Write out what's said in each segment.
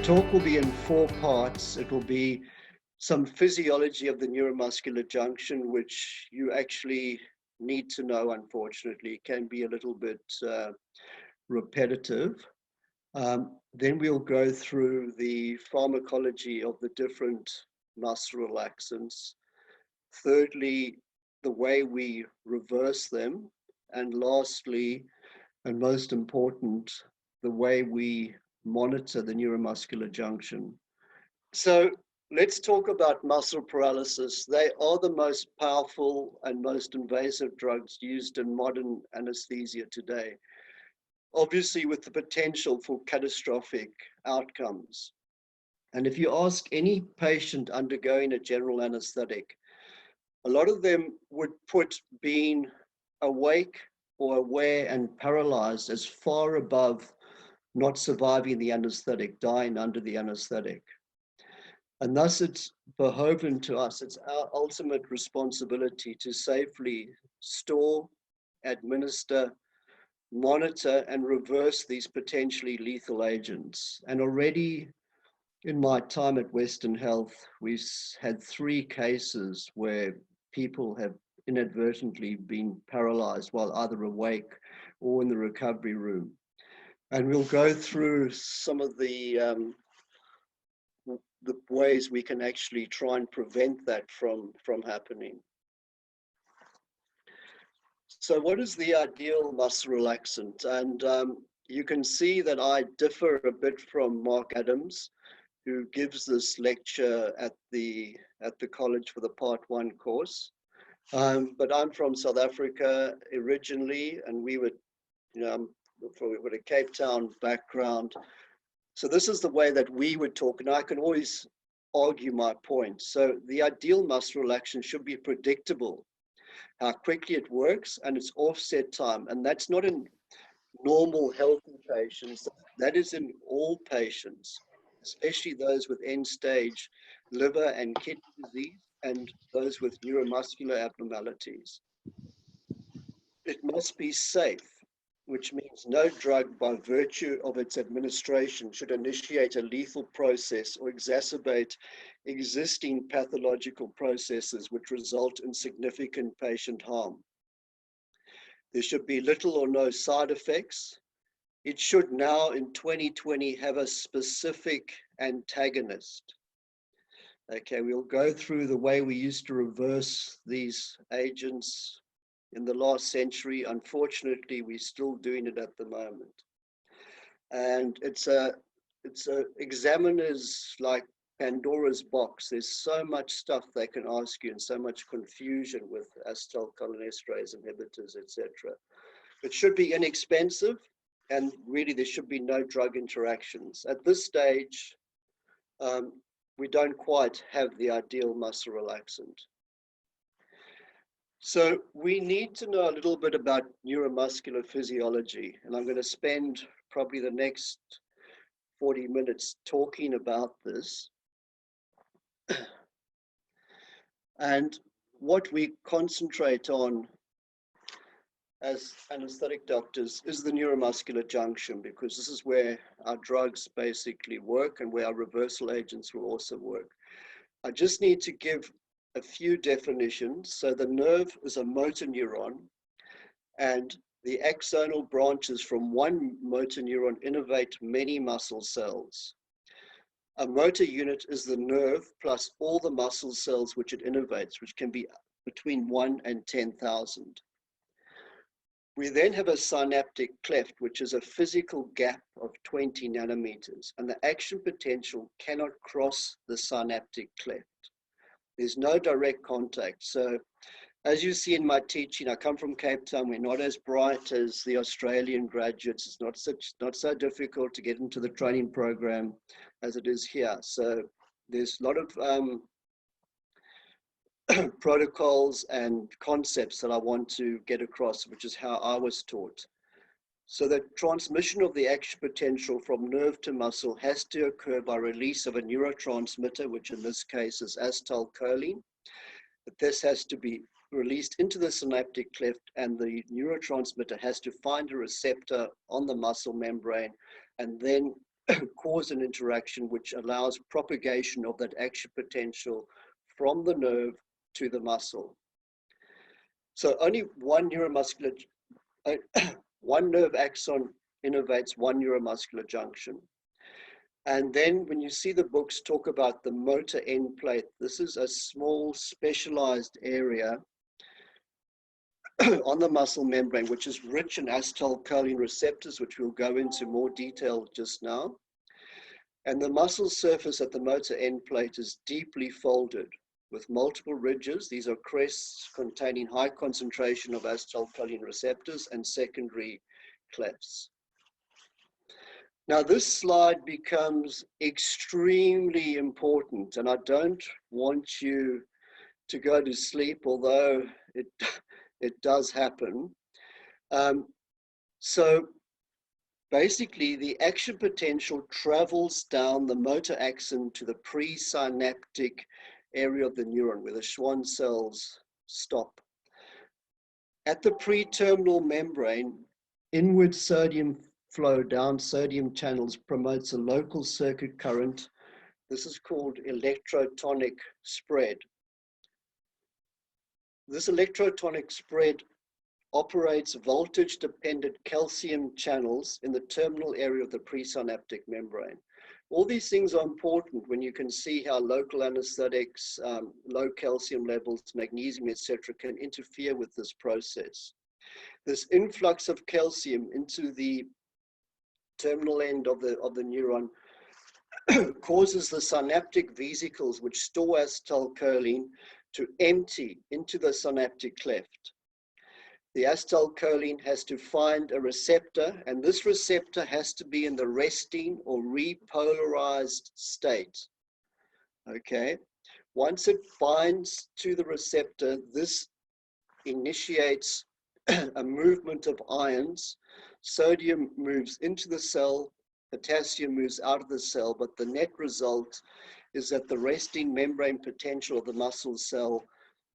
talk will be in 4 parts. It will be some physiology of the neuromuscular junction, which you actually need to know, unfortunately. It can be a little bit repetitive. Then we'll go through the pharmacology of the different muscle relaxants. Thirdly, the way we reverse them. And lastly, and most important, the way we monitor the neuromuscular junction. So let's talk about muscle paralysis. They are the most powerful and most invasive drugs used in modern anesthesia today, obviously with the potential for catastrophic outcomes. And if you ask any patient undergoing a general anesthetic, a lot of them would put being awake or aware and paralyzed as far above not surviving the anesthetic, dying under the anesthetic. And thus it's behoven to us, it's our ultimate responsibility to safely store, administer, monitor, and reverse these potentially lethal agents. And already in my time at Western Health, we've had 3 cases where people have inadvertently been paralyzed while either awake or in the recovery room. And we'll go through some of the ways we can actually try and prevent that from happening. So what is the ideal muscle relaxant? And you can see that I differ a bit from Mark Adams, who gives this lecture at the college for the Part 1 course. But I'm from South Africa originally, and we would, with a Cape Town background. So this is the way that we would talk, and I can always argue my point. So the ideal muscle relaxant should be predictable, how quickly it works, and its offset time. And that's not in normal healthy patients, that is in all patients, especially those with end-stage liver and kidney disease and those with neuromuscular abnormalities. It must be safe, which means no drug by virtue of its administration should initiate a lethal process or exacerbate existing pathological processes which result in significant patient harm. There should be little or no side effects. It should now in 2020 have a specific antagonist. Okay, we'll go through the way we used to reverse these agents in the last century. Unfortunately, we're still doing it at the moment. And it's a examiner's like Pandora's box. There's so much stuff they can ask you and so much confusion with acetylcholinesterase inhibitors, etc. It should be inexpensive, and really there should be no drug interactions. At this stage, we don't quite have the ideal muscle relaxant. So we need to know a little bit about neuromuscular physiology, and I'm going to spend probably the next 40 minutes talking about this. And what we concentrate on as anesthetic doctors is the neuromuscular junction, because this is where our drugs basically work and where our reversal agents will also work. I just need to give a few definitions. So the nerve is a motor neuron, and the axonal branches from one motor neuron innervate many muscle cells. A motor unit is the nerve plus all the muscle cells which it innervates, which can be between 1 and 10,000. We then have a synaptic cleft, which is a physical gap of 20 nanometers, and the action potential cannot cross the synaptic cleft. There's no direct contact. So as you see in my teaching, I come from Cape Town. We're not as bright as the Australian graduates. It's not so difficult to get into the training program as it is here. So there's a lot of protocols and concepts that I want to get across, which is how I was taught. So the transmission of the action potential from nerve to muscle has to occur by release of a neurotransmitter, which in this case is acetylcholine. But this has to be released into the synaptic cleft, and the neurotransmitter has to find a receptor on the muscle membrane and then cause an interaction which allows propagation of that action potential from the nerve to the muscle. So only one neuromuscular, one nerve axon innervates one neuromuscular junction. And then when you see the books talk about the motor end plate, this is a small specialized area on the muscle membrane, which is rich in acetylcholine receptors, which we'll go into more detail just now. And the muscle surface at the motor end plate is deeply folded with multiple ridges. These are crests containing high concentration of acetylcholine receptors and secondary clefts. Now this slide becomes extremely important, and I don't want you to go to sleep, although it does happen. So basically, the action potential travels down the motor axon to the presynaptic area of the neuron where the Schwann cells stop. At the pre-terminal membrane, inward sodium flow down sodium channels promotes a local circuit current. This is called electrotonic spread. This electrotonic spread operates voltage-dependent calcium channels in the terminal area of the presynaptic membrane. All these things are important when you can see how local anesthetics, low calcium levels, magnesium, etc., can interfere with this process. This influx of calcium into the terminal end of the neuron causes the synaptic vesicles, which store acetylcholine, to empty into the synaptic cleft. The acetylcholine has to find a receptor, and this receptor has to be in the resting or repolarized state. Okay, once it binds to the receptor, this initiates a movement of ions. Sodium moves into the cell, potassium moves out of the cell, but the net result is that the resting membrane potential of the muscle cell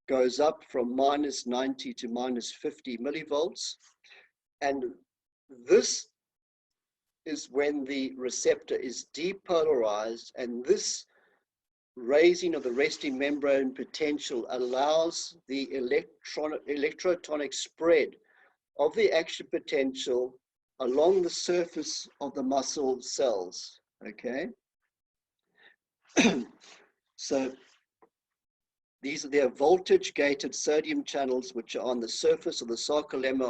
goes up from -90 to -50 millivolts. And this is when the receptor is depolarized, and this raising of the resting membrane potential allows the electrotonic spread of the action potential along the surface of the muscle cells, okay? So these are their voltage-gated sodium channels, which are on the surface of the sarcolemma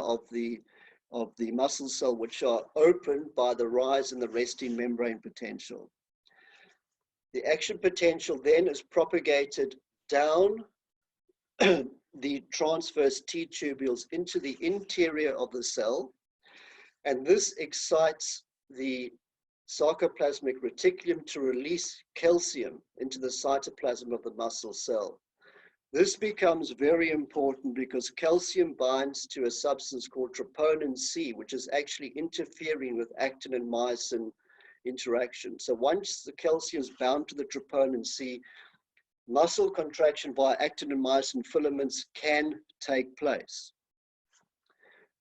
of the muscle cell, which are opened by the rise in the resting membrane potential. The action potential then is propagated down the transverse T-tubules into the interior of the cell, and this excites the sarcoplasmic reticulum to release calcium into the cytoplasm of the muscle cell. This becomes very important because calcium binds to a substance called troponin C, which is actually interfering with actin and myosin interaction. So once the calcium is bound to the troponin C, muscle contraction via actin and myosin filaments can take place.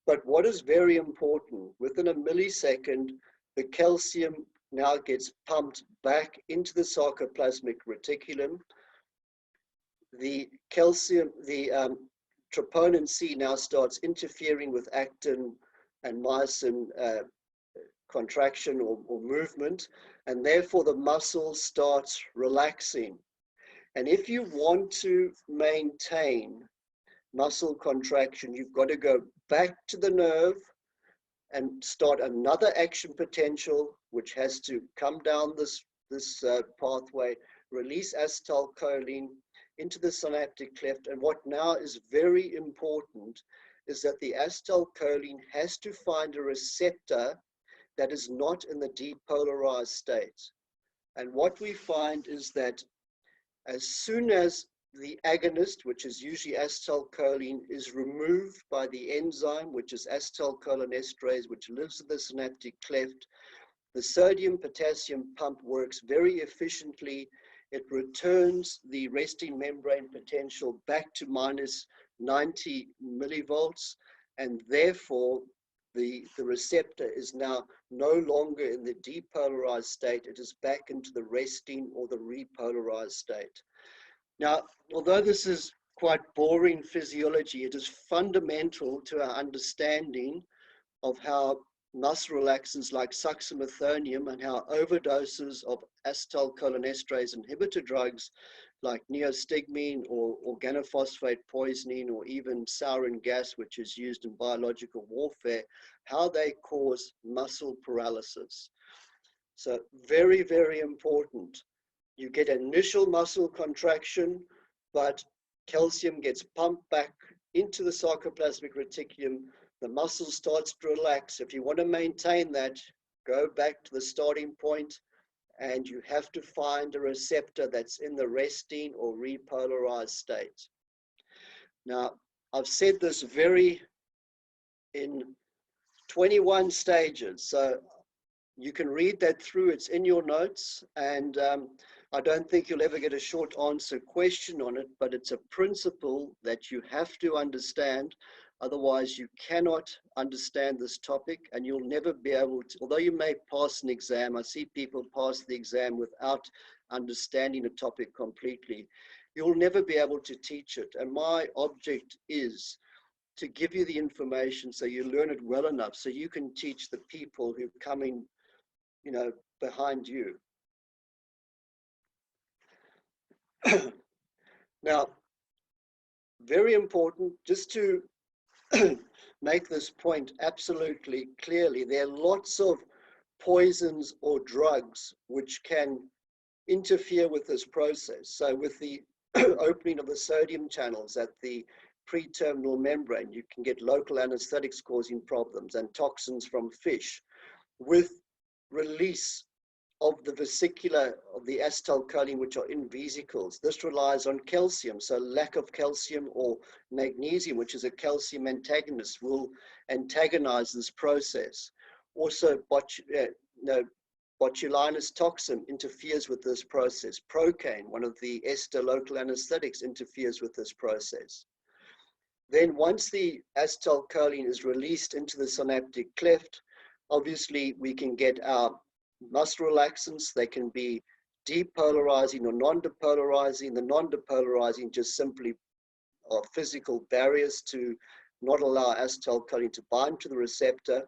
But what is very important, within a millisecond, the calcium now gets pumped back into the sarcoplasmic reticulum. The calcium, the troponin C now starts interfering with actin and myosin contraction or movement, and therefore the muscle starts relaxing. And if you want to maintain muscle contraction, you've got to go back to the nerve and start another action potential, which has to come down this pathway, release acetylcholine into the synaptic cleft. And what now is very important is that the acetylcholine has to find a receptor that is not in the depolarized state. And what we find is that as soon as the agonist, which is usually acetylcholine, is removed by the enzyme, which is acetylcholinesterase, which lives in the synaptic cleft, the sodium-potassium pump works very efficiently. It returns the resting membrane potential back to -90 millivolts, and therefore the receptor is now no longer in the depolarized state. It is back into the resting or the repolarized state. Now, although this is quite boring physiology, it is fundamental to our understanding of how muscle relaxants like succinylcholine and how overdoses of acetylcholinesterase inhibitor drugs like neostigmine or organophosphate poisoning or even sarin gas, which is used in biological warfare, how they cause muscle paralysis. So very, very important. You get initial muscle contraction, but calcium gets pumped back into the sarcoplasmic reticulum. The muscle starts to relax. If you want to maintain that, go back to the starting point, and you have to find a receptor that's in the resting or repolarized state. Now, I've said this in 21 stages, so you can read that through. It's in your notes, and I don't think you'll ever get a short answer question on it, but it's a principle that you have to understand. Otherwise, you cannot understand this topic, and you'll never be able to, although you may pass an exam, I see people pass the exam without understanding a topic completely, you'll never be able to teach it. And my object is to give you the information so you learn it well enough so you can teach the people who come in, you know, behind you. Now, very important, just to make this point absolutely clearly, there are lots of poisons or drugs which can interfere with this process. So with the opening of the sodium channels at the pre-terminal membrane, you can get local anesthetics causing problems and toxins from fish. With release of the vesicular of the acetylcholine, which are in vesicles, this relies on calcium. So lack of calcium or magnesium, which is a calcium antagonist, will antagonize this process. Also, botulinus toxin interferes with this process. Procaine, one of the ester local anesthetics, interferes with this process. Then once the acetylcholine is released into the synaptic cleft, obviously we can get our muscle relaxants. They can be depolarizing or non-depolarizing. The non-depolarizing just simply are physical barriers to not allow acetylcholine to bind to the receptor.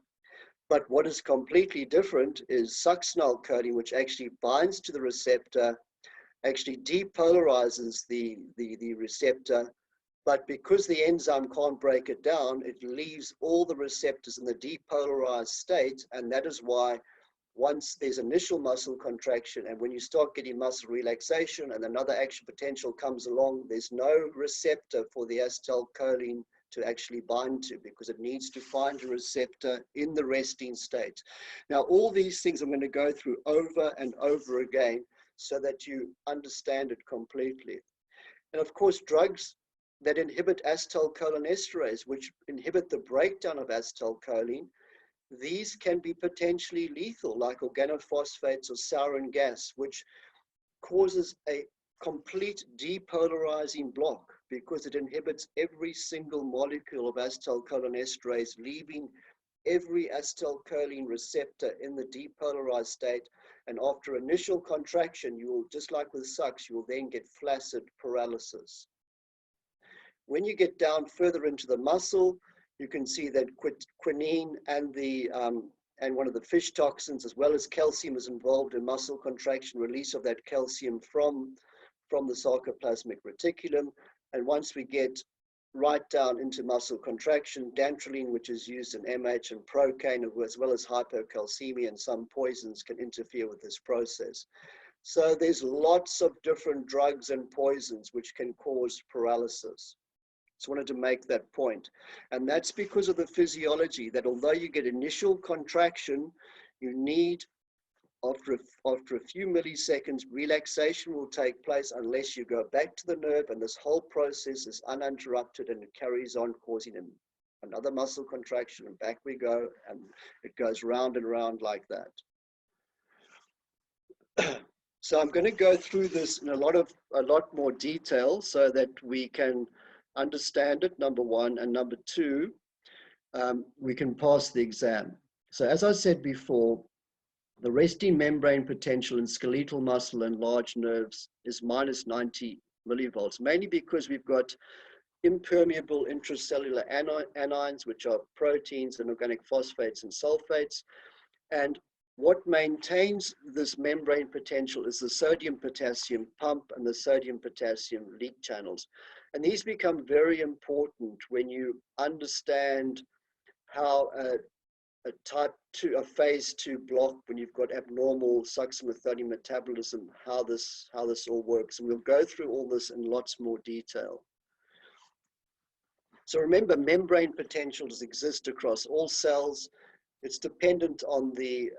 But what is completely different is succinylcholine, which actually binds to the receptor, actually depolarizes the receptor. But because the enzyme can't break it down, it leaves all the receptors in the depolarized state, and that is why once there's initial muscle contraction and when you start getting muscle relaxation and another action potential comes along, there's no receptor for the acetylcholine to actually bind to, because it needs to find a receptor in the resting state. Now, all these things I'm going to go through over and over again so that you understand it completely. And of course, drugs that inhibit acetylcholinesterase, which inhibit the breakdown of acetylcholine, these can be potentially lethal, like organophosphates or sarin gas, which causes a complete depolarizing block because it inhibits every single molecule of acetylcholinesterase, leaving every acetylcholine receptor in the depolarized state. And after initial contraction, you will, just like with SUX, you will then get flaccid paralysis. When you get down further into the muscle, you can see that quinine and one of the fish toxins, as well as calcium, is involved in muscle contraction, release of that calcium from the sarcoplasmic reticulum. And once we get right down into muscle contraction, dantrolene, which is used in MH, and procaine, as well as hypocalcemia and some poisons, can interfere with this process. So there's lots of different drugs and poisons which can cause paralysis. Just wanted to make that point. And that's because of the physiology, that although you get initial contraction, you need, after a few milliseconds, relaxation will take place unless you go back to the nerve, and this whole process is uninterrupted and it carries on, causing another muscle contraction, and back we go, and it goes round and round like that. So I'm going to go through this in a lot more detail so that we can understand it, number one, and number two, we can pass the exam. So as I said before, the resting membrane potential in skeletal muscle and large nerves is minus 90 millivolts, mainly because we've got impermeable intracellular anions, which are proteins and organic phosphates and sulfates. And what maintains this membrane potential is the sodium-potassium pump and the sodium-potassium leak channels. And these become very important when you understand how a phase 2 block, when you've got abnormal succinylcholine metabolism, how this all works. And we'll go through all this in lots more detail. So remember, membrane potentials exist across all cells. It's dependent on the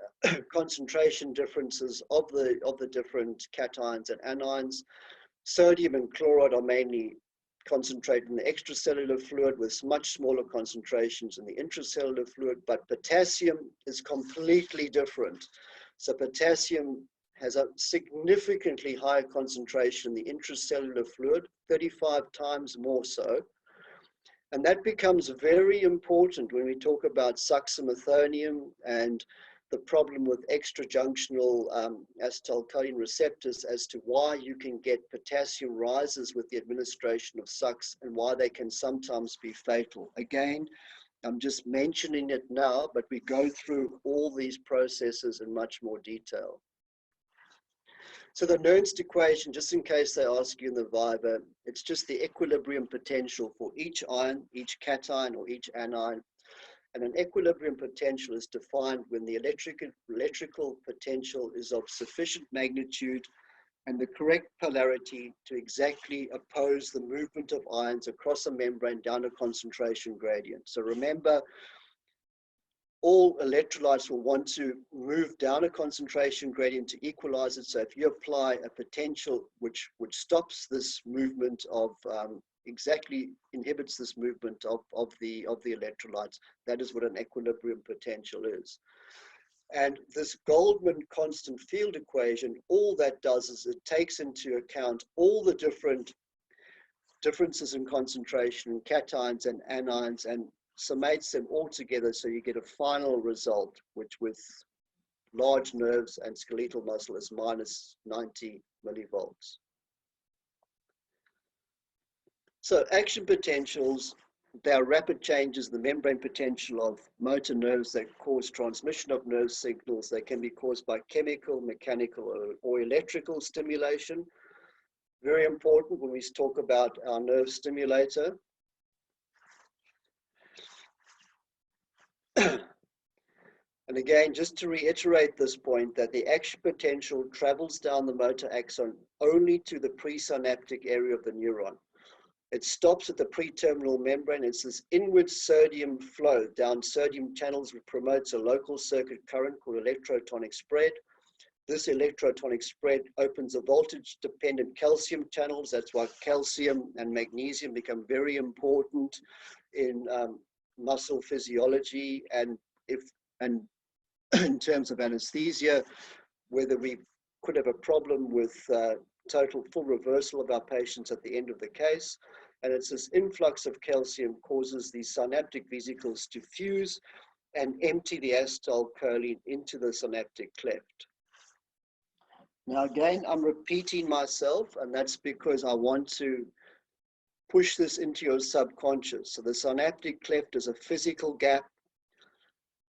concentration differences of the different cations and anions. Sodium and chloride are mainly concentrated in the extracellular fluid with much smaller concentrations in the intracellular fluid, but potassium is completely different. So potassium has a significantly higher concentration in the intracellular fluid, 35 times more so. And that becomes very important when we talk about succinylcholine and the problem with extrajunctional acetylcholine receptors as to why you can get potassium rises with the administration of sucs and why they can sometimes be fatal. Again, I'm just mentioning it now, but we go through all these processes in much more detail. So the Nernst equation, just in case they ask you in the Viva, it's just the equilibrium potential for each ion, each cation, or each anion. And an equilibrium potential is defined when the electrical potential is of sufficient magnitude and the correct polarity to exactly oppose the movement of ions across a membrane down a concentration gradient. So remember, all electrolytes will want to move down a concentration gradient to equalize it. So if you apply a potential which stops this movement of, exactly inhibits this movement of the electrolytes, that is what an equilibrium potential is. And this Goldman constant field equation, all that does is it takes into account all the differences in concentration in cations and anions and summates them all together, so you get a final result, which with large nerves and skeletal muscle is minus 90 millivolts. So action potentials, they are rapid changes in the membrane potential of motor nerves that cause transmission of nerve signals. They can be caused by chemical, mechanical, or electrical stimulation. Very important when we talk about our nerve stimulator. And again, just to reiterate this point, that the action potential travels down the motor axon only to the presynaptic area of the neuron. It stops at the pre-terminal membrane. It's this inward sodium flow down sodium channels which promotes a local circuit current called electrotonic spread. This electrotonic spread opens a voltage-dependent calcium channels. That's why calcium and magnesium become very important in muscle physiology, and in terms of anesthesia, whether we could have a problem with total full reversal of our patients at the end of the case. And it's this influx of calcium causes these synaptic vesicles to fuse and empty the acetylcholine into the synaptic cleft. Now again, I'm repeating myself, and that's because I want to push this into your subconscious. So the synaptic cleft is a physical gap.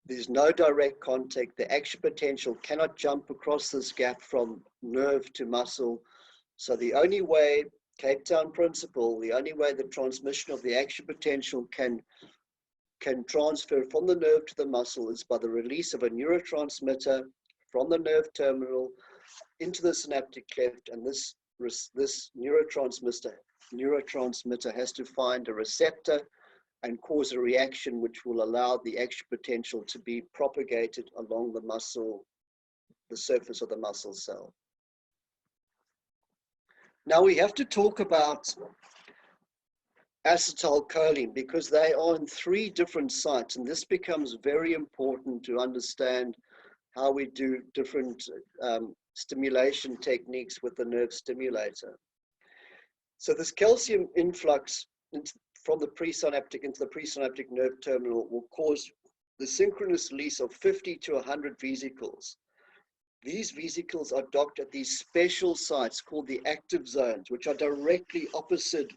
There's no direct contact. The action potential cannot jump across this gap from nerve to muscle. So the only way, Cape Town principle, the only way the transmission of the action potential can transfer from the nerve to the muscle is by the release of a neurotransmitter from the nerve terminal into the synaptic cleft. And this neurotransmitter has to find a receptor and cause a reaction which will allow the action potential to be propagated along the muscle, the surface of the muscle cell. Now we have to talk about acetylcholine because they are in 3 different sites, and this becomes very important to understand how we do different stimulation techniques with the nerve stimulator. So this calcium influx from the presynaptic into the presynaptic nerve terminal will cause the synchronous release of 50 to 100 vesicles. These vesicles are docked at these special sites called the active zones, which are directly opposite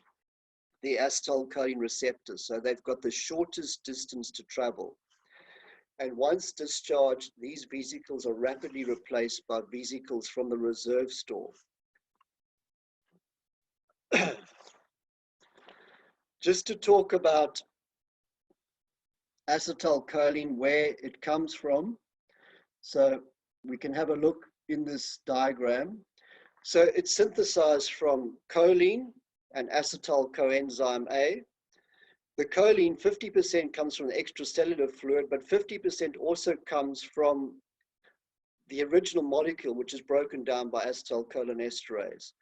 the acetylcholine receptors. So they've got the shortest distance to travel. And once discharged, these vesicles are rapidly replaced by vesicles from the reserve store. Just to talk about acetylcholine, where it comes from. So we can have a look in this diagram. So it's synthesized from choline and acetyl coenzyme A. The choline, 50% comes from the extracellular fluid, but 50% also comes from the original molecule, which is broken down by acetylcholinesterase.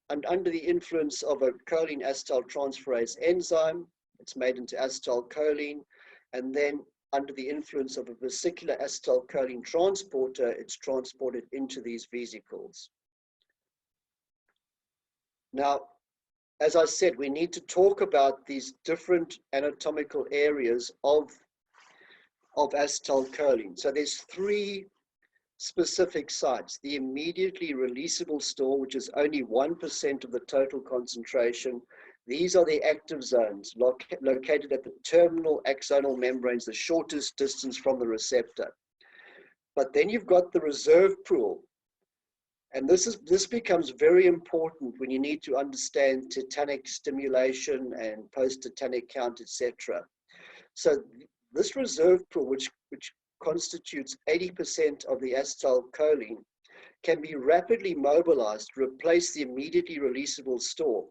And under the influence of a choline acetyltransferase enzyme, it's made into acetylcholine, and then under the influence of a vesicular acetylcholine transporter, it's transported into these vesicles. Now, as I said, we need to talk about these different anatomical areas of acetylcholine. So there's three specific sites: the immediately releasable store, which is only 1% of the total concentration. These are the active zones located at the terminal axonal membranes, the shortest distance from the receptor. But then you've got the reserve pool. And this becomes very important when you need to understand tetanic stimulation and post-tetanic count, etc. So this reserve pool, which constitutes 80% of the acetylcholine, can be rapidly mobilized to replace the immediately releasable store.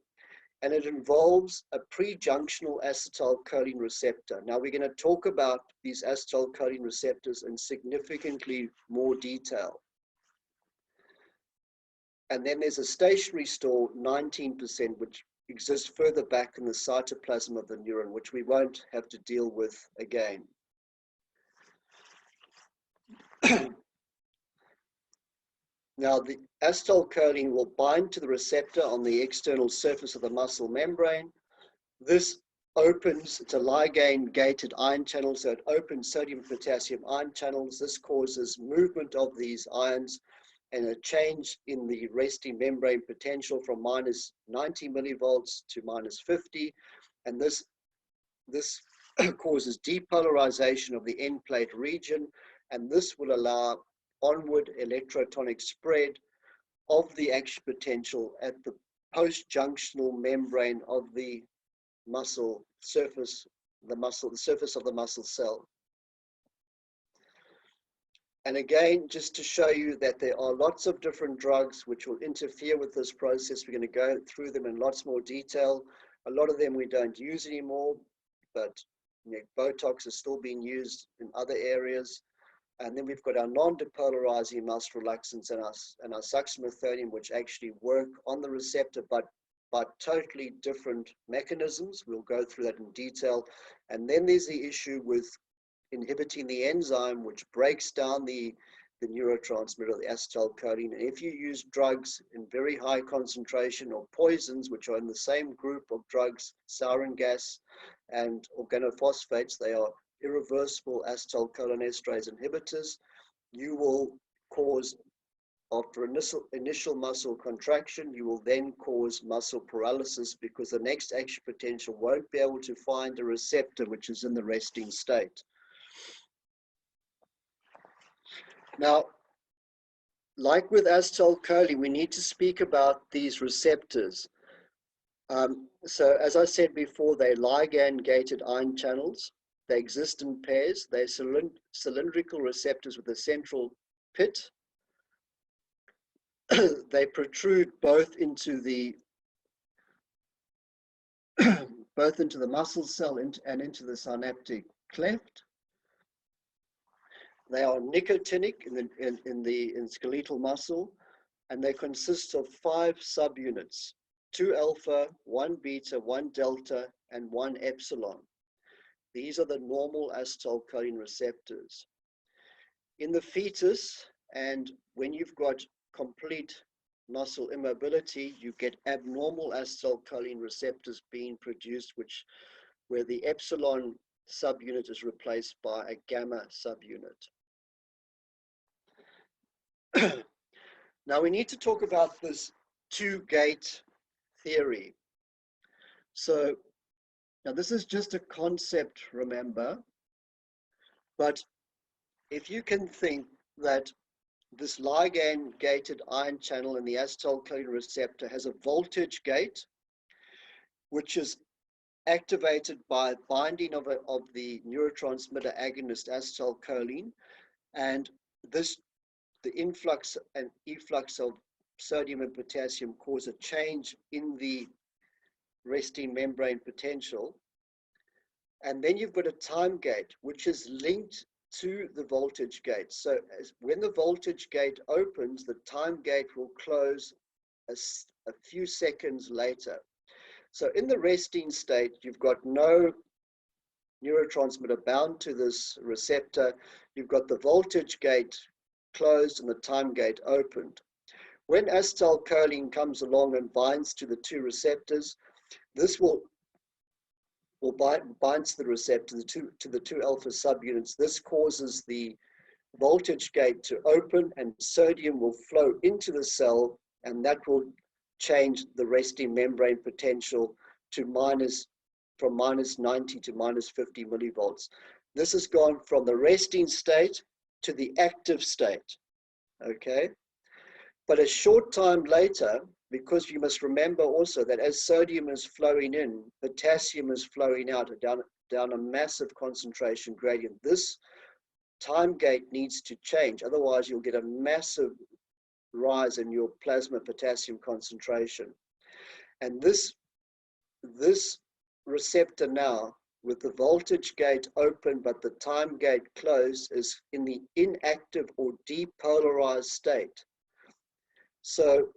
And it involves a pre-junctional acetylcholine receptor. Now we're going to talk about these acetylcholine receptors in significantly more detail. And then there's a stationary store, 19%, which exists further back in the cytoplasm of the neuron, which we won't have to deal with again. Now, the acetylcholine will bind to the receptor on the external surface of the muscle membrane. This opens, it's a ligand-gated ion channel, so it opens sodium-potassium ion channels. This causes movement of these ions and a change in the resting membrane potential from minus 90 millivolts to minus 50. And this causes depolarization of the end plate region, and this will allow onward electrotonic spread of the action potential at the post-junctional membrane of the muscle surface, the surface of the muscle cell. And again, just to show you that there are lots of different drugs which will interfere with this process. We're going to go through them in lots more detail. A lot of them we don't use anymore, but Botox is still being used in other areas. And then we've got our non-depolarizing muscle relaxants and our succinylcholine, which actually work on the receptor, but by totally different mechanisms. We'll go through that in detail. And then there's the issue with inhibiting the enzyme, which breaks down the neurotransmitter, the acetylcholine. And if you use drugs in very high concentration, or poisons, which are in the same group of drugs, sarin gas and organophosphates, they are irreversible acetylcholinesterase inhibitors, you will cause, after initial muscle contraction, you will then cause muscle paralysis, because the next action potential won't be able to find a receptor which is in the resting state. Now, like with acetylcholine, we need to speak about these receptors. So as I said before, they're ligand-gated ion channels. They exist in pairs. They're cylindrical receptors with a central pit. They protrude both into the muscle cell and into the synaptic cleft. They are nicotinic in skeletal muscle, and they consist of 5 subunits: 2 alpha, 1 beta, 1 delta, and 1 epsilon. These are the normal acetylcholine receptors. In the fetus, and when you've got complete muscle immobility, you get abnormal acetylcholine receptors being produced, which where the epsilon subunit is replaced by a gamma subunit. Now we need to talk about this two-gate theory. So now this is just a concept, remember, but if you can think that this ligand-gated ion channel in the acetylcholine receptor has a voltage gate, which is activated by binding of the neurotransmitter agonist acetylcholine, and the influx and efflux of sodium and potassium cause a change in the resting membrane potential. And then you've got a time gate, which is linked to the voltage gate. So when the voltage gate opens, the time gate will close a few seconds later. So in the resting state, you've got no neurotransmitter bound to this receptor. You've got the voltage gate closed and the time gate opened. When acetylcholine comes along and binds to the two receptors, this will bind to the receptor, to the two alpha subunits. This causes the voltage gate to open and sodium will flow into the cell, and that will change the resting membrane potential to from minus 90 to minus 50 millivolts. This has gone from the resting state to the active state, okay? But a short time later, because you must remember also that as sodium is flowing in, potassium is flowing out down a massive concentration gradient. This time gate needs to change, otherwise you'll get a massive rise in your plasma potassium concentration. And this receptor now, with the voltage gate open but the time gate closed, is in the inactive or depolarized state. So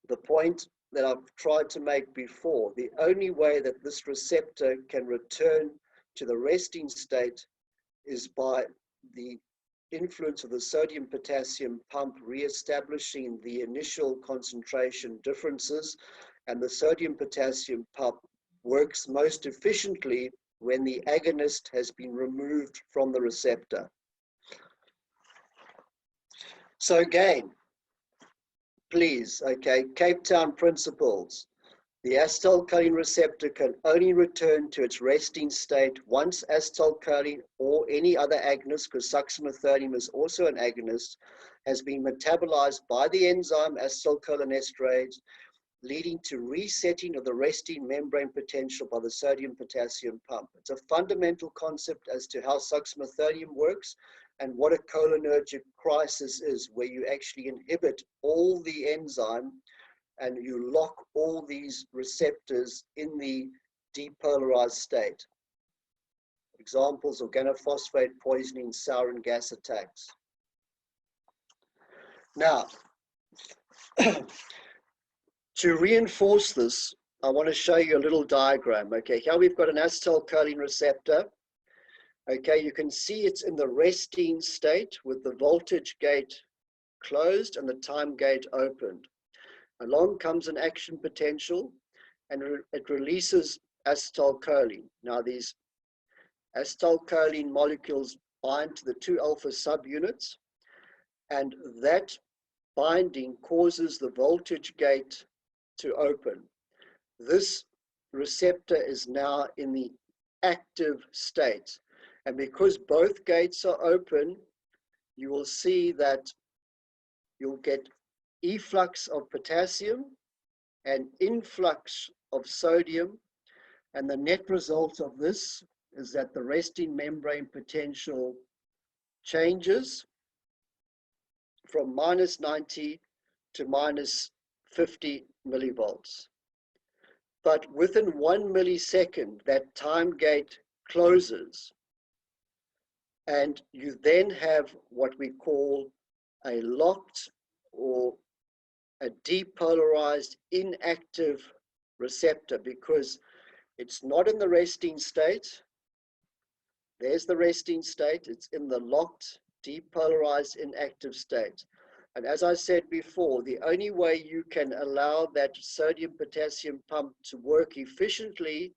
the point that I've tried to make before, the only way that this receptor can return to the resting state is by the influence of the sodium potassium pump re-establishing the initial concentration differences, and the sodium potassium pump works most efficiently when the agonist has been removed from the receptor. So again, please, okay, Cape Town principles. The acetylcholine receptor can only return to its resting state once acetylcholine or any other agonist, because succinylcholine is also an agonist, has been metabolized by the enzyme acetylcholinesterase, leading to resetting of the resting membrane potential by the sodium potassium pump. It's a fundamental concept as to how succinylcholine works and what a cholinergic crisis is, where you actually inhibit all the enzyme and you lock all these receptors in the depolarized state. Examples: organophosphate poisoning, sarin gas attacks. Now, to reinforce this, I want to show you a little diagram. Okay, here we've got an acetylcholine receptor. Okay, you can see it's in the resting state with the voltage gate closed and the time gate opened. Along comes an action potential and it releases acetylcholine. Now these acetylcholine molecules bind to the two alpha subunits, and that binding causes the voltage gate to open. This receptor is now in the active state. And because both gates are open, you will see that you'll get efflux of potassium and influx of sodium. And the net result of this is that the resting membrane potential changes from minus 90 to minus 50 millivolts. But within 1 millisecond, that time gate closes. And you then have what we call a locked or a depolarized inactive receptor, because it's not in the resting state. There's the resting state. It's in the locked, depolarized, inactive state. And as I said before, the only way you can allow that sodium potassium pump to work efficiently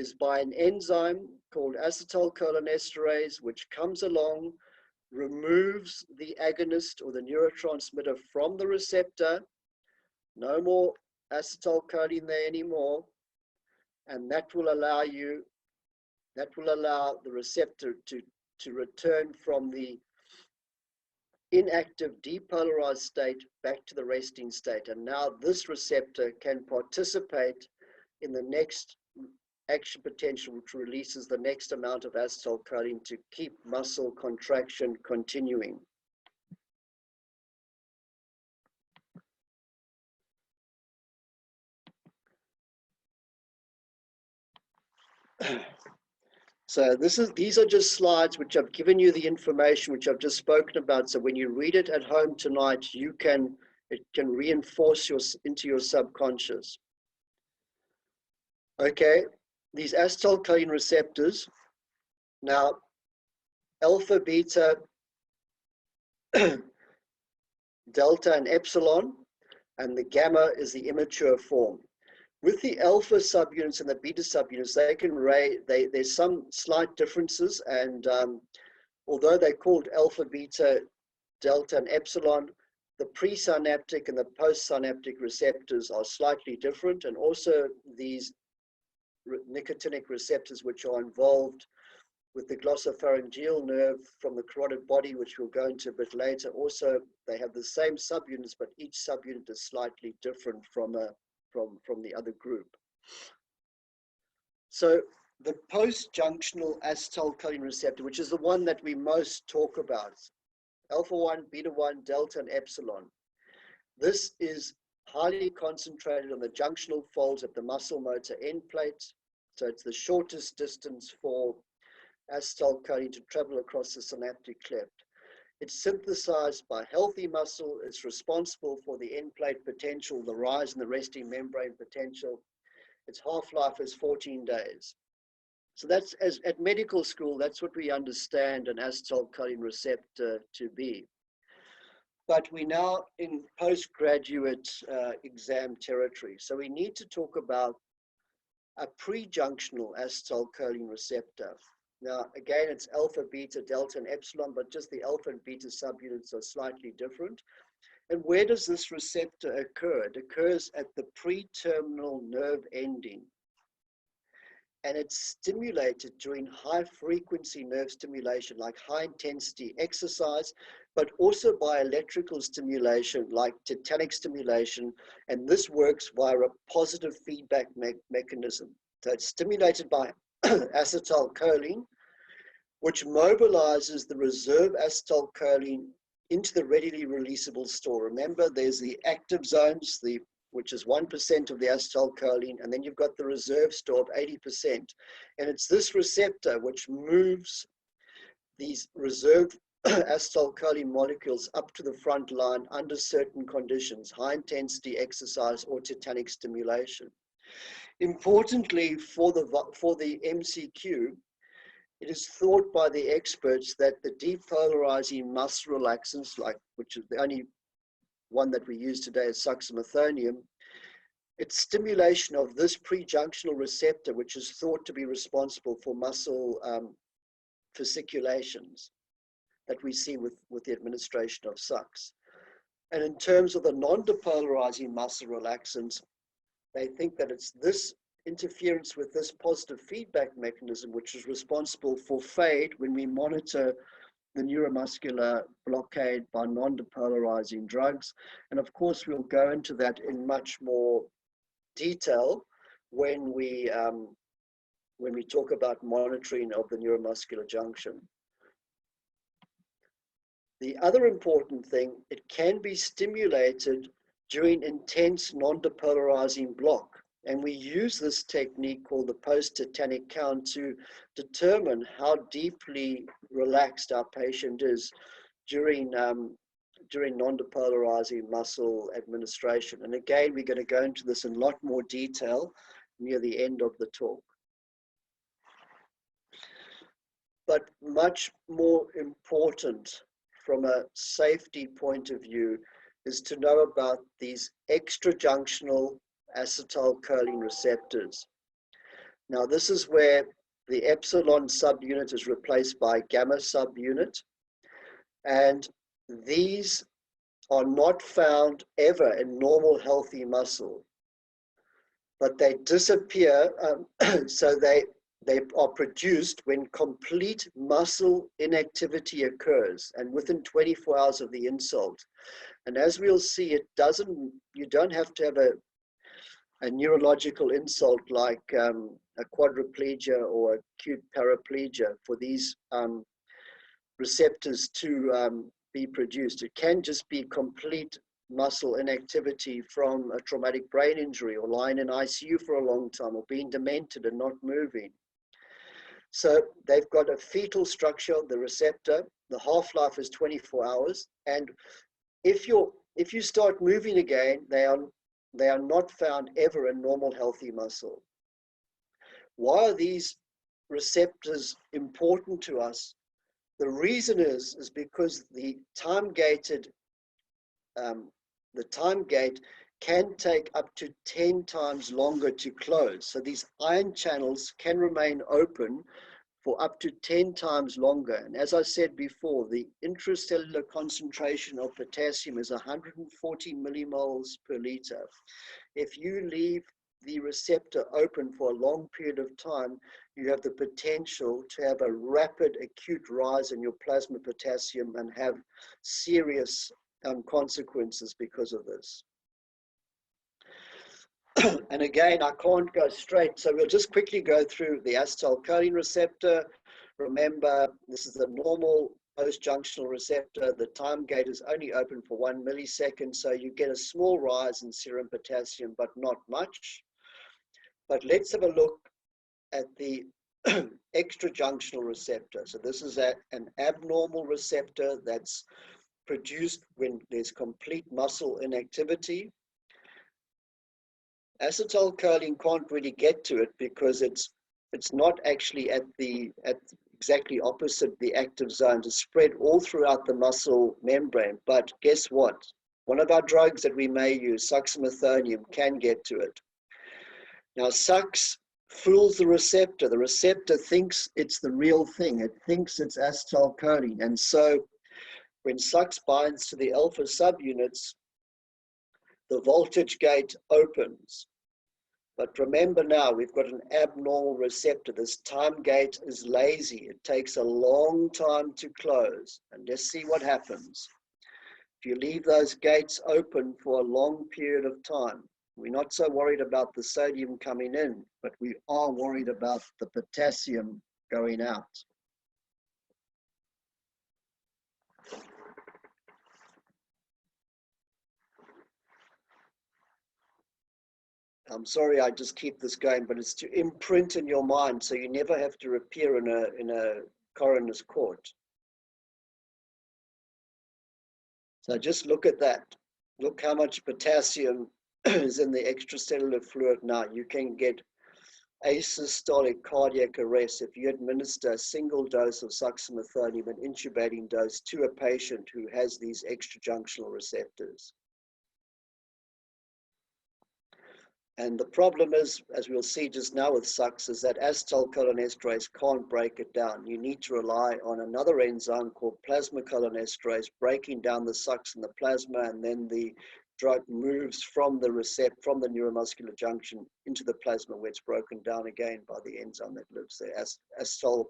is by an enzyme called acetylcholinesterase, which comes along, removes the agonist or the neurotransmitter from the receptor. No more acetylcholine there anymore. And that will allow the receptor to return from the inactive depolarized state back to the resting state. And now this receptor can participate in the next action potential, which releases the next amount of acetylcholine to keep muscle contraction continuing. So these are just slides which I've given you the information which I've just spoken about. So when you read it at home tonight, it can reinforce into your subconscious. Okay, these acetylcholine receptors. Now, alpha, beta, delta, and epsilon, and the gamma is the immature form. With the alpha subunits and the beta subunits, there's some slight differences, and although they're called alpha, beta, delta, and epsilon, the presynaptic and the postsynaptic receptors are slightly different, and also these nicotinic receptors, which are involved with the glossopharyngeal nerve from the carotid body, which we'll go into a bit later. Also, they have the same subunits, but each subunit is slightly different from the other group. So the post-junctional acetylcholine receptor, which is the one that we most talk about, alpha 1, beta 1, delta, and epsilon. This is highly concentrated on the junctional folds at the muscle motor end plate. So it's the shortest distance for acetylcholine to travel across the synaptic cleft. It's synthesized by healthy muscle. It's responsible for the end plate potential, the rise in the resting membrane potential. Its half-life is 14 days. So that's, at medical school, that's what we understand an acetylcholine receptor to be. But we're now in postgraduate exam territory. So we need to talk about a pre-junctional acetylcholine receptor. Now, again, it's alpha, beta, delta, and epsilon, but just the alpha and beta subunits are slightly different. And where does this receptor occur? It occurs at the pre-terminal nerve ending. And it's stimulated during high-frequency nerve stimulation, like high-intensity exercise, but also by electrical stimulation, like tetanic stimulation. And this works via a positive feedback mechanism. So it's stimulated by acetylcholine, which mobilizes the reserve acetylcholine into the readily releasable store. Remember, there's the active zones, which is 1% of the acetylcholine, and then you've got the reserve store of 80%. And it's this receptor which moves these reserve acetylcholine molecules up to the front line under certain conditions, high intensity exercise or tetanic stimulation. Importantly, for the MCQ, it is thought by the experts that the depolarizing muscle relaxants, which is the only one that we use today is succinylcholine, its stimulation of this prejunctional receptor, which is thought to be responsible for muscle fasciculations that we see with the administration of SUX. And in terms of the non-depolarizing muscle relaxants, they think that it's this interference with this positive feedback mechanism which is responsible for fade when we monitor the neuromuscular blockade by non-depolarizing drugs. And of course, we'll go into that in much more detail when we talk about monitoring of the neuromuscular junction. The other important thing, it can be stimulated during intense non-depolarizing block. And we use this technique called the post-tetanic count to determine how deeply relaxed our patient is during non-depolarizing muscle administration. And again, we're going to go into this in a lot more detail near the end of the talk. But much more important from a safety point of view is to know about these extrajunctional acetylcholine receptors. Now, this is where the epsilon subunit is replaced by gamma subunit. And these are not found ever in normal healthy muscle, but they disappear. So they are produced when complete muscle inactivity occurs and within 24 hours of the insult. And as we'll see, you don't have to have a neurological insult like a quadriplegia or acute paraplegia for these receptors to be produced. It can just be complete muscle inactivity from a traumatic brain injury or lying in ICU for a long time or being demented and not moving. So they've got a fetal structure, the receptor. The half-life is 24 hours. And if you start moving again, they are not found ever in normal healthy muscle. Why are these receptors important to us? The reason is because the time gate can take up to 10 times longer to close. So these ion channels can remain open for up to 10 times longer. And as I said before, the intracellular concentration of potassium is 140 millimoles per liter. If you leave the receptor open for a long period of time, you have the potential to have a rapid acute rise in your plasma potassium and have serious consequences because of this. And again, I can't go straight, so we'll just quickly go through the acetylcholine receptor. Remember, this is the normal post-junctional receptor. The time gate is only open for 1 millisecond, so you get a small rise in serum potassium, but not much. But let's have a look at the extrajunctional receptor. So this is an abnormal receptor that's produced when there's complete muscle inactivity. Acetylcholine can't really get to it because it's not actually at exactly opposite the active zone. It's spread all throughout the muscle membrane. But guess what? One of our drugs that we may use, succinylcholine, can get to it. Now, Sux fools the receptor. The receptor thinks it's the real thing. It thinks it's acetylcholine. And so when Sux binds to the alpha subunits, the voltage gate opens. But remember now, we've got an abnormal receptor. This time gate is lazy. It takes a long time to close. And let's see what happens. If you leave those gates open for a long period of time, we're not so worried about the sodium coming in, but we are worried about the potassium going out. I'm sorry, I just keep this going, but it's to imprint in your mind so you never have to appear in a coroner's court. So just look at that. Look how much potassium is in the extracellular fluid now. You can get asystolic cardiac arrest if you administer a single dose of succinylcholine, an intubating dose, to a patient who has these extrajunctional receptors. And the problem is, as we'll see just now with Sux, is that acetylcholinesterase can't break it down. You need to rely on another enzyme called plasmacholinesterase breaking down the Sux in the plasma, and then the drug moves from the neuromuscular junction into the plasma, where it's broken down again by the enzyme that lives there,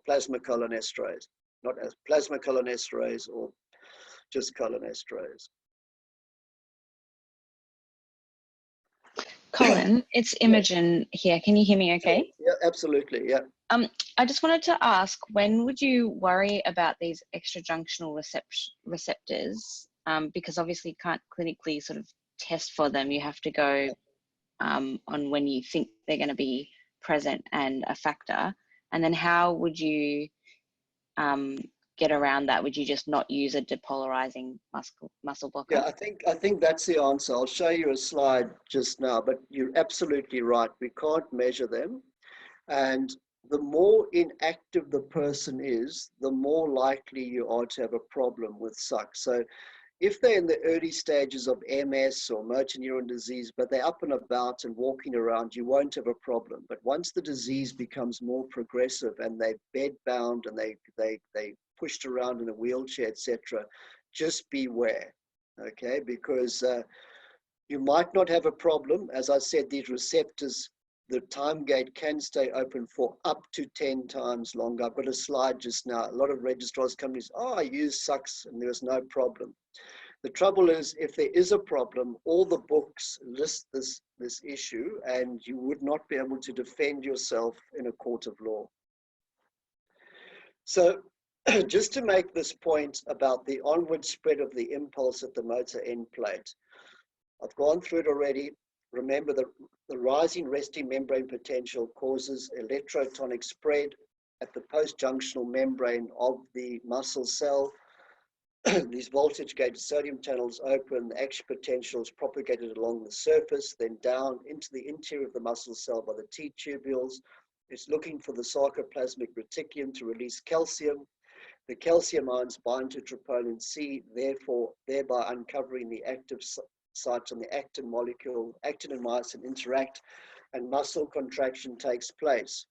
plasmacholinesterase, not as plasmacholinesterase or just cholinesterase. Colin, it's Imogen here. Can you hear me okay? Yeah, absolutely, yeah. I just wanted to ask, when would you worry about these extrajunctional receptors? Because obviously you can't clinically sort of test for them. You have to go on when you think they're going to be present and a factor. And then how would you get around that? Would you just not use a depolarizing muscle blocker? Yeah, I think that's the answer. I'll show you a slide just now, but you're absolutely right. We can't measure them. And the more inactive the person is, the more likely you are to have a problem with Sux. So if they're in the early stages of MS or motor neuron disease, but they're up and about and walking around, you won't have a problem. But once the disease becomes more progressive and they're bed-bound and they pushed around in a wheelchair, etc., just beware, okay? Because you might not have a problem. As I said, these receptors, the time gate can stay open for up to 10 times longer. I've got a slide just now. A lot of registrars companies, oh, I used SUX and there was no problem. The trouble is, if there is a problem, all the books list this issue and you would not be able to defend yourself in a court of law. So just to make this point about the onward spread of the impulse at the motor end plate, I've gone through it already. Remember that the rising resting membrane potential causes electrotonic spread at the post-junctional membrane of the muscle cell. These voltage-gated sodium channels open, the action potential is propagated along the surface, then down into the interior of the muscle cell by the T-tubules. It's looking for the sarcoplasmic reticulum to release calcium. The calcium ions bind to troponin C, thereby uncovering the active sites on the actin molecule. Actin and myosin interact and muscle contraction takes place.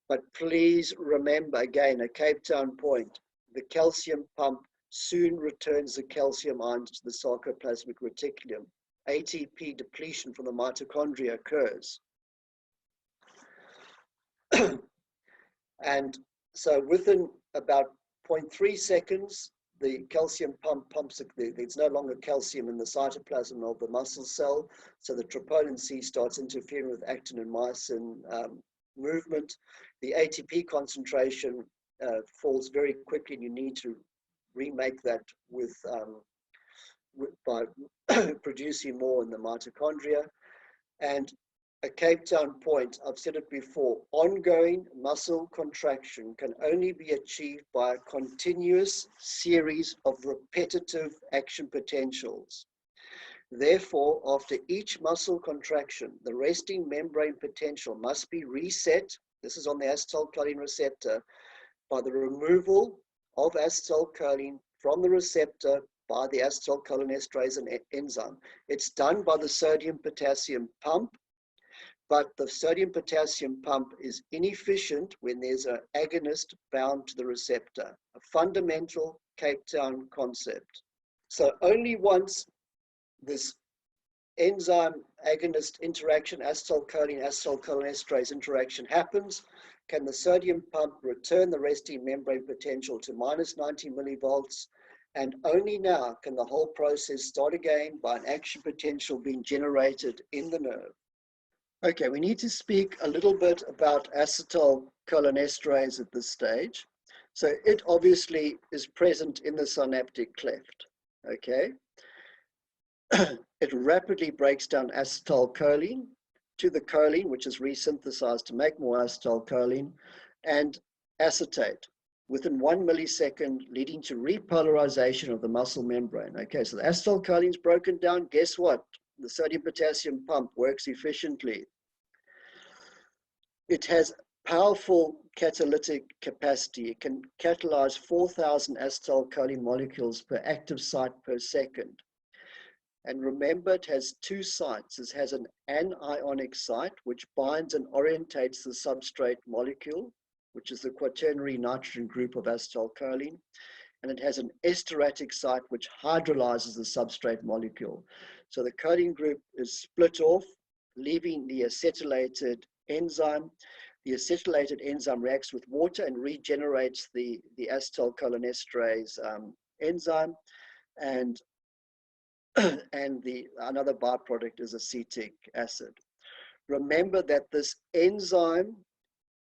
But please remember, again, a Cape Town point, the calcium pump soon returns the calcium ions to the sarcoplasmic reticulum. ATP depletion from the mitochondria occurs. And so within about 0.3 seconds, the calcium pump pumps, there's no longer calcium in the cytoplasm of the muscle cell, so the troponin C starts interfering with actin and myosin movement. The ATP concentration falls very quickly, and you need to remake that by producing more in the mitochondria. And a Cape Town point, I've said it before, ongoing muscle contraction can only be achieved by a continuous series of repetitive action potentials. Therefore, after each muscle contraction, the resting membrane potential must be reset, this is on the acetylcholine receptor, by the removal of acetylcholine from the receptor by the acetylcholinesterase enzyme. It's done by the sodium-potassium pump, but the sodium-potassium pump is inefficient when there's an agonist bound to the receptor, a fundamental Cape Town concept. So only once this enzyme agonist interaction, acetylcholinesterase interaction happens, can the sodium pump return the resting membrane potential to minus 90 millivolts, and only now can the whole process start again by an action potential being generated in the nerve. Okay, we need to speak a little bit about acetylcholinesterase at this stage. So it obviously is present in the synaptic cleft, okay? It rapidly breaks down acetylcholine to the choline, which is resynthesized to make more acetylcholine, and acetate within 1 millisecond, leading to repolarization of the muscle membrane. Okay, so the acetylcholine is broken down. Guess what? The sodium-potassium pump works efficiently. It has powerful catalytic capacity. It can catalyze 4,000 acetylcholine molecules per active site per second. And remember, it has two sites. It has an anionic site, which binds and orientates the substrate molecule, which is the quaternary nitrogen group of acetylcholine. And it has an esteratic site, which hydrolyzes the substrate molecule. So the choline group is split off, leaving the acetylated enzyme. The acetylated enzyme reacts with water and regenerates the acetylcholinesterase enzyme. And another byproduct is acetic acid. Remember that this enzyme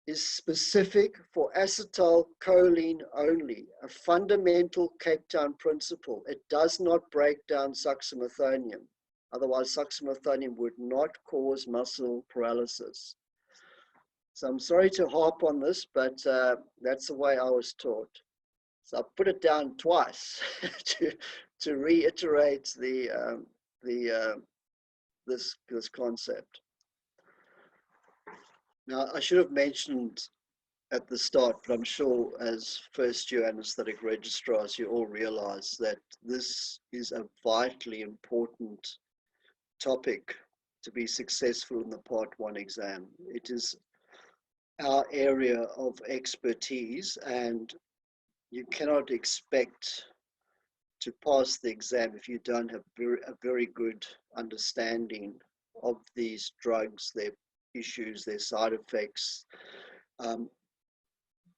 is specific for acetylcholine only, a fundamental Cape Town principle. It does not break down succinylcholine. Otherwise, succinylcholine would not cause muscle paralysis. So I'm sorry to harp on this, but that's the way I was taught. So I put it down twice to reiterate this concept. Now, I should have mentioned at the start, but I'm sure as first-year anaesthetic registrars, you all realize that this is a vitally important topic to be successful in the Part 1 exam. It is our area of expertise, and you cannot expect to pass the exam if you don't have a very good understanding of these drugs, their issues, their side effects,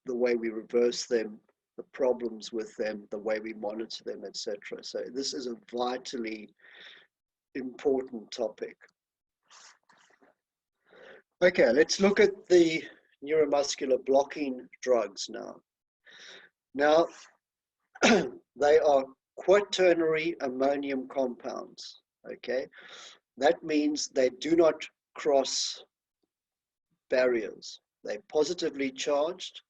the way we reverse them, the problems with them, the way we monitor them, etc. So this is a vitally important topic. Okay, let's look at the neuromuscular blocking drugs now. Now, they are quaternary ammonium compounds, okay? That means they do not cross barriers. They're positively charged,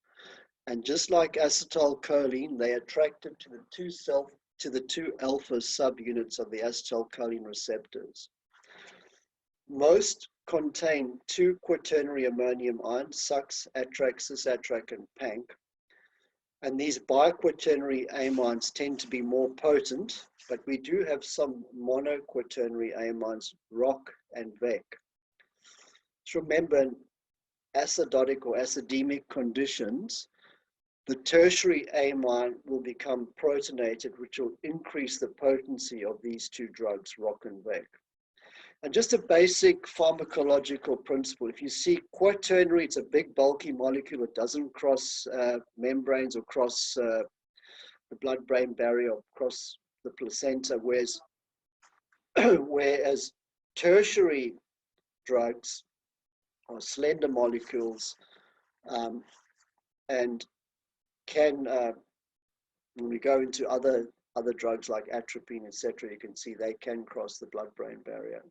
and just like acetylcholine, they're attracted to the two alpha subunits of the acetylcholine receptors. Most contain two quaternary ammonium ions, SUX, ATRAC, cis-ATRAC, and PANC. And these biquaternary amines tend to be more potent, but we do have some monoquaternary amines, ROC and VEC. Just remember, in acidotic or acidemic conditions, the tertiary amine will become protonated, which will increase the potency of these two drugs, ROC and VEC. And just a basic pharmacological principle, if you see quaternary, it's a big bulky molecule. It doesn't cross membranes or cross the blood-brain barrier or cross the placenta, whereas tertiary drugs are slender molecules and can, when we go into other drugs like atropine, etc., you can see they can cross the blood-brain barrier.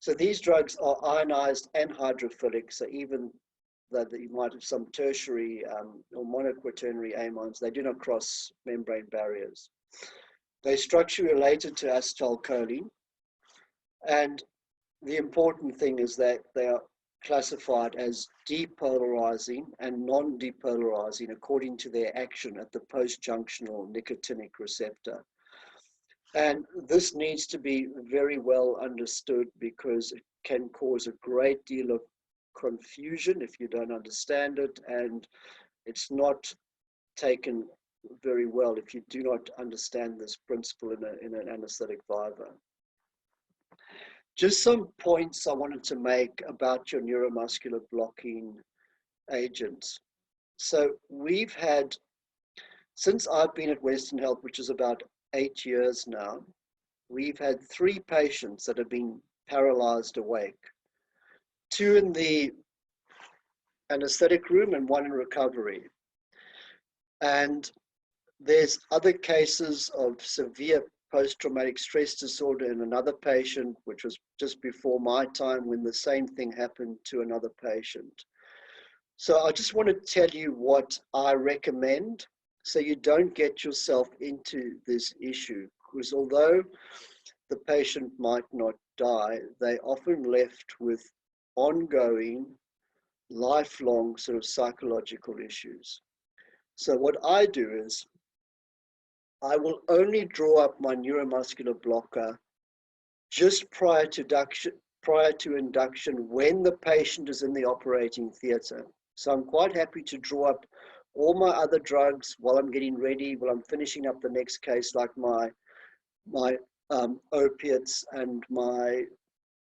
So these drugs are ionized and hydrophilic, so even though you might have some tertiary or monoquaternary amines, they do not cross membrane barriers. They're structurally related to acetylcholine, and the important thing is that they are classified as depolarizing and non-depolarizing according to their action at the post-junctional nicotinic receptor. And this needs to be very well understood because it can cause a great deal of confusion if you don't understand it, and it's not taken very well if you do not understand this principle in an anesthetic viva. Just some points I wanted to make about your neuromuscular blocking agents. So we've had, since I've been at Western Health, which is about 8 years now, we've had 3 patients that have been paralyzed awake, 2 in the anesthetic room and 1 in recovery. And there's other cases of severe post-traumatic stress disorder in another patient, which was just before my time when the same thing happened to another patient. So I just want to tell you what I recommend so you don't get yourself into this issue, because although the patient might not die, they're often left with ongoing, lifelong sort of psychological issues. So what I do is I will only draw up my neuromuscular blocker just prior to induction when the patient is in the operating theatre. So I'm quite happy to draw up all my other drugs while I'm getting ready, while I'm finishing up the next case, like my opiates and my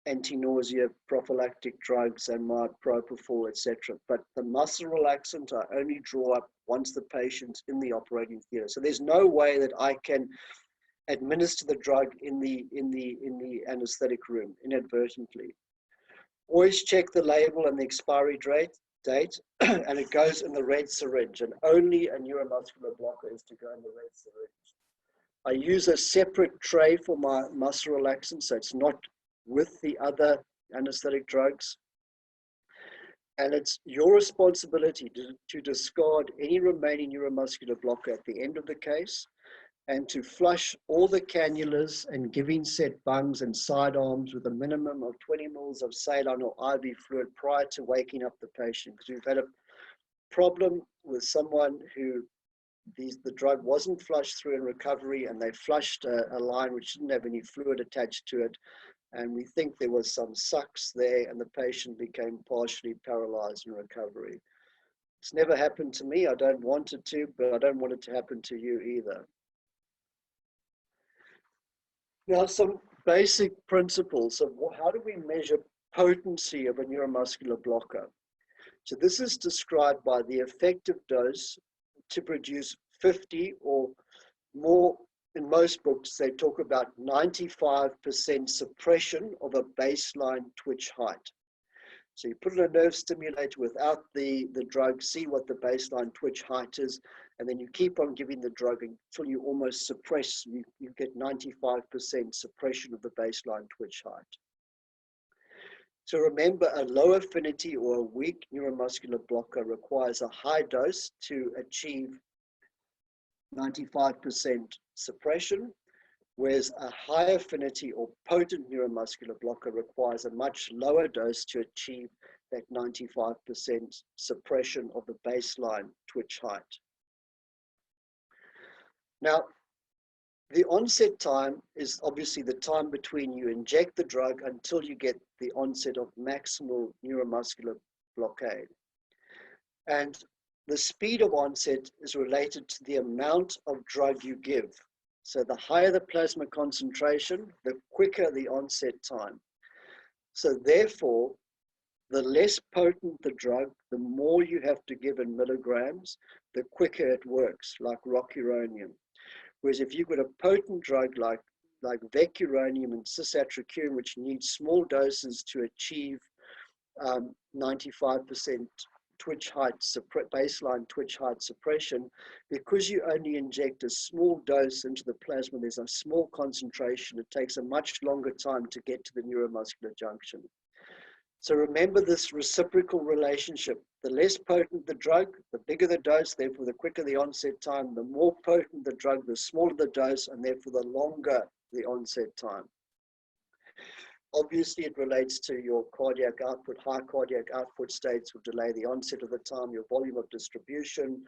anti-nausea prophylactic drugs and my propofol, etc. But the muscle relaxant I only draw up once the patient's in the operating theatre. So there's no way that I can administer the drug in the anesthetic room inadvertently. Always check the label and the expiry date, and it goes in the red syringe, and only a neuromuscular blocker is to go in the red syringe. I use a separate tray for my muscle relaxant, so it's not with the other anesthetic drugs. And it's your responsibility to discard any remaining neuromuscular blocker at the end of the case, and to flush all the cannulas and giving set bungs and sidearms with a minimum of 20 mils of saline or IV fluid prior to waking up the patient, because we've had a problem with someone who the drug wasn't flushed through in recovery, and they flushed a line which didn't have any fluid attached to it. And we think there was some sucks there, and the patient became partially paralyzed in recovery. It's never happened to me. I don't want it to, but I don't want it to happen to you either. Now, some basic principles of how do we measure potency of a neuromuscular blocker? So this is described by the effective dose to produce 50 or more. In most books, they talk about 95% suppression of a baseline twitch height. So you put in a nerve stimulator without the drug, see what the baseline twitch height is, and then you keep on giving the drug until you almost suppress, you get 95% suppression of the baseline twitch height. So remember, a low affinity or a weak neuromuscular blocker requires a high dose to achieve 95% suppression, whereas a high affinity or potent neuromuscular blocker requires a much lower dose to achieve that 95% suppression of the baseline twitch height. Now, the onset time is obviously the time between you inject the drug until you get the onset of maximal neuromuscular blockade. And the speed of onset is related to the amount of drug you give. So the higher the plasma concentration, the quicker the onset time. So therefore, the less potent the drug, the more you have to give in milligrams, the quicker it works, like rocuronium. Whereas if you've got a potent drug like vecuronium and cisatracurium, which needs small doses to achieve 95% twitch height, baseline twitch height suppression, because you only inject a small dose into the plasma, there's a small concentration, it takes a much longer time to get to the neuromuscular junction. So remember this reciprocal relationship. The less potent the drug, the bigger the dose, therefore the quicker the onset time. The more potent the drug, the smaller the dose, and therefore the longer the onset time. Obviously, it relates to your cardiac output. High cardiac output states will delay the onset of the time, your volume of distribution,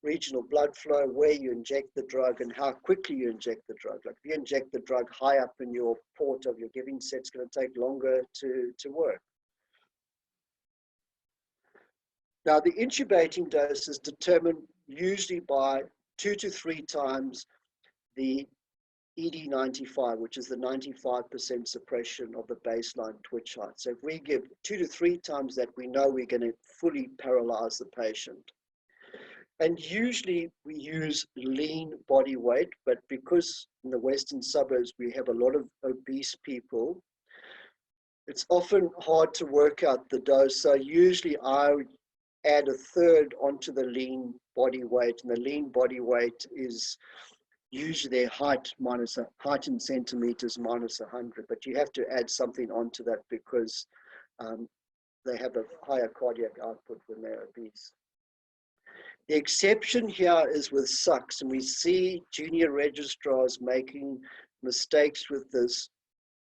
regional blood flow, where you inject the drug, and how quickly you inject the drug. Like if you inject the drug high up in your port of your giving set, it's going to take longer to work. Now, the intubating dose is determined usually by 2 to 3 times the ED95, which is the 95% suppression of the baseline twitch height. So if we give 2 to 3 times that, we know we're going to fully paralyze the patient. And usually we use lean body weight, but because in the western suburbs we have a lot of obese people, it's often hard to work out the dose. So usually I add a third onto the lean body weight, and the lean body weight is usually their height in centimeters minus 100, but you have to add something onto that because they have a higher cardiac output when they're obese. The exception here is with sucks, and we see junior registrars making mistakes with this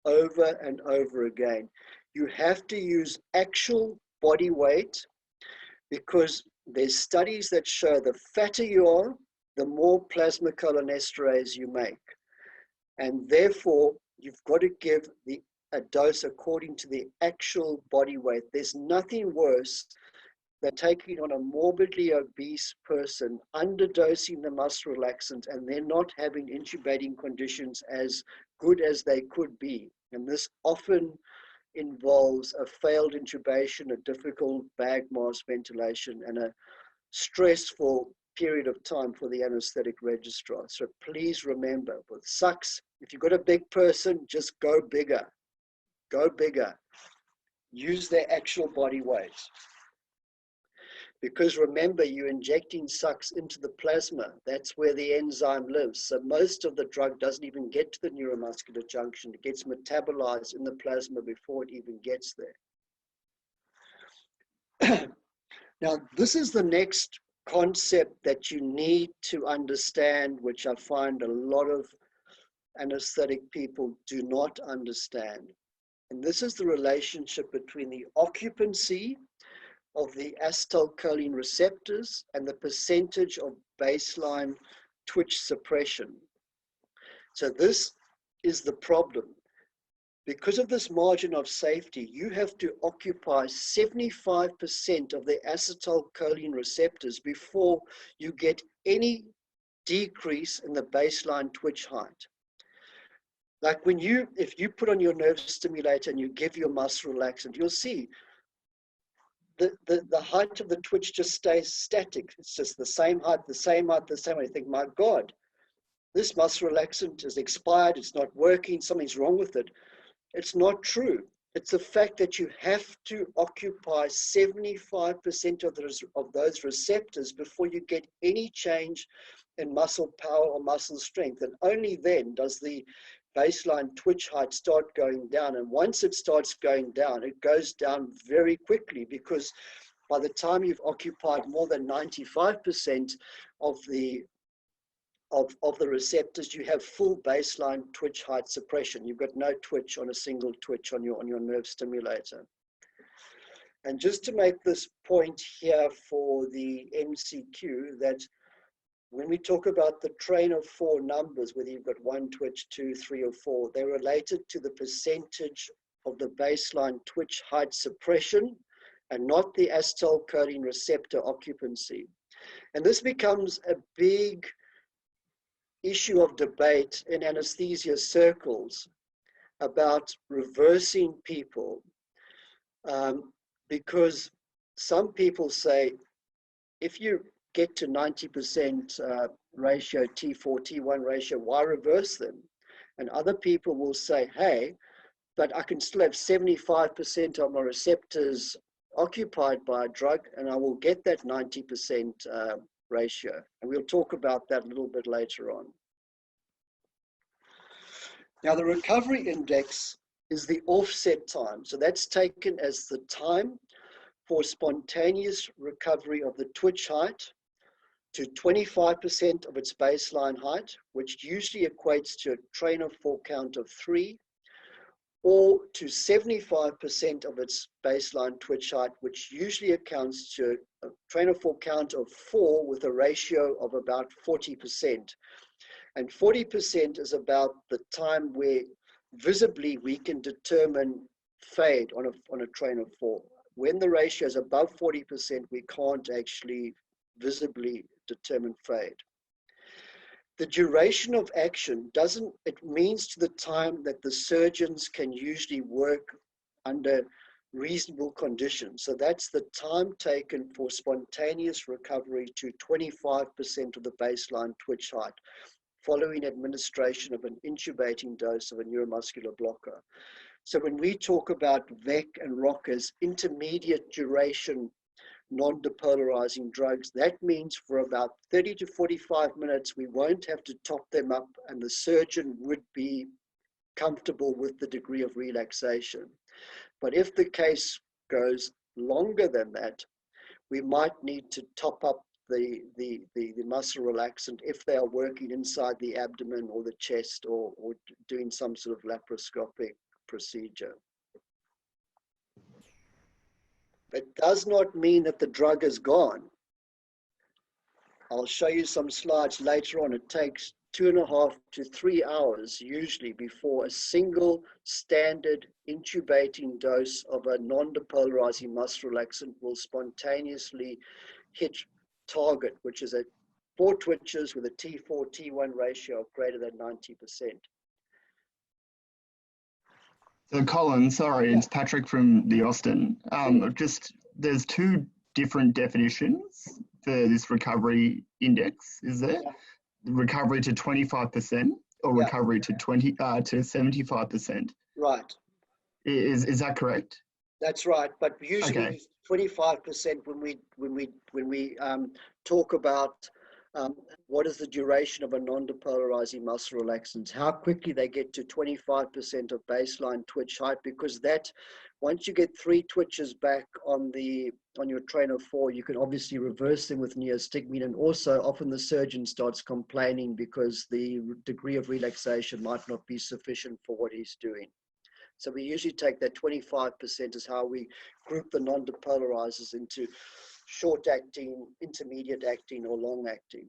over and over again. You have to use actual body weight, because there's studies that show the fatter you are, the more plasmacolinesterase you make. And therefore, you've got to give a dose according to the actual body weight. There's nothing worse than taking on a morbidly obese person, underdosing the muscle relaxant, and they're not having intubating conditions as good as they could be. And this often involves a failed intubation, a difficult bag mask ventilation, and a stressful period of time for the anesthetic registrar. So please remember, with sucks, if you've got a big person, just go bigger. Go bigger. Use their actual body weight. Because remember, you're injecting sucks into the plasma. That's where the enzyme lives. So most of the drug doesn't even get to the neuromuscular junction. It gets metabolized in the plasma before it even gets there. Now, this is the next concept that you need to understand, which I find a lot of anesthetic people do not understand. And this is the relationship between the occupancy of the acetylcholine receptors and the percentage of baseline twitch suppression. So this is the problem. Because of this margin of safety, you have to occupy 75% of the acetylcholine receptors before you get any decrease in the baseline twitch height. Like if you put on your nerve stimulator and you give your muscle relaxant, you'll see the height of the twitch just stays static. It's just the same height, the same height, the same height. You think, my God, this muscle relaxant is expired, it's not working, something's wrong with it. It's not true. It's the fact that you have to occupy 75% of those receptors before you get any change in muscle power or muscle strength. And only then does the baseline twitch height start going down. And once it starts going down, it goes down very quickly, because by the time you've occupied more than 95% of the receptors, you have full baseline twitch height suppression. You've got no twitch on a single twitch on your nerve stimulator. And just to make this point here for the MCQ, that when we talk about the train of 4 numbers, whether you've got 1 twitch, 2, 3, or 4, they're related to the percentage of the baseline twitch height suppression and not the acetylcholine receptor occupancy. And this becomes a big issue of debate in anesthesia circles about reversing people, because some people say, if you get to 90% ratio, T4, T1 ratio, why reverse them? And other people will say, hey, but I can still have 75% of my receptors occupied by a drug, and I will get that 90% ratio. And we'll talk about that a little bit later on. Now, the recovery index is the offset time. So that's taken as the time for spontaneous recovery of the twitch height to 25% of its baseline height, which usually equates to a train of 4 count of 3, or to 75% of its baseline twitch height, which usually accounts to a train of 4 count of 4 with a ratio of about 40%. And 40% is about the time where visibly we can determine fade on a train of 4. When the ratio is above 40%, we can't actually visibly determine fade. The duration of action it means to the time that the surgeons can usually work under reasonable conditions. So that's the time taken for spontaneous recovery to 25% of the baseline twitch height, following administration of an intubating dose of a neuromuscular blocker. So when we talk about VEC and ROC as intermediate duration non-depolarizing drugs, that means for about 30 to 45 minutes, we won't have to top them up, and the surgeon would be comfortable with the degree of relaxation. But if the case goes longer than that, we might need to top up the muscle relaxant if they are working inside the abdomen or the chest, or doing some sort of laparoscopic procedure. It does not mean that the drug is gone. I'll show you some slides later on. It takes 2.5 to 3 hours usually before a single standard intubating dose of a non-depolarizing muscle relaxant will spontaneously hit target, which is 4 twitches with a T4, T1 ratio of greater than 90%. So Colin, sorry, it's Patrick from the Austin. There's 2 different definitions for this recovery index, is there? Yeah. Recovery to 25% or recovery to 75%? Right. Is that correct? That's right, but usually 25% when we talk about what is the duration of a non-depolarizing muscle relaxant, how quickly they get to 25% of baseline twitch height, because that, once you get 3 twitches back on your train of 4, you can obviously reverse them with neostigmine, and also often the surgeon starts complaining because the degree of relaxation might not be sufficient for what he's doing. So we usually take that 25% as how we group the non-depolarizers into short-acting, intermediate-acting, or long-acting.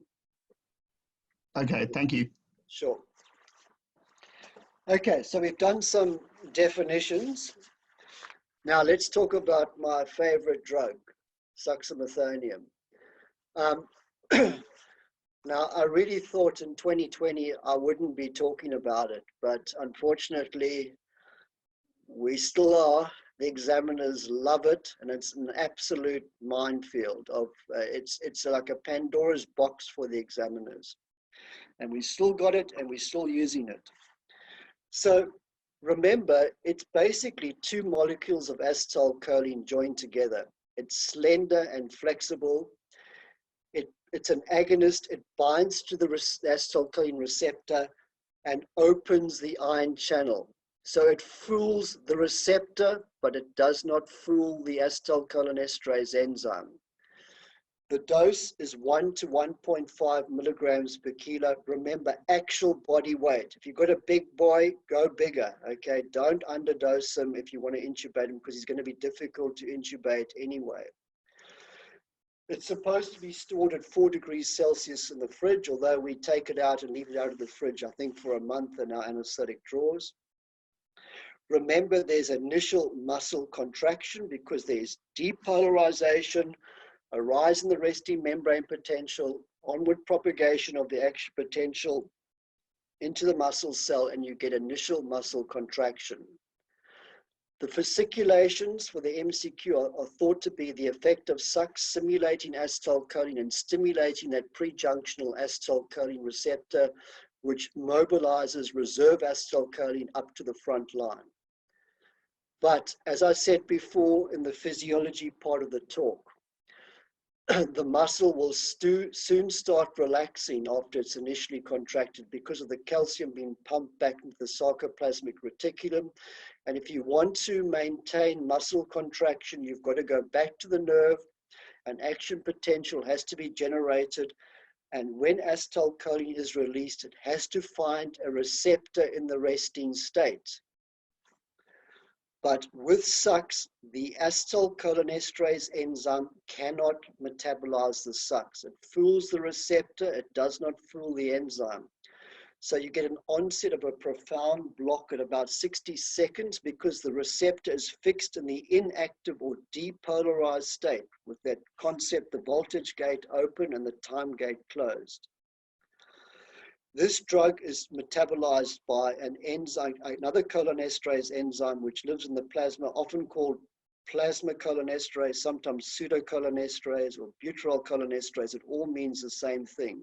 Okay, thank you. Sure. Okay, so we've done some definitions. Now let's talk about my favorite drug, succinylcholine. Now, I really thought in 2020 I wouldn't be talking about it, but unfortunately, we still are. The examiners love it, and it's an absolute minefield. It's like a Pandora's box for the examiners. And we still got it, and we're still using it. So remember, it's basically two molecules of acetylcholine joined together. It's slender and flexible. It's an agonist. It binds to the acetylcholine receptor and opens the ion channel. So it fools the receptor, but it does not fool the acetylcholinesterase enzyme. The dose is 1 to 1.5 milligrams per kilo. Remember, actual body weight. If you've got a big boy, go bigger, okay? Don't underdose him if you want to intubate him, because he's going to be difficult to intubate anyway. It's supposed to be stored at 4 degrees Celsius in the fridge, although we take it out and leave it out of the fridge, I think, for a month in our anesthetic drawers. Remember, there's initial muscle contraction because there's depolarization, a rise in the resting membrane potential, onward propagation of the action potential into the muscle cell, and you get initial muscle contraction. The fasciculations for the MCQ are thought to be the effect of sucks simulating acetylcholine and stimulating that pre-junctional acetylcholine receptor, which mobilizes reserve acetylcholine up to the front line. But as I said before in the physiology part of the talk, the muscle will soon start relaxing after it's initially contracted because of the calcium being pumped back into the sarcoplasmic reticulum. And if you want to maintain muscle contraction, you've got to go back to the nerve, and action potential has to be generated. And when acetylcholine is released, it has to find a receptor in the resting state. But with sucks, the acetylcholinesterase enzyme cannot metabolize the sucks. It fools the receptor, it does not fool the enzyme. So you get an onset of a profound block at about 60 seconds because the receptor is fixed in the inactive or depolarized state with that concept, the voltage gate open and the time gate closed. This drug is metabolized by an enzyme, another cholinesterase enzyme, which lives in the plasma, often called plasmacholinesterase, sometimes pseudocholinesterase or butyrylcholinesterase. It all means the same thing.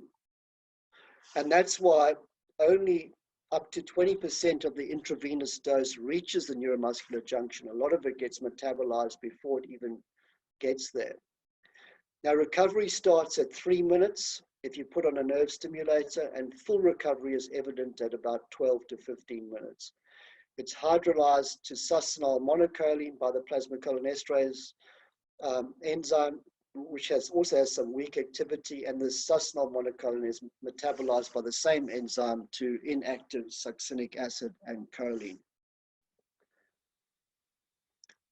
And that's why only up to 20% of the intravenous dose reaches the neuromuscular junction. A lot of it gets metabolized before it even gets there. Now, recovery starts at 3 minutes if you put on a nerve stimulator, and full recovery is evident at about 12 to 15 minutes. It's hydrolyzed to succinyl monocholine by the plasmacholinesterase enzyme, which also has some weak activity, and the succinyl monocholine is metabolized by the same enzyme to inactive succinic acid and choline.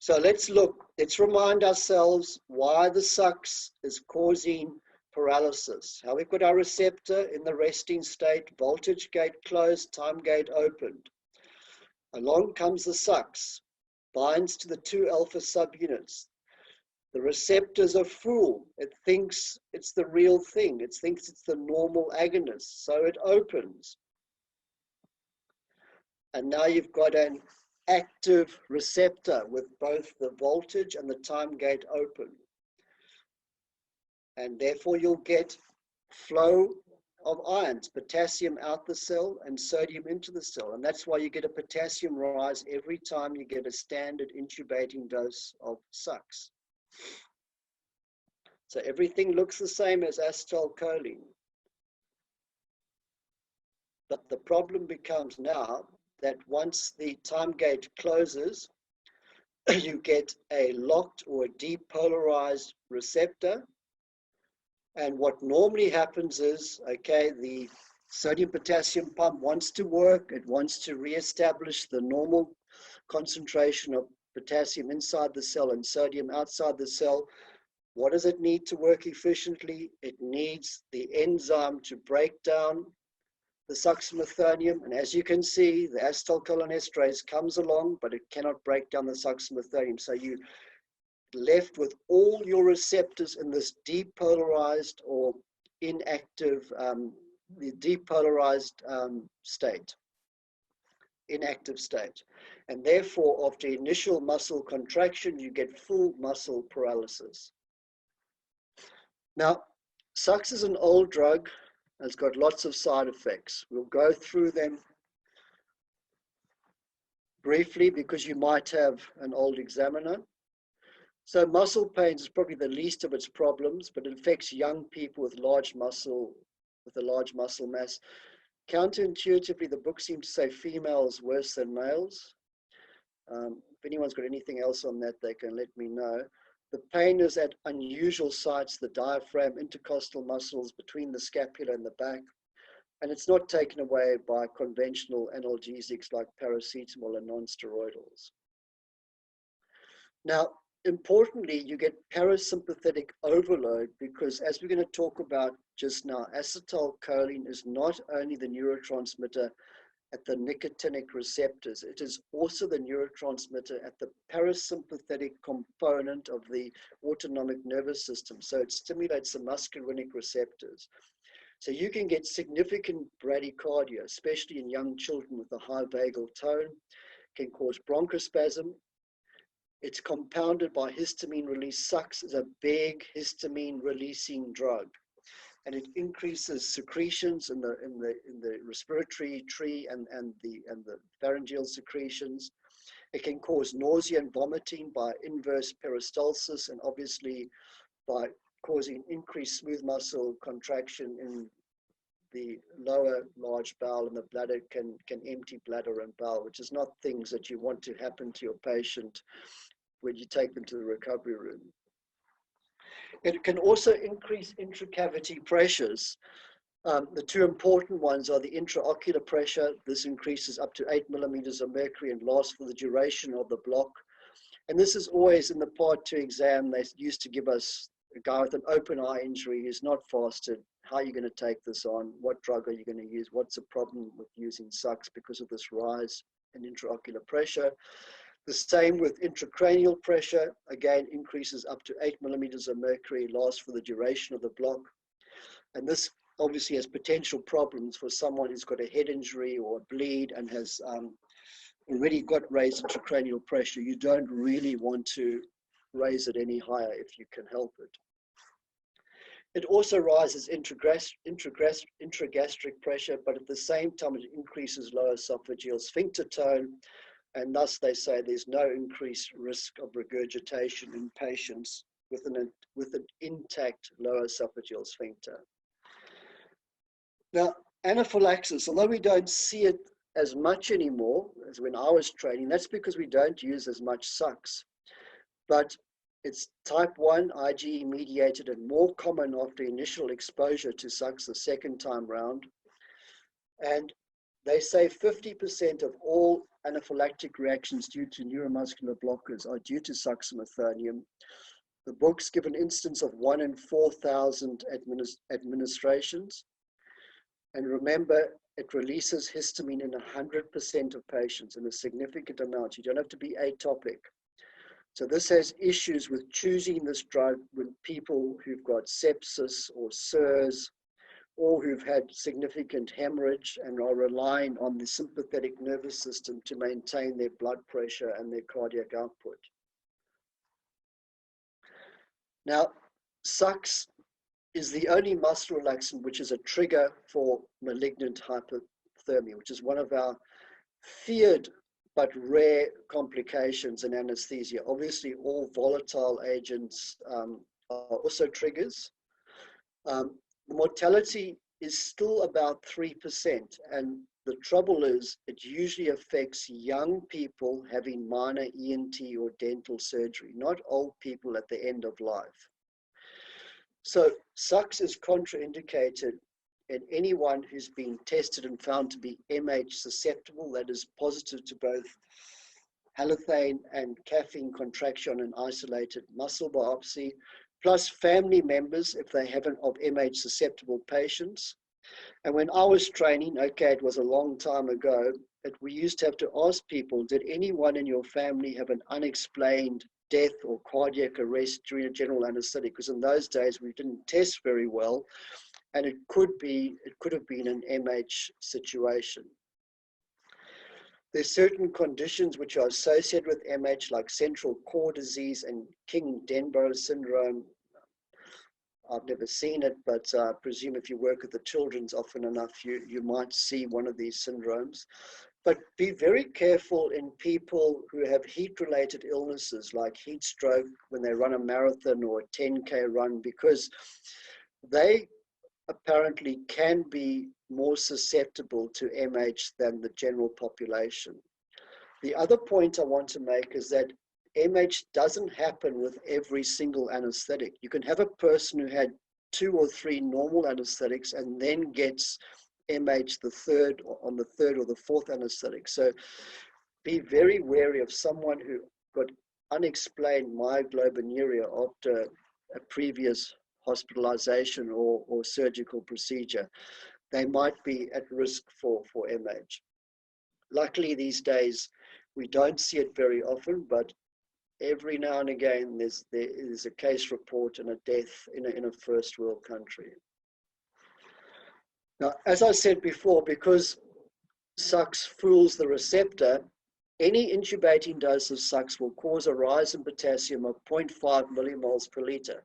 So let's remind ourselves why the sucks is causing paralysis. How we've got our receptor in the resting state, voltage gate closed, time gate opened. Along comes the sucks, binds to the 2 alpha subunits. The receptors are fooled. It thinks it's the real thing. It thinks it's the normal agonist, so it opens. And now you've got an active receptor with both the voltage and the time gate open. And therefore you'll get flow of ions, potassium out the cell and sodium into the cell. And that's why you get a potassium rise every time you get a standard intubating dose of sucks. So everything looks the same as acetylcholine. But the problem becomes now that once the time gate closes, you get a locked or a depolarized receptor. And what normally happens is, okay, the sodium potassium pump wants to work. It wants to reestablish the normal concentration of potassium inside the cell and sodium outside the cell. What does it need to work efficiently? It needs the enzyme to break down the succinylcholine, and as you can see, the acetylcholinesterase comes along, but it cannot break down the succinylcholine. So you're left with all your receptors in this depolarized or inactive, the depolarized state, inactive state. And therefore, after initial muscle contraction, you get full muscle paralysis. Now, Sux is an old drug. It's got lots of side effects. We'll go through them briefly because you might have an old examiner. So muscle pains is probably the least of its problems, but it affects young people with large muscle, with a large muscle mass. Counterintuitively, the book seems to say females worse than males. If anyone's got anything else on that, they can let me know. The pain is at unusual sites, the diaphragm, intercostal muscles between the scapula and the back, and it's not taken away by conventional analgesics like paracetamol and non-steroidals. Now, importantly, you get parasympathetic overload because, as we're going to talk about just now, acetylcholine is not only the neurotransmitter at the nicotinic receptors, it is also the neurotransmitter at the parasympathetic component of the autonomic nervous system. So it stimulates the muscarinic receptors. So you can get significant bradycardia, especially in young children with a high vagal tone, can cause bronchospasm. It's compounded by histamine release. Sux is a big histamine releasing drug, and it increases secretions in the respiratory tree and the pharyngeal secretions. It can cause nausea and vomiting by inverse peristalsis, and obviously by causing increased smooth muscle contraction in the lower large bowel, and the bladder can empty bladder and bowel, which is not things that you want to happen to your patient when you take them to the recovery room. It can also increase intracavity pressures. The two important ones are the intraocular pressure. This increases up to 8 millimeters of mercury and lasts for the duration of the block. And this is always in the Part 2 exam. They used to give us a guy with an open eye injury who's not fasted. How are you going to take this on? What drug are you going to use? What's the problem with using Sux because of this rise in intraocular pressure? The same with intracranial pressure, again, increases up to 8 millimeters of mercury, lasts for the duration of the block. And this obviously has potential problems for someone who's got a head injury or a bleed and has already got raised intracranial pressure. You don't really want to raise it any higher if you can help it. It also rises intragastric pressure, but at the same time, it increases lower esophageal sphincter tone, and thus they say there's no increased risk of regurgitation in patients with an intact lower esophageal sphincter. Now, anaphylaxis, although we don't see it as much anymore as when I was training, that's because we don't use as much Sux. But it's type 1 IgE mediated and more common after initial exposure to Sux the second time round. And they say 50% of all anaphylactic reactions due to neuromuscular blockers are due to succinylcholine. The books give an instance of 1 in 4,000 administrations. And remember, it releases histamine in 100% of patients in a significant amount. You don't have to be atopic. So this has issues with choosing this drug with people who've got sepsis or SIRS, or who've had significant hemorrhage and are relying on the sympathetic nervous system to maintain their blood pressure and their cardiac output. Now, Sux is the only muscle relaxant which is a trigger for malignant hypothermia, which is one of our feared but rare complications in anesthesia. Obviously, all volatile agents are also triggers. The mortality is still about 3%, and the trouble is it usually affects young people having minor ENT or dental surgery, not old people at the end of life. So Sux is contraindicated in anyone who's been tested and found to be MH susceptible, that is positive to both halothane and caffeine contraction on an isolated muscle biopsy, plus family members if they haven't of MH susceptible patients. And when I was training, okay, it was a long time ago, but we used to have to ask people, did anyone in your family have an unexplained death or cardiac arrest during a general anesthetic? Because in those days we didn't test very well, and it could have been an MH situation. There's certain conditions which are associated with MH, like central core disease and King-Denborough syndrome. I've never seen it, but I presume if you work with the children's often enough, you might see one of these syndromes. But be very careful in people who have heat-related illnesses like heat stroke when they run a marathon or a 10K run, because they apparently can be more susceptible to MH than the general population. The other point I want to make is that MH doesn't happen with every single anesthetic. You can have a person who had 2 or 3 normal anesthetics and then gets MH on the third or the fourth anesthetic. So be very wary of someone who got unexplained myoglobinuria after a previous hospitalization or surgical procedure. They might be at risk for MH. Luckily these days, we don't see it very often, but every now and again, there is a case report and a death in a first world country. Now, as I said before, because SUX fools the receptor, any intubating dose of SUX will cause a rise in potassium of 0.5 millimoles per liter.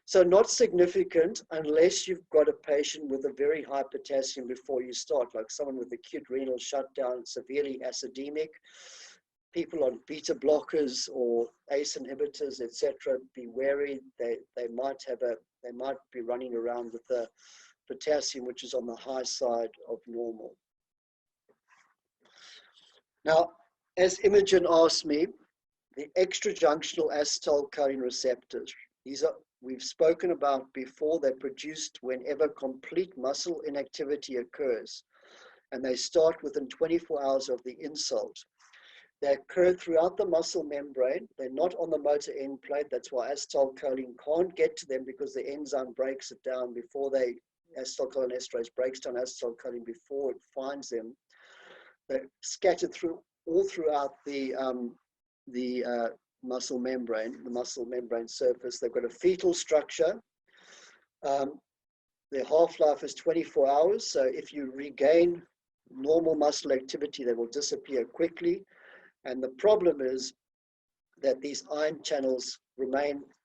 So not significant unless you've got a patient with a very high potassium before you start, like someone with acute renal shutdown, severely acidemic, people on beta blockers or ACE inhibitors, etc. Be wary. They might be running around with a potassium which is on the high side of normal. Now, as Imogen asked me, the extrajunctional acetylcholine receptors, we've spoken about before. They're produced whenever complete muscle inactivity occurs, and they start within 24 hours of the insult. They occur throughout the muscle membrane. They're not on the motor end plate. That's why acetylcholine can't get to them, because the enzyme breaks it down before acetylcholinesterase breaks down acetylcholine before it finds them. They're scattered all throughout the muscle membrane surface. They've got a fetal structure. Their half-life is 24 hours. So if you regain normal muscle activity, they will disappear quickly. And the problem is that these ion channels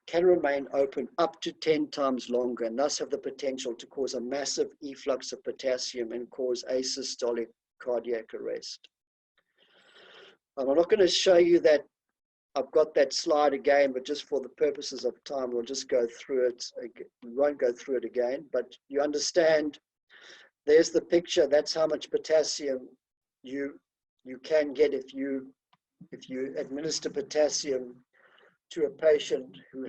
can remain open up to 10 times longer, and thus have the potential to cause a massive efflux of potassium and cause asystolic cardiac arrest. I'm not going to show you that. I've got that slide again, but just for the purposes of time, we'll just go through it. We won't go through it again, but you understand, there's the picture. That's how much potassium you can get if you administer potassium to a patient who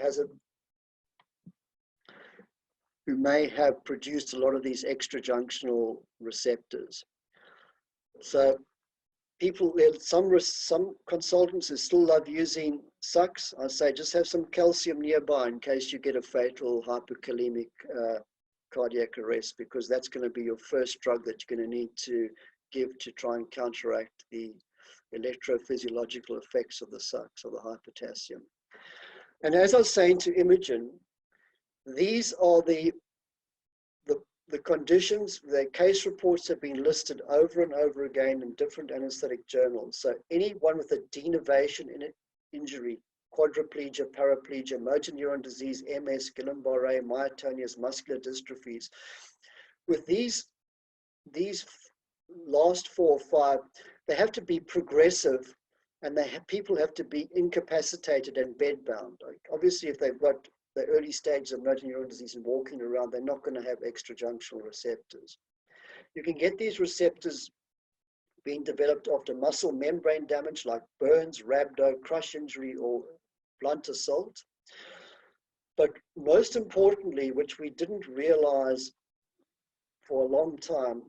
may have produced a lot of these extrajunctional receptors. So some consultants who still love using SUX, I say just have some calcium nearby in case you get a fatal hypokalemic cardiac arrest, because that's going to be your first drug that you're going to need to give to try and counteract the electrophysiological effects of the SUX, or the high potassium. And as I was saying to Imogen, these are the conditions. The case reports have been listed over and over again in different anesthetic journals. So anyone with a denervation injury, quadriplegia, paraplegia, motor neuron disease, MS, Guillain-Barré, myotonias, muscular dystrophies, with these last 4 or 5, they have to be progressive, and people have to be incapacitated and bedbound. Like obviously, if they've got the early stages of motor neuron disease and walking around, they're not going to have extrajunctional receptors. You can get these receptors being developed after muscle membrane damage like burns, rhabdo, crush injury, or blunt assault. But most importantly, which we didn't realize for a long time,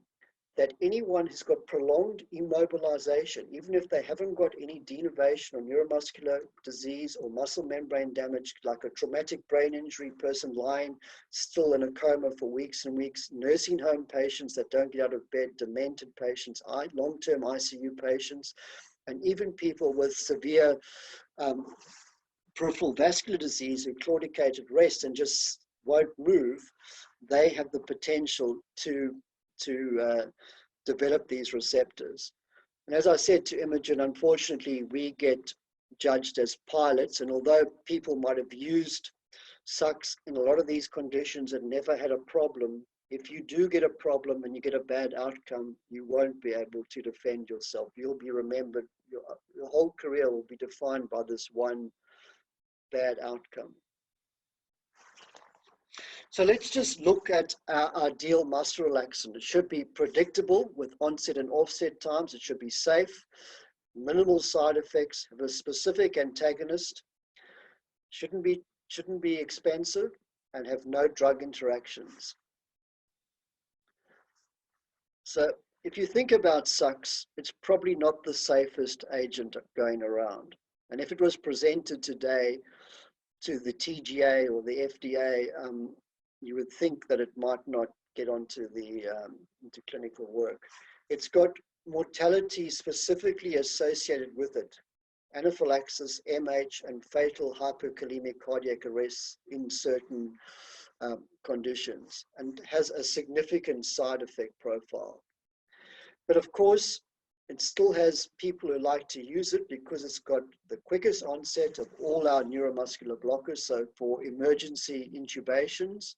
that anyone who's got prolonged immobilization, even if they haven't got any denervation or neuromuscular disease or muscle membrane damage, like a traumatic brain injury person lying still in a coma for weeks and weeks, nursing home patients that don't get out of bed, demented patients, long-term ICU patients, and even people with severe peripheral vascular disease who claudicate at rest and just won't move, they have the potential to develop these receptors. And as I said to Imogen, unfortunately, we get judged as pilots. And although people might have used SUCs in a lot of these conditions and never had a problem, if you do get a problem and you get a bad outcome, you won't be able to defend yourself. You'll be remembered, your whole career will be defined by this one bad outcome. So let's just look at our ideal muscle relaxant. It should be predictable with onset and offset times. It should be safe, minimal side effects, have a specific antagonist, shouldn't be expensive, and have no drug interactions. So if you think about SUCs, it's probably not the safest agent going around. And if it was presented today to the TGA or the FDA, you would think that it might not get onto the into clinical work. It's got mortality specifically associated with it, anaphylaxis, MH, and fatal hypokalemic cardiac arrest in certain conditions, and has a significant side effect profile. But of course, it still has people who like to use it because it's got the quickest onset of all our neuromuscular blockers. So for emergency intubations,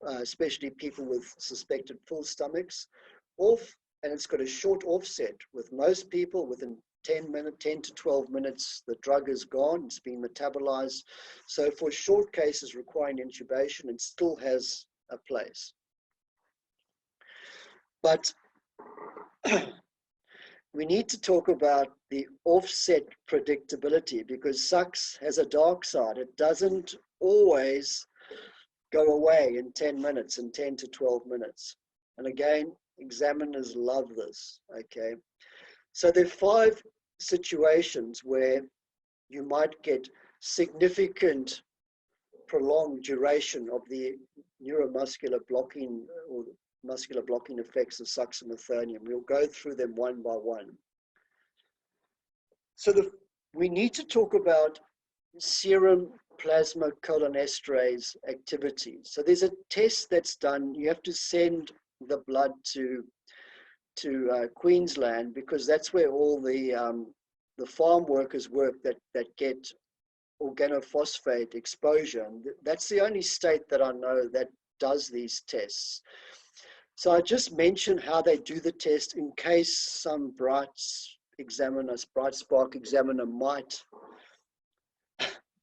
especially people with suspected full stomachs, and it's got a short offset with most people within 10 to 12 minutes, the drug is gone, it's been metabolized. So for short cases requiring intubation, it still has a place. But we need to talk about the offset predictability, because SUCs has a dark side. It doesn't always go away in 10 minutes and 10 to 12 minutes. And again, examiners love this, okay? So there are 5 situations where you might get significant prolonged duration of the neuromuscular blocking or muscular blocking effects of succinylcholine. We'll go through them one by one. So we need to talk about serum plasma cholinesterase activity. So there's a test that's done. You have to send the blood to Queensland, because that's where all the farm workers work that get organophosphate exposure. And that's the only state that I know that does these tests. So I just mentioned how they do the test in case some bright spark examiner might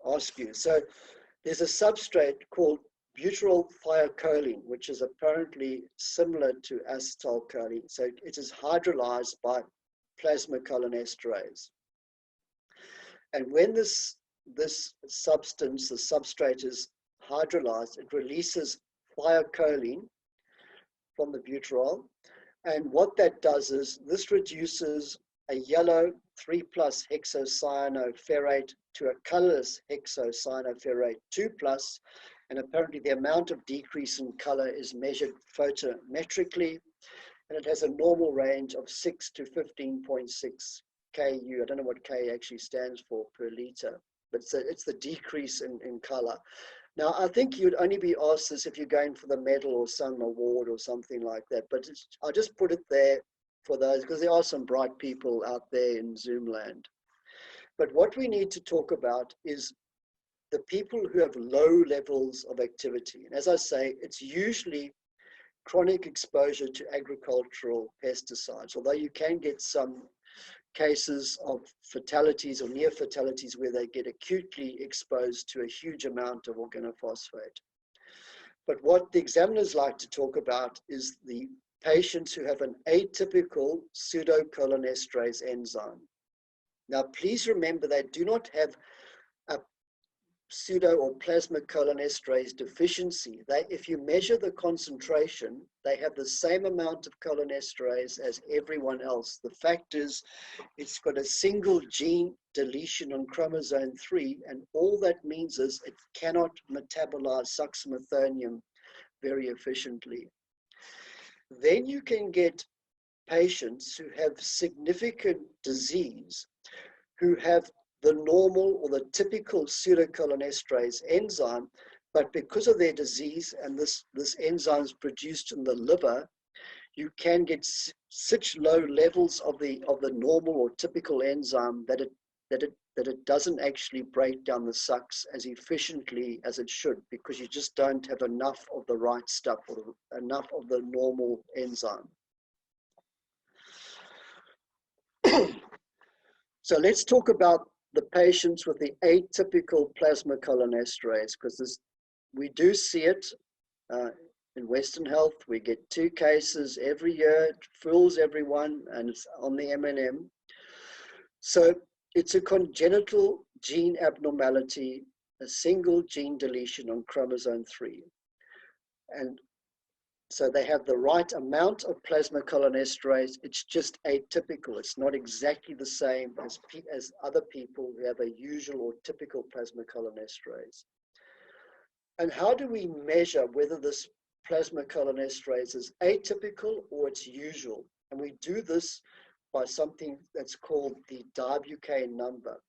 ask you. So there's a substrate called butyryl thiacholine, which is apparently similar to acetylcholine. So it is hydrolyzed by plasma cholinesterase. And when this substance, the substrate, is hydrolyzed, it releases thiacholine from the butyryl. And what that does is this reduces a yellow 3+ hexocyanoferrate to a colorless hexocyanoferrate 2+, and apparently the amount of decrease in color is measured photometrically, and it has a normal range of 6 to 15.6 Ku. I don't know what K actually stands for per liter, but it's the decrease in color. Now, I think you'd only be asked this if you're going for the medal or some award or something like that, but I just put it there for those, because there are some bright people out there in Zoom land. But what we need to talk about is the people who have low levels of activity. And as I say, it's usually chronic exposure to agricultural pesticides, although you can get some cases of fatalities or near fatalities where they get acutely exposed to a huge amount of organophosphate. But what the examiners like to talk about is the patients who have an atypical pseudocholinesterase enzyme. Now, please remember they do not have a pseudo or plasmacholinesterase deficiency, if you measure the concentration, they have the same amount of cholinesterase as everyone else. The fact is, it's got a single gene deletion on chromosome 3, and all that means is it cannot metabolize succinylcholine very efficiently. Then you can get patients who have significant disease, who have the normal or the typical pseudocholinesterase enzyme, but because of their disease and this enzyme is produced in the liver, you can get such low levels of the normal or typical enzyme that it doesn't actually break down the sucs as efficiently as it should, because you just don't have enough of the right stuff or enough of the normal enzyme. So let's talk about the patients with the atypical plasmacholinesterase, because we do see it in Western Health. We get 2 cases every year. It fools everyone, and it's on the M&M. So it's a congenital gene abnormality, a single gene deletion on chromosome 3. And so they have the right amount of plasmacholinesterase. It's just atypical. It's not exactly the same as other people who have a usual or typical plasmacholinesterase. And how do we measure whether this plasmacholinesterase is atypical or it's usual? And we do this by something that's called the WK number.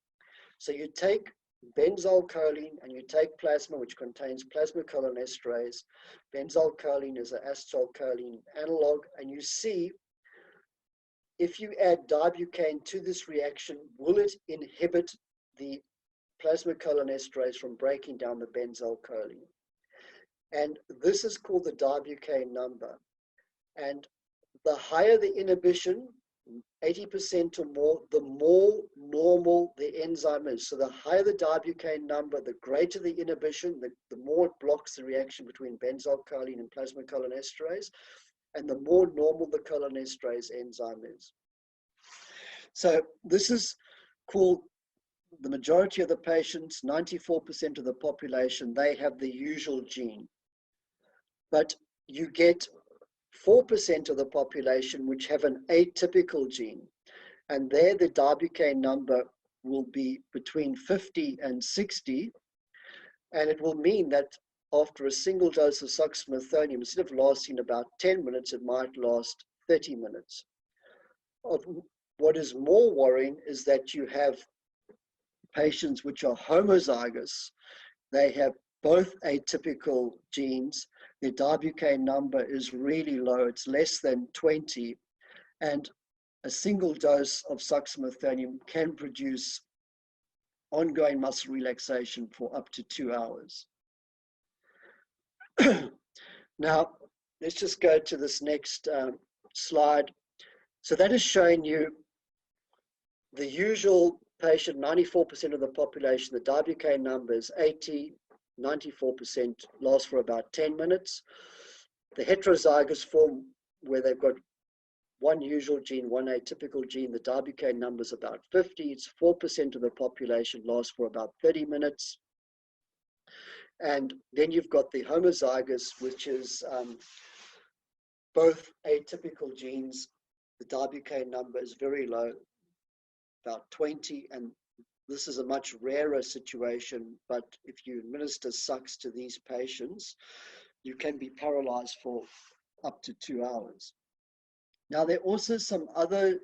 So you take benzalcholine and you take plasma, which contains plasmacholinesterase. Benzalcholine is an acetylcholine analog, and you see if you add dibucane to this reaction, will it inhibit the plasmacholinesterase from breaking down the benzalcholine? And this is called the dibucane number. And the higher the inhibition, 80% or more, the more normal the enzyme is. So the higher the dibucane number, the greater the inhibition, the more it blocks the reaction between benzalcholine and plasmacholinesterase, and the more normal the cholinesterase enzyme is. So this is called, the majority of the patients, 94% of the population, they have the usual gene. But you get 4% of the population which have an atypical gene, and there the dibucane number will be between 50 and 60, and it will mean that after a single dose of succinylcholine, instead of lasting about 10 minutes, it might last 30 minutes. What is more worrying is that you have patients which are homozygous. They have both atypical genes. Their dibucane number is really low. It's less than 20. And a single dose of succinylcholine can produce ongoing muscle relaxation for up to 2 hours. Now, let's just go to this next slide. So that is showing you the usual patient, 94% of the population, the dibucane number is 80, 94% lasts for about 10 minutes. The heterozygous form, where they've got one usual gene, one atypical gene, the dibucane number is about 50. It's 4% of the population, lasts for about 30 minutes. And then you've got the homozygous, which is both atypical genes. The dibucane number is very low, about 20, and this is a much rarer situation, but if you administer sucks to these patients, you can be paralyzed for up to 2 hours. Now, there are also some other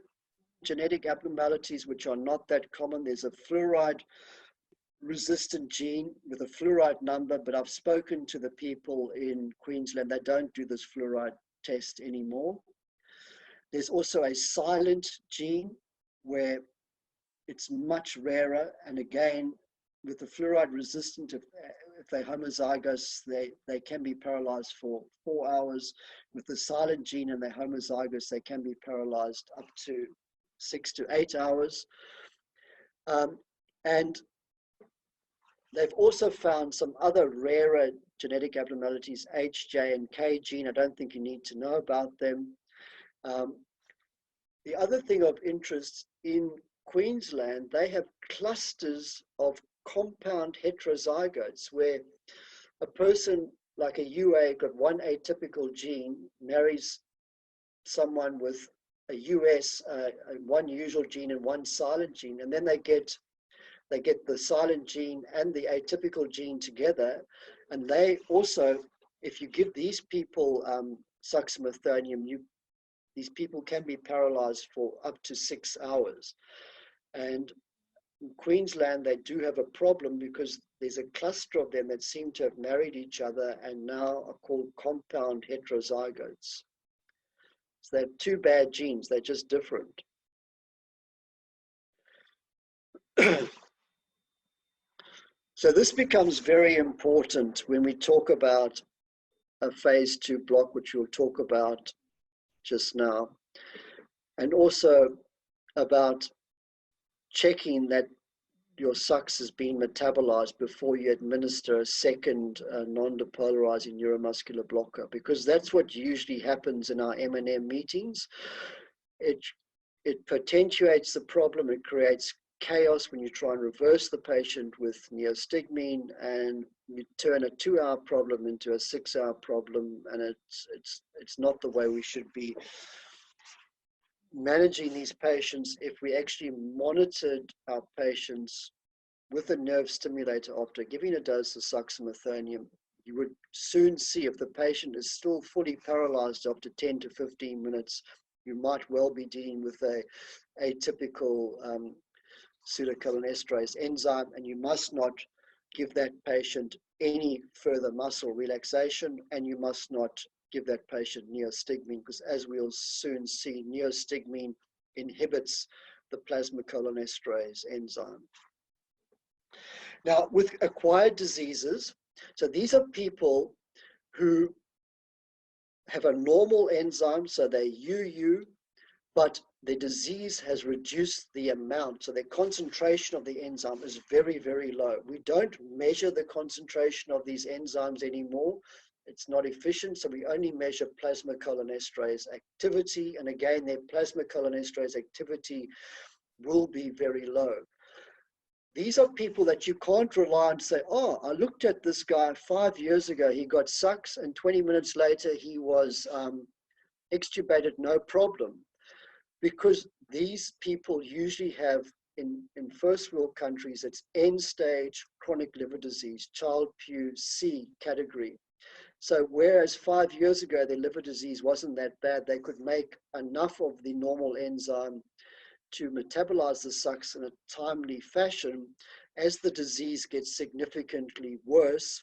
genetic abnormalities which are not that common. There's a fluoride resistant gene with a fluoride number, but I've spoken to the people in Queensland, they don't do this fluoride test anymore. There's also a silent gene where it's much rarer, and again, with the fluoride resistant, if they're homozygous, they can be paralyzed for 4 hours. With the silent gene and they're homozygous, they can be paralyzed up to 6 to 8 hours. And they've also found some other rarer genetic abnormalities, H, J, and K gene. I don't think you need to know about them. The other thing of interest in Queensland, they have clusters of compound heterozygotes, where a person like a UA got one atypical gene, marries someone with a US, one usual gene and one silent gene, and then they get the silent gene and the atypical gene together, and they also, if you give these people succinylcholine, these people can be paralyzed for up to 6 hours. And in Queensland, they do have a problem because there's a cluster of them that seem to have married each other and now are called compound heterozygotes. So they're two bad genes, they're just different. So this becomes very important when we talk about a phase 2 block, which we'll talk about just now, and also about checking that your SUX has been metabolized before you administer a second non-depolarizing neuromuscular blocker, because that's what usually happens in our M&M meetings. It potentiates the problem, it creates chaos when you try and reverse the patient with neostigmine, and you turn a 2-hour problem into a 6-hour problem, and it's not the way we should be managing these patients. If we actually monitored our patients with a nerve stimulator after giving a dose of succinylcholine, you would soon see if the patient is still fully paralyzed after 10 to 15 minutes, you might well be dealing with a atypical acetylcholinesterase enzyme, and you must not give that patient any further muscle relaxation, and you must not give that patient neostigmine, because as we'll soon see, neostigmine inhibits the plasmacholinesterase enzyme. Now, with acquired diseases, so these are people who have a normal enzyme, so they're UU, but the disease has reduced the amount, so the concentration of the enzyme is very, very low. We don't measure the concentration of these enzymes anymore. It's not efficient, so we only measure plasmacholinesterase activity, and again, their plasmacholinesterase activity will be very low. These are people that you can't rely on to say, oh, I looked at this guy 5 years ago, he got SUX, and 20 minutes later he was extubated, no problem. Because these people usually have, in first world countries, it's end-stage chronic liver disease, Child-Pugh C category. So whereas 5 years ago, their liver disease wasn't that bad, they could make enough of the normal enzyme to metabolize the SUX in a timely fashion. As the disease gets significantly worse,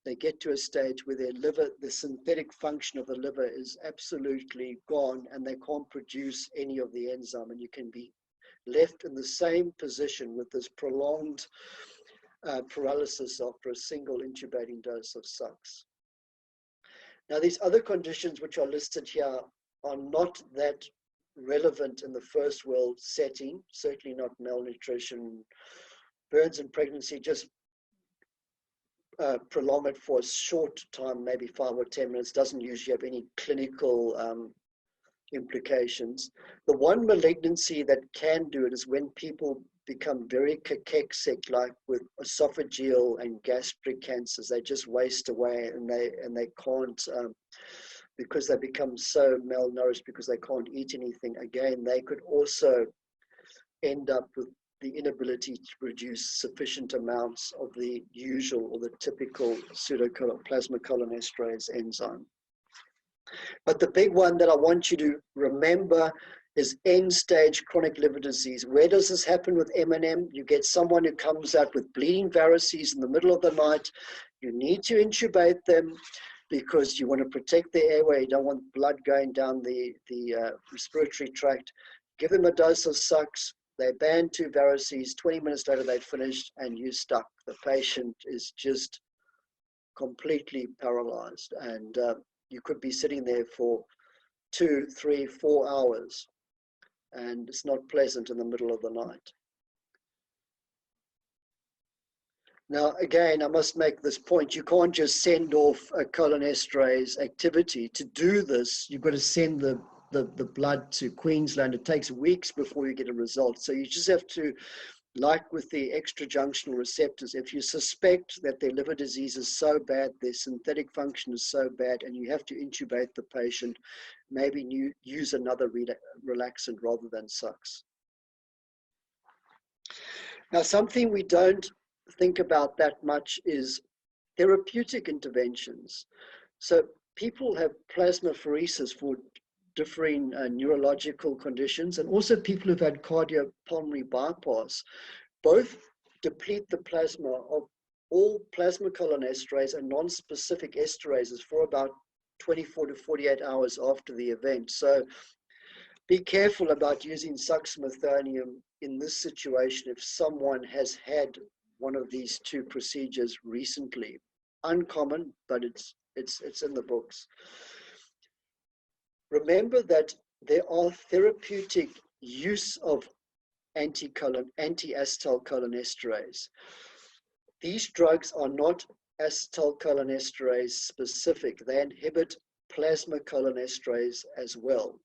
they get to a stage where their liver, the synthetic function of the liver is absolutely gone, and they can't produce any of the enzyme, and you can be left in the same position with this prolonged paralysis after a single intubating dose of SUX. Now, these other conditions which are listed here are not that relevant in the first world setting, certainly not malnutrition, burns and pregnancy, just prolong it for a short time, maybe 5 or 10 minutes, doesn't usually have any clinical implications. The one malignancy that can do it is when people become very cachexic, like with esophageal and gastric cancers. They just waste away, and they can't, because they become so malnourished because they can't eat anything. Again, they could also end up with the inability to produce sufficient amounts of the usual or the typical plasmacholinesterase enzyme. But the big one that I want you to remember is end-stage chronic liver disease. Where does this happen with M&M? You get someone who comes out with bleeding varices in the middle of the night. You need to intubate them because you want to protect the airway. You don't want blood going down the respiratory tract. Give them a dose of SUX. They band 2 varices. 20 minutes later, they've finished, and you're stuck. The patient is just completely paralyzed, and you could be sitting there for 2, 3, 4 hours, and it's not pleasant in the middle of the night. Now, again, I must make this point. You can't just send off a cholinesterase activity. To do this, you've got to send the blood to Queensland. It takes weeks before you get a result. So you just have to like with the extrajunctional receptors, if you suspect that their liver disease is so bad, their synthetic function is so bad, and you have to intubate the patient, maybe you use another relaxant rather than SUX. Now, something we don't think about that much is therapeutic interventions. So people have plasmapheresis for differing neurological conditions, and also people who've had cardiopulmonary bypass, both deplete the plasma of all plasmacolinesterase and non-specific esterases for about 24 to 48 hours after the event. So be careful about using succinylcholine in this situation if someone has had one of these two procedures recently. Uncommon, but it's in the books. Remember that there are therapeutic use of anti-acetylcholinesterase. These drugs are not acetylcholinesterase specific. They inhibit plasmacolinesterase as well.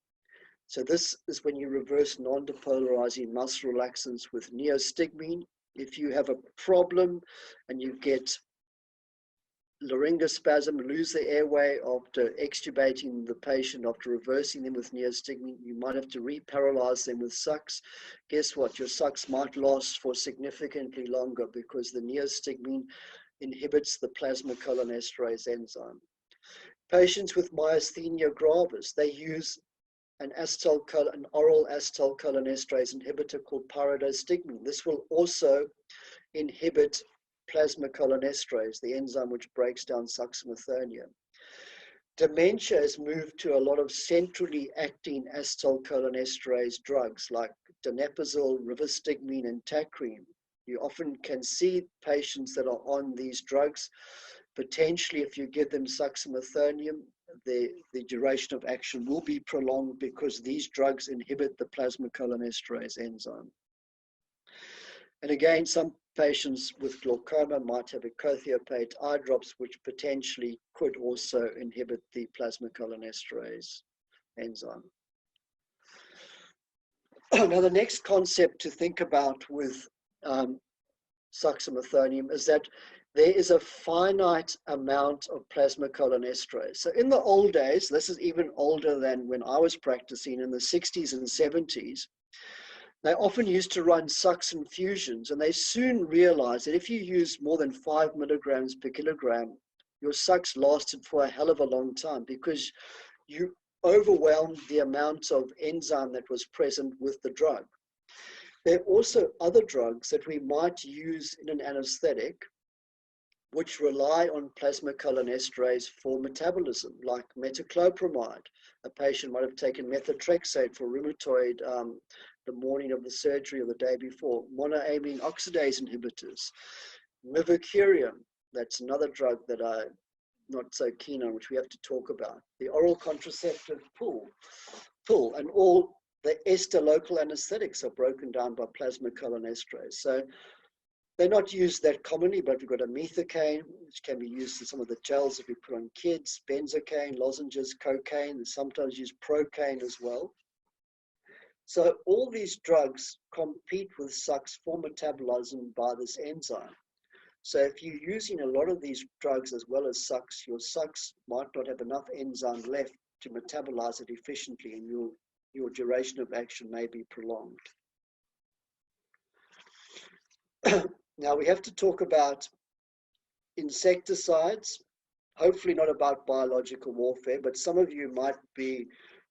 So this is when you reverse non-depolarizing muscle relaxants with neostigmine. If you have a problem and you get laryngospasm, lose the airway after extubating the patient, after reversing them with neostigmine, you might have to reparalyze them with SUX. Guess what? Your SUX might last for significantly longer because the neostigmine inhibits the plasmacolinesterase enzyme. Patients with myasthenia gravis, they use an oral acetylcholinesterase inhibitor called pyridostigmine. This will also inhibit plasmacolinesterase, the enzyme which breaks down succinylcholine. Dementia has moved to a lot of centrally acting acetylcholinesterase drugs like donepezil, rivastigmine, and tacrine. You often can see patients that are on these drugs. Potentially, if you give them succinylcholine, the duration of action will be prolonged because these drugs inhibit the plasmacolinesterase enzyme. And again, some patients with glaucoma might have ecothiopate eye drops, which potentially could also inhibit the plasmacolinesterase enzyme. Now, the next concept to think about with succinylcholine is that there is a finite amount of plasmacolinesterase. So in the old days, this is even older than when I was practicing in the 60s and 70s, they often used to run SUX infusions, and they soon realized that if you use more than 5 milligrams per kilogram, your SUX lasted for a hell of a long time because you overwhelmed the amount of enzyme that was present with the drug. There are also other drugs that we might use in an anesthetic which rely on plasmacolinesterase for metabolism, like metoclopramide. A patient might have taken methotrexate for rheumatoid the morning of the surgery or the day before. Monoamine oxidase inhibitors. Mervicurium, that's another drug that I'm not so keen on, which we have to talk about. The oral contraceptive pill, and all the ester local anesthetics are broken down by plasmacolinesterase. So they're not used that commonly, but we've got a methocaine, which can be used in some of the gels that we put on kids, benzocaine, lozenges, cocaine, and sometimes use procaine as well. So all these drugs compete with SUX for metabolism by this enzyme. So if you're using a lot of these drugs as well as SUX, your SUX might not have enough enzyme left to metabolize it efficiently, and your duration of action may be prolonged. Now we have to talk about insecticides, hopefully not about biological warfare, but some of you might be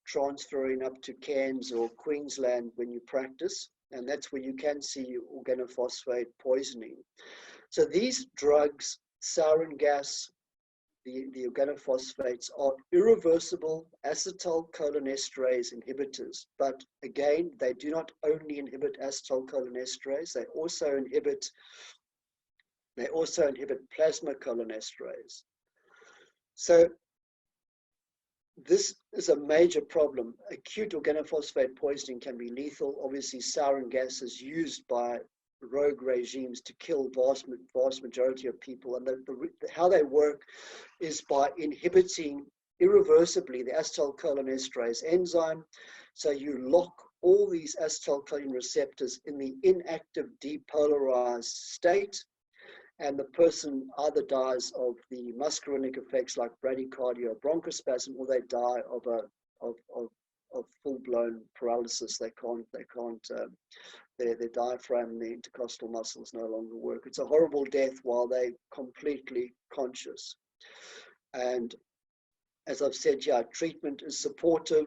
transferring up to Cairns or Queensland when you practice, and that's where you can see organophosphate poisoning. So these drugs, sarin gas, the organophosphates, are irreversible acetylcholinesterase inhibitors. But again, they do not only inhibit acetylcholinesterase, they also inhibit plasmacolinesterase. So this is a major problem. Acute organophosphate poisoning can be lethal. Obviously, sarin gas is used by rogue regimes to kill vast majority of people, and how they work is by inhibiting irreversibly the acetylcholinesterase enzyme. So you lock all these acetylcholine receptors in the inactive depolarized state, and the person either dies of the muscarinic effects like bradycardia or bronchospasm, or they die of full-blown paralysis. Their diaphragm and the intercostal muscles no longer work. It's a horrible death while they're completely conscious. And as I've said, yeah, treatment is supportive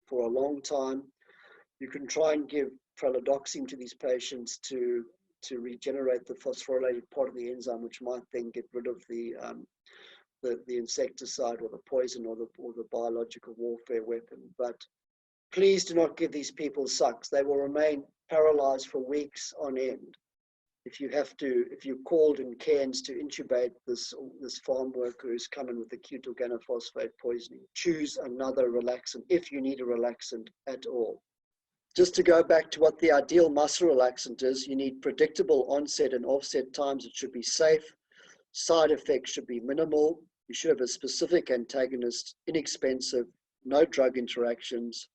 for a long time. You can try and give pralidoxime to these patients to regenerate the phosphorylated part of the enzyme, which might then get rid of the insecticide or the poison or the biological warfare weapon. But please do not give these people sucks. They will remain paralyzed for weeks on end. If you're called in Cairns to intubate this farm worker who's come in with acute organophosphate poisoning, choose another relaxant if you need a relaxant at all. Just to go back to what the ideal muscle relaxant is, you need predictable onset and offset times. It should be safe. Side effects should be minimal. You should have a specific antagonist, inexpensive, no drug interactions.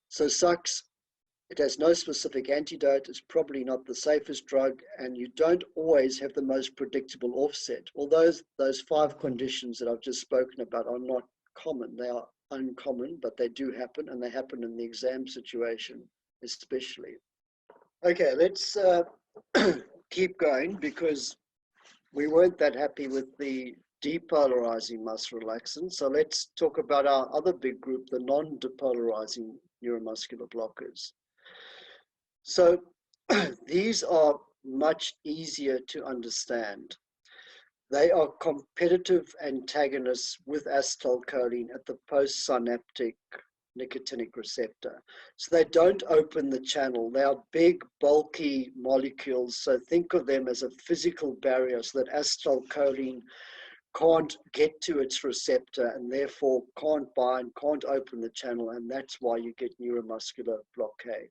So sucks, it has no specific antidote, it's probably not the safest drug, and you don't always have the most predictable offset. Although those 5 conditions that I've just spoken about are not common, they are uncommon, but they do happen, and they happen in the exam situation especially. Okay, let's keep going, because we weren't that happy with the depolarizing muscle relaxants. So let's talk about our other big group, the non-depolarizing neuromuscular blockers. So these are much easier to understand. They are competitive antagonists with acetylcholine at the postsynaptic nicotinic receptor. So they don't open the channel. They are big, bulky molecules. So think of them as a physical barrier so that acetylcholine can't get to its receptor and therefore can't bind, can't open the channel, and that's why you get neuromuscular blockade.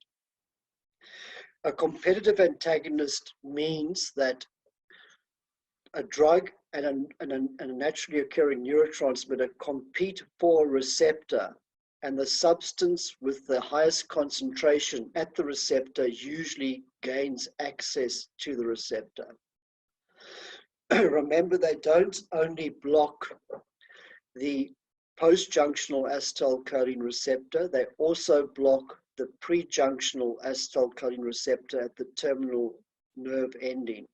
A competitive antagonist means that a drug and a naturally occurring neurotransmitter compete for a receptor, and the substance with the highest concentration at the receptor usually gains access to the receptor. Remember, they don't only block the post-junctional acetylcholine receptor, they also block the pre-junctional acetylcholine receptor at the terminal nerve ending.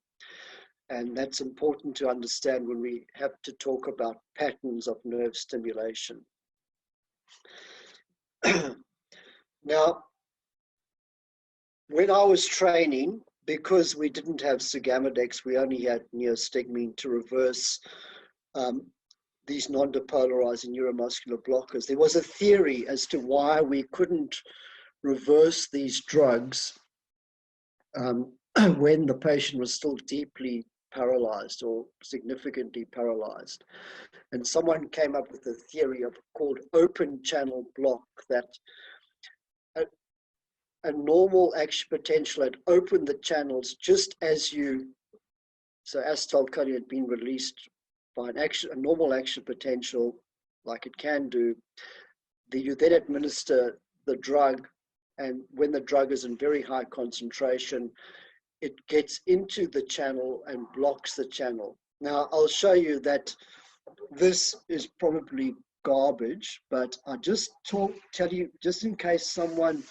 And that's important to understand when we have to talk about patterns of nerve stimulation. Now, when I was training, because we didn't have sugammadex, we only had neostigmine to reverse these non-depolarizing neuromuscular blockers. There was a theory as to why we couldn't reverse these drugs when the patient was still deeply paralyzed or significantly paralyzed. And someone came up with a theory called open channel block, that a normal action potential had opened the channels just as so acetylcholine had been released by a normal action potential, like it can do. You then administer the drug, and when the drug is in very high concentration, it gets into the channel and blocks the channel. Now, I'll show you that this is probably garbage, but I just tell you, just in case someone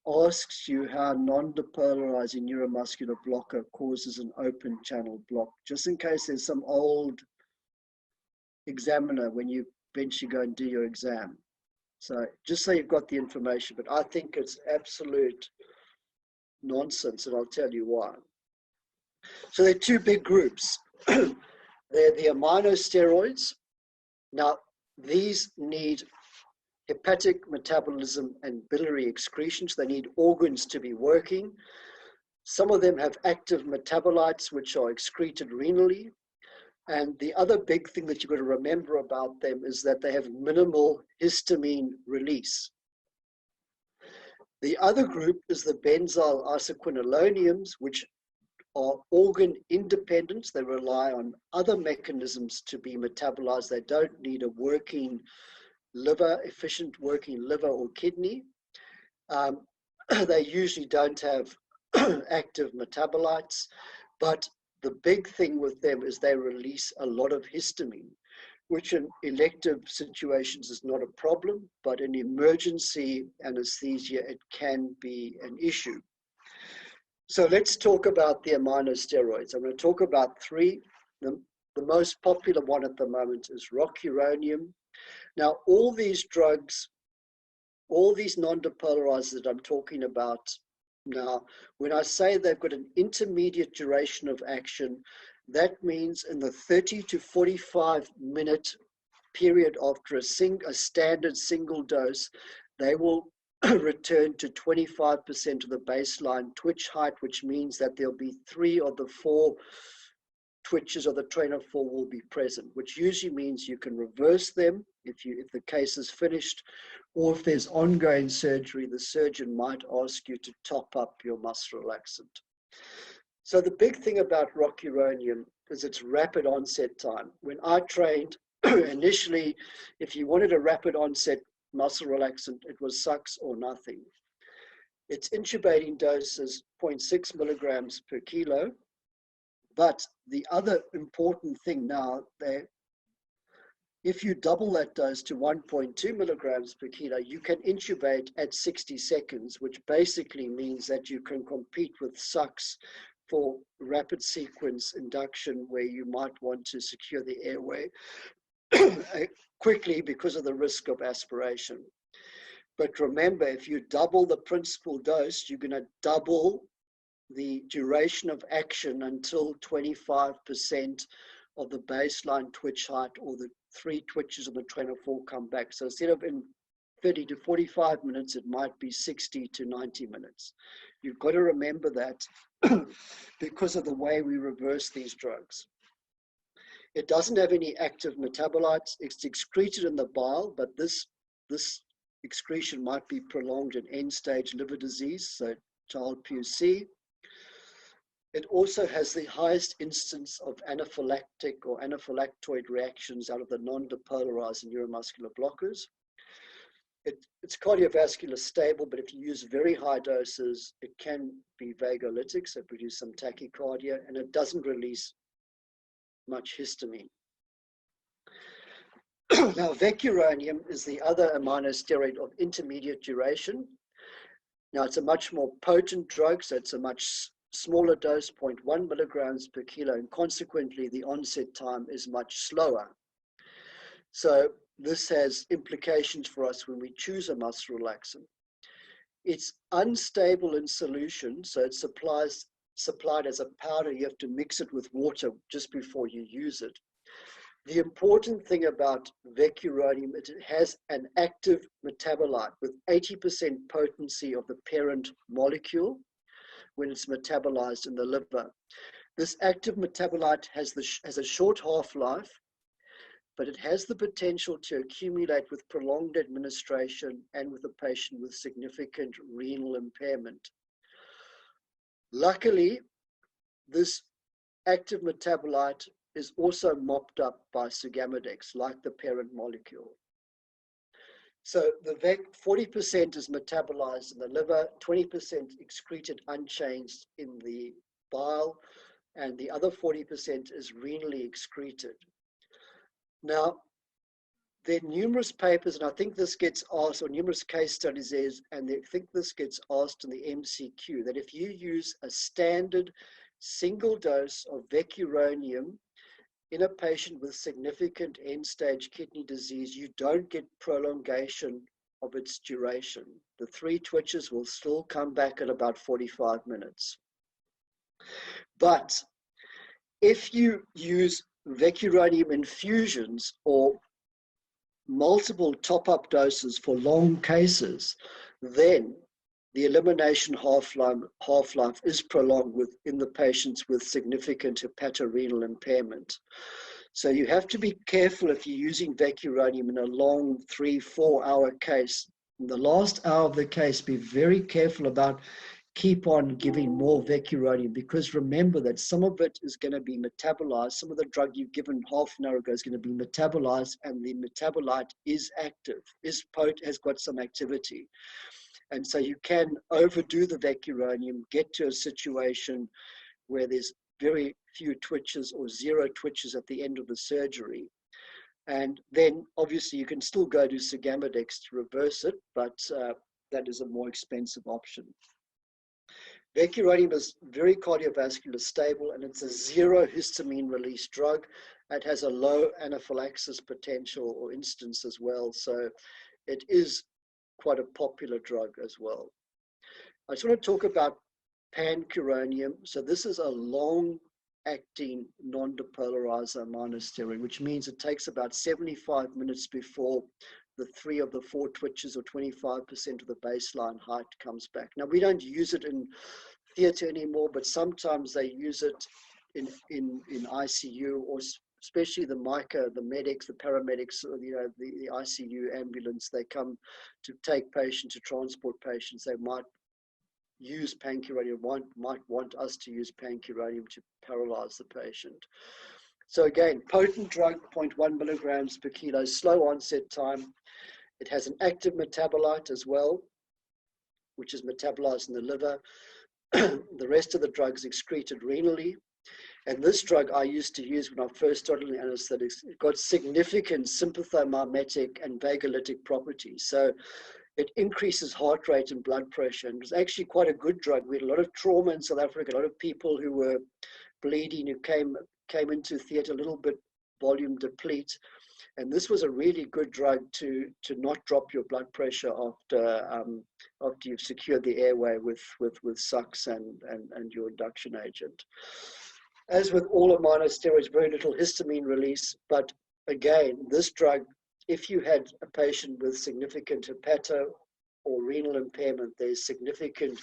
asks you how non-depolarizing neuromuscular blocker causes an open channel block, just in case there's some old examiner when you eventually go and do your exam. So just so you've got the information, but I think it's absolute nonsense, and I'll tell you why. So there are 2 big groups. They're the aminosteroids. Now, these need hepatic metabolism and biliary excretion, so they need organs to be working. Some of them have active metabolites which are excreted renally. And the other big thing that you've got to remember about them is that they have minimal histamine release. The other group is the benzyl isoquinoloniums, which are organ independent. They rely on other mechanisms to be metabolized. They don't need a working liver, efficient working liver or kidney. They usually don't have active metabolites, but the big thing with them is they release a lot of histamine, which in elective situations is not a problem, but in emergency anesthesia, it can be an issue. So let's talk about the aminosteroids. I'm going to talk about three. The most popular one at the moment is rocuronium. Now, all these drugs, all these non-depolarizers that I'm talking about now, when I say they've got an intermediate duration of action, that means in the 30 to 45 minute period after a standard single dose, they will return to 25% of the baseline twitch height, which means that there'll be 3 of the 4 twitches of the train of 4 will be present, which usually means you can reverse them if the case is finished, or if there's ongoing surgery, the surgeon might ask you to top up your muscle relaxant. So the big thing about rocuronium is its rapid onset time. When I trained, initially, if you wanted a rapid onset muscle relaxant, it was sucks or nothing. Its intubating dose is 0.6 milligrams per kilo. But the other important thing now, if you double that dose to 1.2 milligrams per kilo, you can intubate at 60 seconds, which basically means that you can compete with sucks for rapid sequence induction, where you might want to secure the airway quickly because of the risk of aspiration. But remember, if you double the principal dose, you're going to double the duration of action until 25% of the baseline twitch height, or the 3 twitches of the train of 4 come back. So instead of in 30 to 45 minutes, it might be 60 to 90 minutes. You've got to remember that because of the way we reverse these drugs. It doesn't have any active metabolites. It's excreted in the bile, but this excretion might be prolonged in end-stage liver disease, so Child-Pugh-C. It also has the highest instance of anaphylactic or anaphylactoid reactions out of the non-depolarizing neuromuscular blockers. It's cardiovascular stable, but if you use very high doses, it can be vagolytic, so produce some tachycardia, and it doesn't release much histamine. Now, vecuronium is the other aminosteroid of intermediate duration. Now, it's a much more potent drug, so it's a much smaller dose, 0.1 milligrams per kilo, and consequently, the onset time is much slower. So this has implications for us when we choose a muscle relaxant. It's unstable in solution, so it's supplied as a powder. You have to mix it with water just before you use it. The important thing about vecuronium is it has an active metabolite with 80% potency of the parent molecule when it's metabolized in the liver. This active metabolite has a short half-life, but it has the potential to accumulate with prolonged administration and with a patient with significant renal impairment. Luckily, this active metabolite is also mopped up by sugammadex, like the parent molecule. So the 40% is metabolized in the liver, 20% excreted unchanged in the bile, and the other 40% is renally excreted. Now, there are numerous papers, and I think this gets asked, or numerous case studies and I think this gets asked in the MCQ, that if you use a standard single dose of vecuronium in a patient with significant end-stage kidney disease, you don't get prolongation of its duration. The 3 twitches will still come back at about 45 minutes. But if you use vecuronium infusions or multiple top-up doses for long cases, then the elimination half-life is prolonged in the patients with significant hepatorenal impairment. So you have to be careful if you're using vecuronium in a long 3-4 hour case. In the last hour of the case, be very careful about keep on giving more vecuronium, because remember that some of it is going to be metabolized. Some of the drug you've given half an hour ago is going to be metabolized, and the metabolite is active, has got some activity. And so you can overdo the vecuronium, get to a situation where there's very few twitches or zero twitches at the end of the surgery. And then obviously you can still go to sugammadex to reverse it, but that is a more expensive option. Vecuronium is very cardiovascular stable, and it's a zero histamine release drug. It has a low anaphylaxis potential or instance as well. So it is quite a popular drug as well. I just want to talk about pancuronium. So this is a long-acting non-depolarizer monosteroid, which means it takes about 75 minutes before the 3 of the 4 twitches or 25% of the baseline height comes back. Now, we don't use it in theatre anymore, but sometimes they use it in ICU, or especially the MICA, the medics, the paramedics, or, the ICU ambulance. They come to take patients, to transport patients. They might use pancuronium, might want us to use pancuronium to paralyze the patient. So again, potent drug, 0.1 milligrams per kilo, slow onset time. It has an active metabolite as well, which is metabolized in the liver. The rest of the drug is excreted renally. And this drug I used to use when I first started in anesthetics. It got significant sympathomimetic and vagolytic properties. So it increases heart rate and blood pressure. And it was actually quite a good drug. We had a lot of trauma in South Africa, a lot of people who were bleeding, who came into theatre a little bit volume deplete. And this was a really good drug to not drop your blood pressure after you've secured the airway with sucks and your induction agent. As with all aminosteroids, very little histamine release. But again, this drug, if you had a patient with significant hepato or renal impairment, there's significant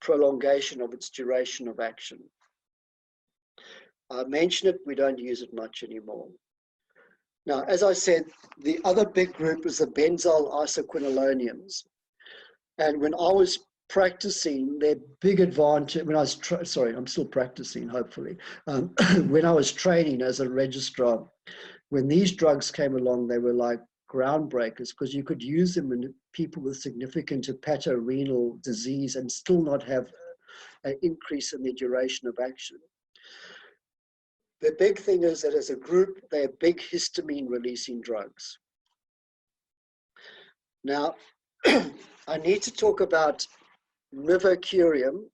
prolongation of its duration of action. I mentioned it, we don't use it much anymore. Now, as I said, the other big group is the benzyl isoquinolinoniums. And when I was practicing, their big advantage, when I was, I'm still practicing, hopefully. When I was training as a registrar, when these drugs came along, they were like groundbreakers, because you could use them in people with significant hepatorenal disease and still not have an increase in the duration of action. The big thing is that as a group, they're big histamine releasing drugs. Now, I need to talk about mervicurium.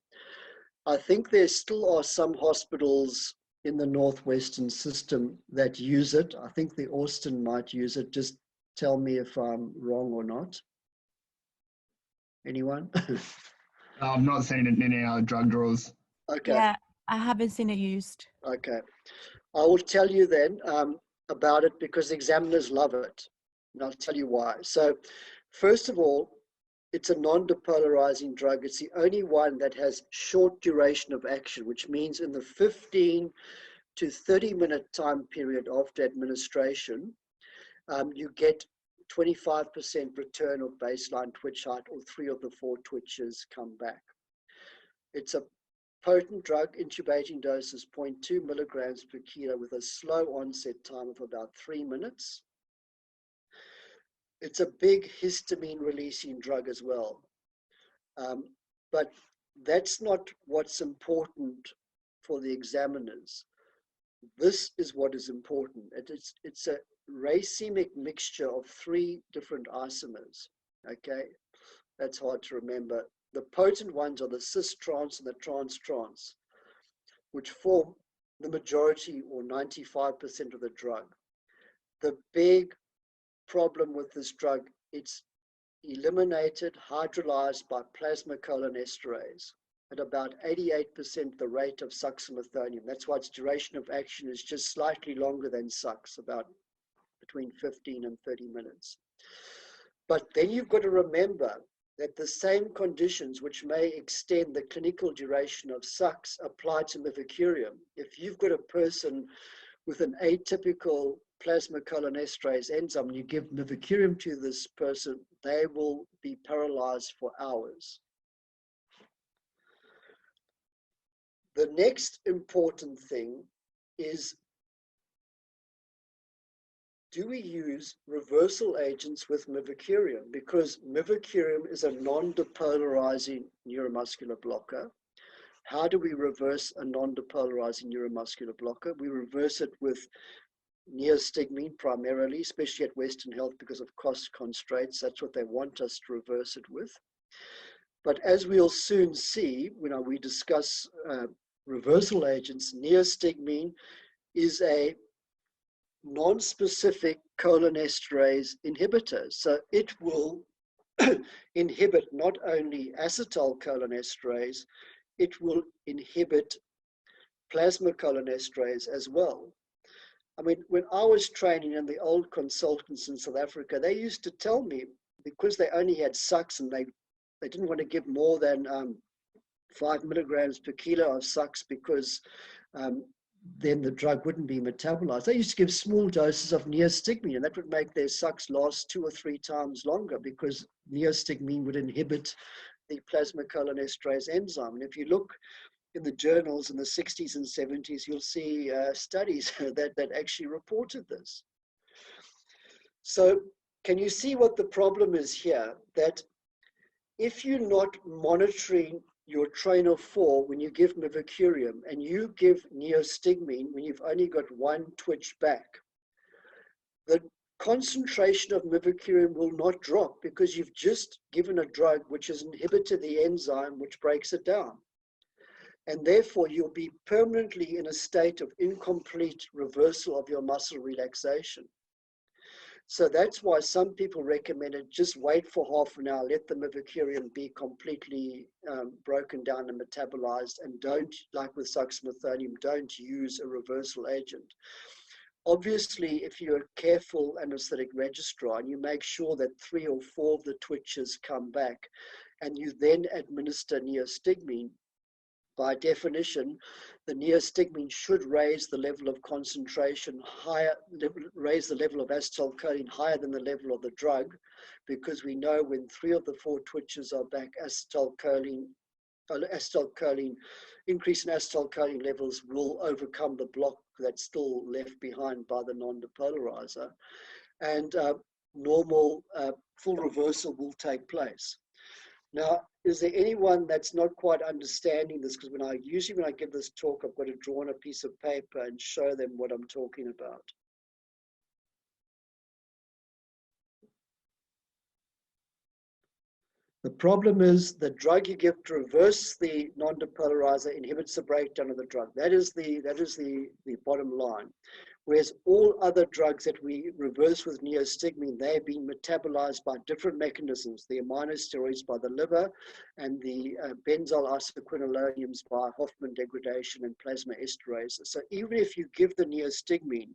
I think there still are some hospitals in the Northwestern system that use it. I think the Austin might use it. Just tell me if I'm wrong or not. Anyone? I've not seen it in our drug drawers. Okay. Yeah, I haven't seen it used. Okay. I will tell you then about it, because the examiners love it. And I'll tell you why. So first of all, it's a non-depolarizing drug. It's the only one that has short duration of action, which means in the 15 to 30-minute time period after administration, you get 25% return of baseline twitch height, or 3 of the 4 twitches come back. It's a potent drug. Intubating dose is 0.2 milligrams per kilo with a slow onset time of about 3 minutes. It's a big histamine releasing drug as well. But that's not what's important for the examiners. This is what is important. It's a racemic mixture of 3 different isomers. Okay, that's hard to remember. The potent ones are the cis-trans and the trans-trans, which form the majority or 95% of the drug. The big problem with this drug, it's eliminated, hydrolyzed by plasmacolinesterase at about 88% the rate of succinylcholine. That's why its duration of action is just slightly longer than sux, about between 15 and 30 minutes. But then you've got to remember that the same conditions which may extend the clinical duration of sux apply to mervicurium. If you've got a person with an atypical plasmacolinesterase enzyme, and you give mervicurium to this person, they will be paralyzed for hours. The next important thing is do we use reversal agents with mervicurium? Because mervicurium is a non-depolarizing neuromuscular blocker. How do we reverse a non-depolarizing neuromuscular blocker? We reverse it with neostigmine primarily, especially at Western Health because of cost constraints. That's what they want us to reverse it with. But as we'll soon see, when we discuss reversal agents, neostigmine is a non-specific cholinesterase inhibitor. So it will inhibit not only acetylcholinesterase, it will inhibit plasmacholinesterase as well. I mean, when I was training in the old consultants in South Africa, they used to tell me, because they only had sucks and they didn't want to give more than 5 milligrams per kilo of sucks because then the drug wouldn't be metabolized. They used to give small doses of neostigmine, and that would make their sucks last 2 or 3 times longer because neostigmine would inhibit the plasmacholinesterase enzyme. And if you look in the journals in the 60s and 70s, you'll see studies that actually reported this. So can you see what the problem is here? That if you're not monitoring your train of 4 when you give mervicurium and you give neostigmine when you've only got 1 twitch back, the concentration of mervicurium will not drop because you've just given a drug which has inhibited the enzyme which breaks it down. And therefore you'll be permanently in a state of incomplete reversal of your muscle relaxation. So that's why some people recommended just wait for half an hour, let the mervicurium be completely broken down and metabolized, and don't, like with succinylcholine, don't use a reversal agent. Obviously, if you're a careful anesthetic registrar and you make sure that 3 or 4 of the twitches come back, and you then administer neostigmine, by definition, the neostigmine should raise the level of concentration higher, raise the level of acetylcholine higher than the level of the drug, because we know when 3 of the 4 twitches are back, acetylcholine, increase in acetylcholine levels will overcome the block that's still left behind by the non-depolarizer, and normal full reversal will take place. Now, is there anyone that's not quite understanding this? Because usually when I give this talk, I've got to draw on a piece of paper and show them what I'm talking about. The problem is the drug you give to reverse the non-depolarizer inhibits the breakdown of the drug. That is the bottom line. Whereas all other drugs that we reverse with neostigmine, they have been metabolized by different mechanisms, the aminosteroids by the liver and the benzyl isoquinolinons by Hofmann degradation and plasma esterase. So even if you give the neostigmine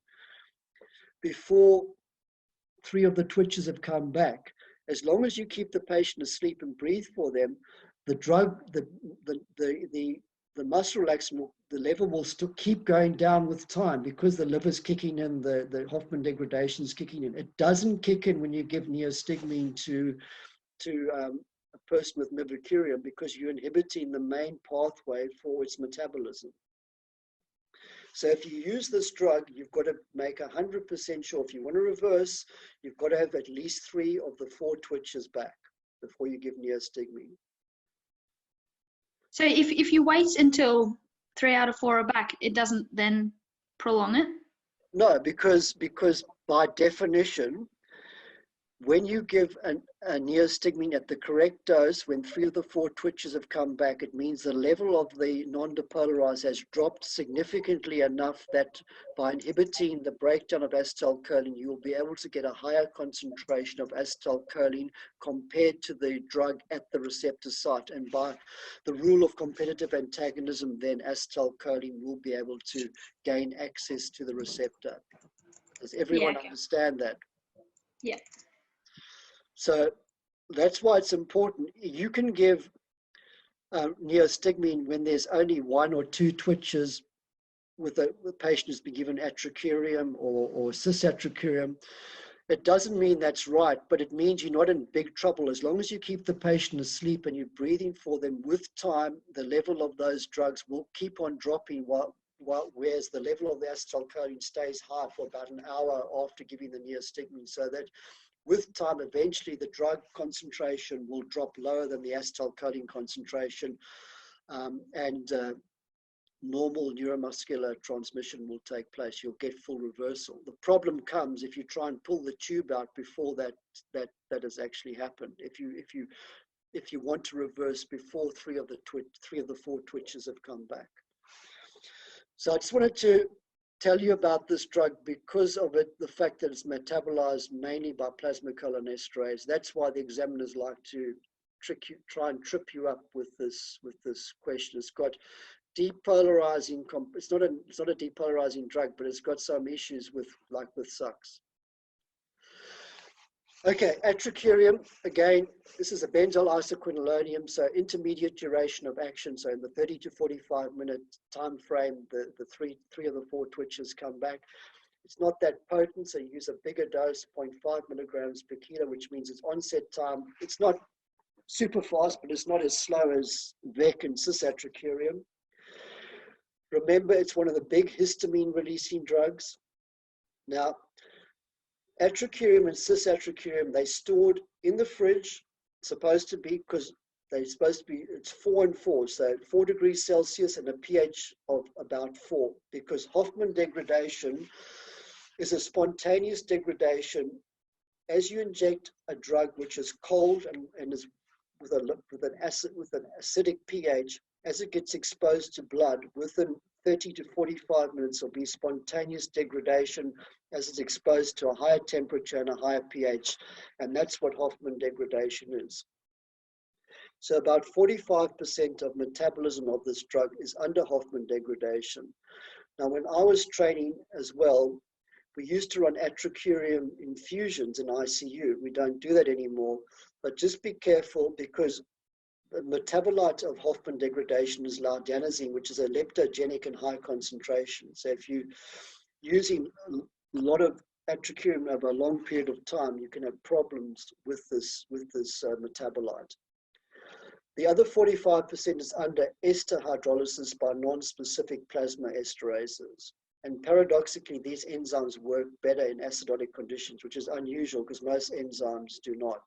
before 3 of the twitches have come back, as long as you keep the patient asleep and breathe for them, the drug, the muscle relaxant, the level will still keep going down with time because the liver's kicking in, the Hofmann degradation is kicking in. It doesn't kick in when you give neostigmine to a person with mervicurium because you're inhibiting the main pathway for its metabolism. So if you use this drug, you've got to make 100% sure. If you want to reverse, you've got to have at least 3 of the 4 twitches back before you give neostigmine. So if you wait until 3 out of 4 are back, it doesn't then prolong it? No, because by definition, when you give a neostigmine at the correct dose, when 3 of the 4 twitches have come back, it means the level of the non-depolarizer has dropped significantly enough that by inhibiting the breakdown of acetylcholine, you will be able to get a higher concentration of acetylcholine compared to the drug at the receptor site. And by the rule of competitive antagonism, then acetylcholine will be able to gain access to the receptor. Does everyone understand that? Yeah. So that's why it's important. You can give neostigmine when there's only 1 or 2 twitches with the patient who's been given atracurium or cisatracurium. It doesn't mean that's right, but it means you're not in big trouble. As long as you keep the patient asleep and you're breathing for them, with time, the level of those drugs will keep on dropping whereas the level of the acetylcholine stays high for about an hour after giving the neostigmine, so that with time, eventually the drug concentration will drop lower than the acetylcholine concentration, and normal neuromuscular transmission will take place. You'll get full reversal. The problem comes if you try and pull the tube out before that has actually happened. If you want to reverse before three of the four twitches have come back. So I just wanted to tell you about this drug because of the fact that it's metabolized mainly by plasmacolinesterase. That's why the examiners like to try and trip you up with this question. It's got depolarizing. It's not a depolarizing drug, but it's got some issues with SUX. Okay, atracurium, again, this is a benzyl isoquinolonium, so intermediate duration of action. So in the 30 to 45 minute time frame, the three of the four twitches come back. It's not that potent, so you use a bigger dose, 0.5 milligrams per kilo, which means its onset time, it's not super fast, but it's not as slow as VEC and cisatracurium. Remember, it's one of the big histamine releasing drugs. Now, atracurium and cisatracurium, they stored in the fridge, supposed to be, because they're supposed to be, it's 4 and 4, so 4 degrees Celsius and a pH of about 4, because Hoffman degradation is a spontaneous degradation. As you inject a drug which is cold and is with an acidic pH, as it gets exposed to blood, within 30 to 45 minutes will be spontaneous degradation as it's exposed to a higher temperature and a higher pH, and that's what Hoffman degradation is. So about 45% of metabolism of this drug is under Hoffman degradation. Now, when I was training as well, we used to run atracurium infusions in ICU. We don't do that anymore, but just be careful because the metabolite of Hoffman degradation is laudanosine, which is a leptogenic and high concentration. So if you're using a lot of atracurium over a long period of time, you can have problems with this metabolite. The other 45% is under ester hydrolysis by non-specific plasma esterases. And paradoxically, these enzymes work better in acidotic conditions, which is unusual because most enzymes do not.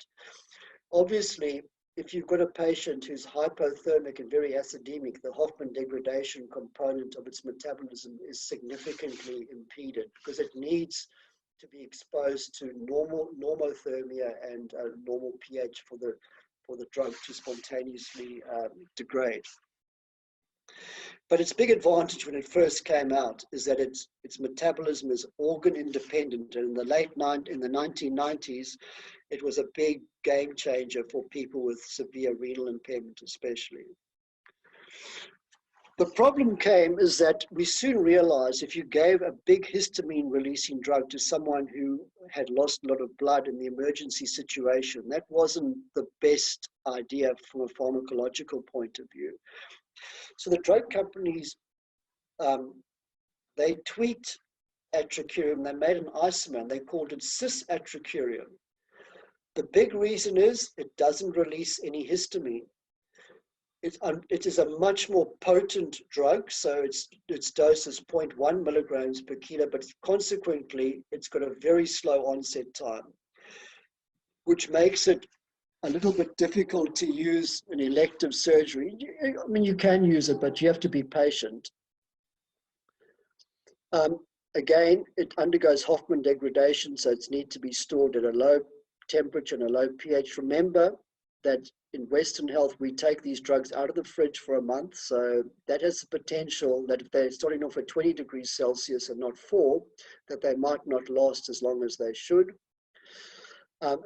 Obviously, if you've got a patient who's hypothermic and very acidemic, the Hoffman degradation component of its metabolism is significantly impeded because it needs to be exposed to normothermia and normal pH for the drug to spontaneously degrade. But its big advantage when it first came out is that its metabolism is organ independent, and in the 1990s, it was a big game changer for people with severe renal impairment, especially. The problem came is that we soon realized if you gave a big histamine releasing drug to someone who had lost a lot of blood in the emergency situation, that wasn't the best idea from a pharmacological point of view. So the drug companies, they tweaked atracurium, they made an isomer, and they called it cisatracurium. The big reason is it doesn't release any histamine. It is a much more potent drug, so its dose is 0.1 milligrams per kilo, but consequently, it's got a very slow onset time, which makes it a little bit difficult to use in elective surgery. I mean, you can use it, but you have to be patient. Again, it undergoes Hoffman degradation, so it's need to be stored at a low temperature and a low pH. Remember that in Western health, we take these drugs out of the fridge for a month, so that has the potential that if they're starting off at 20 degrees Celsius and not 4, that they might not last as long as they should.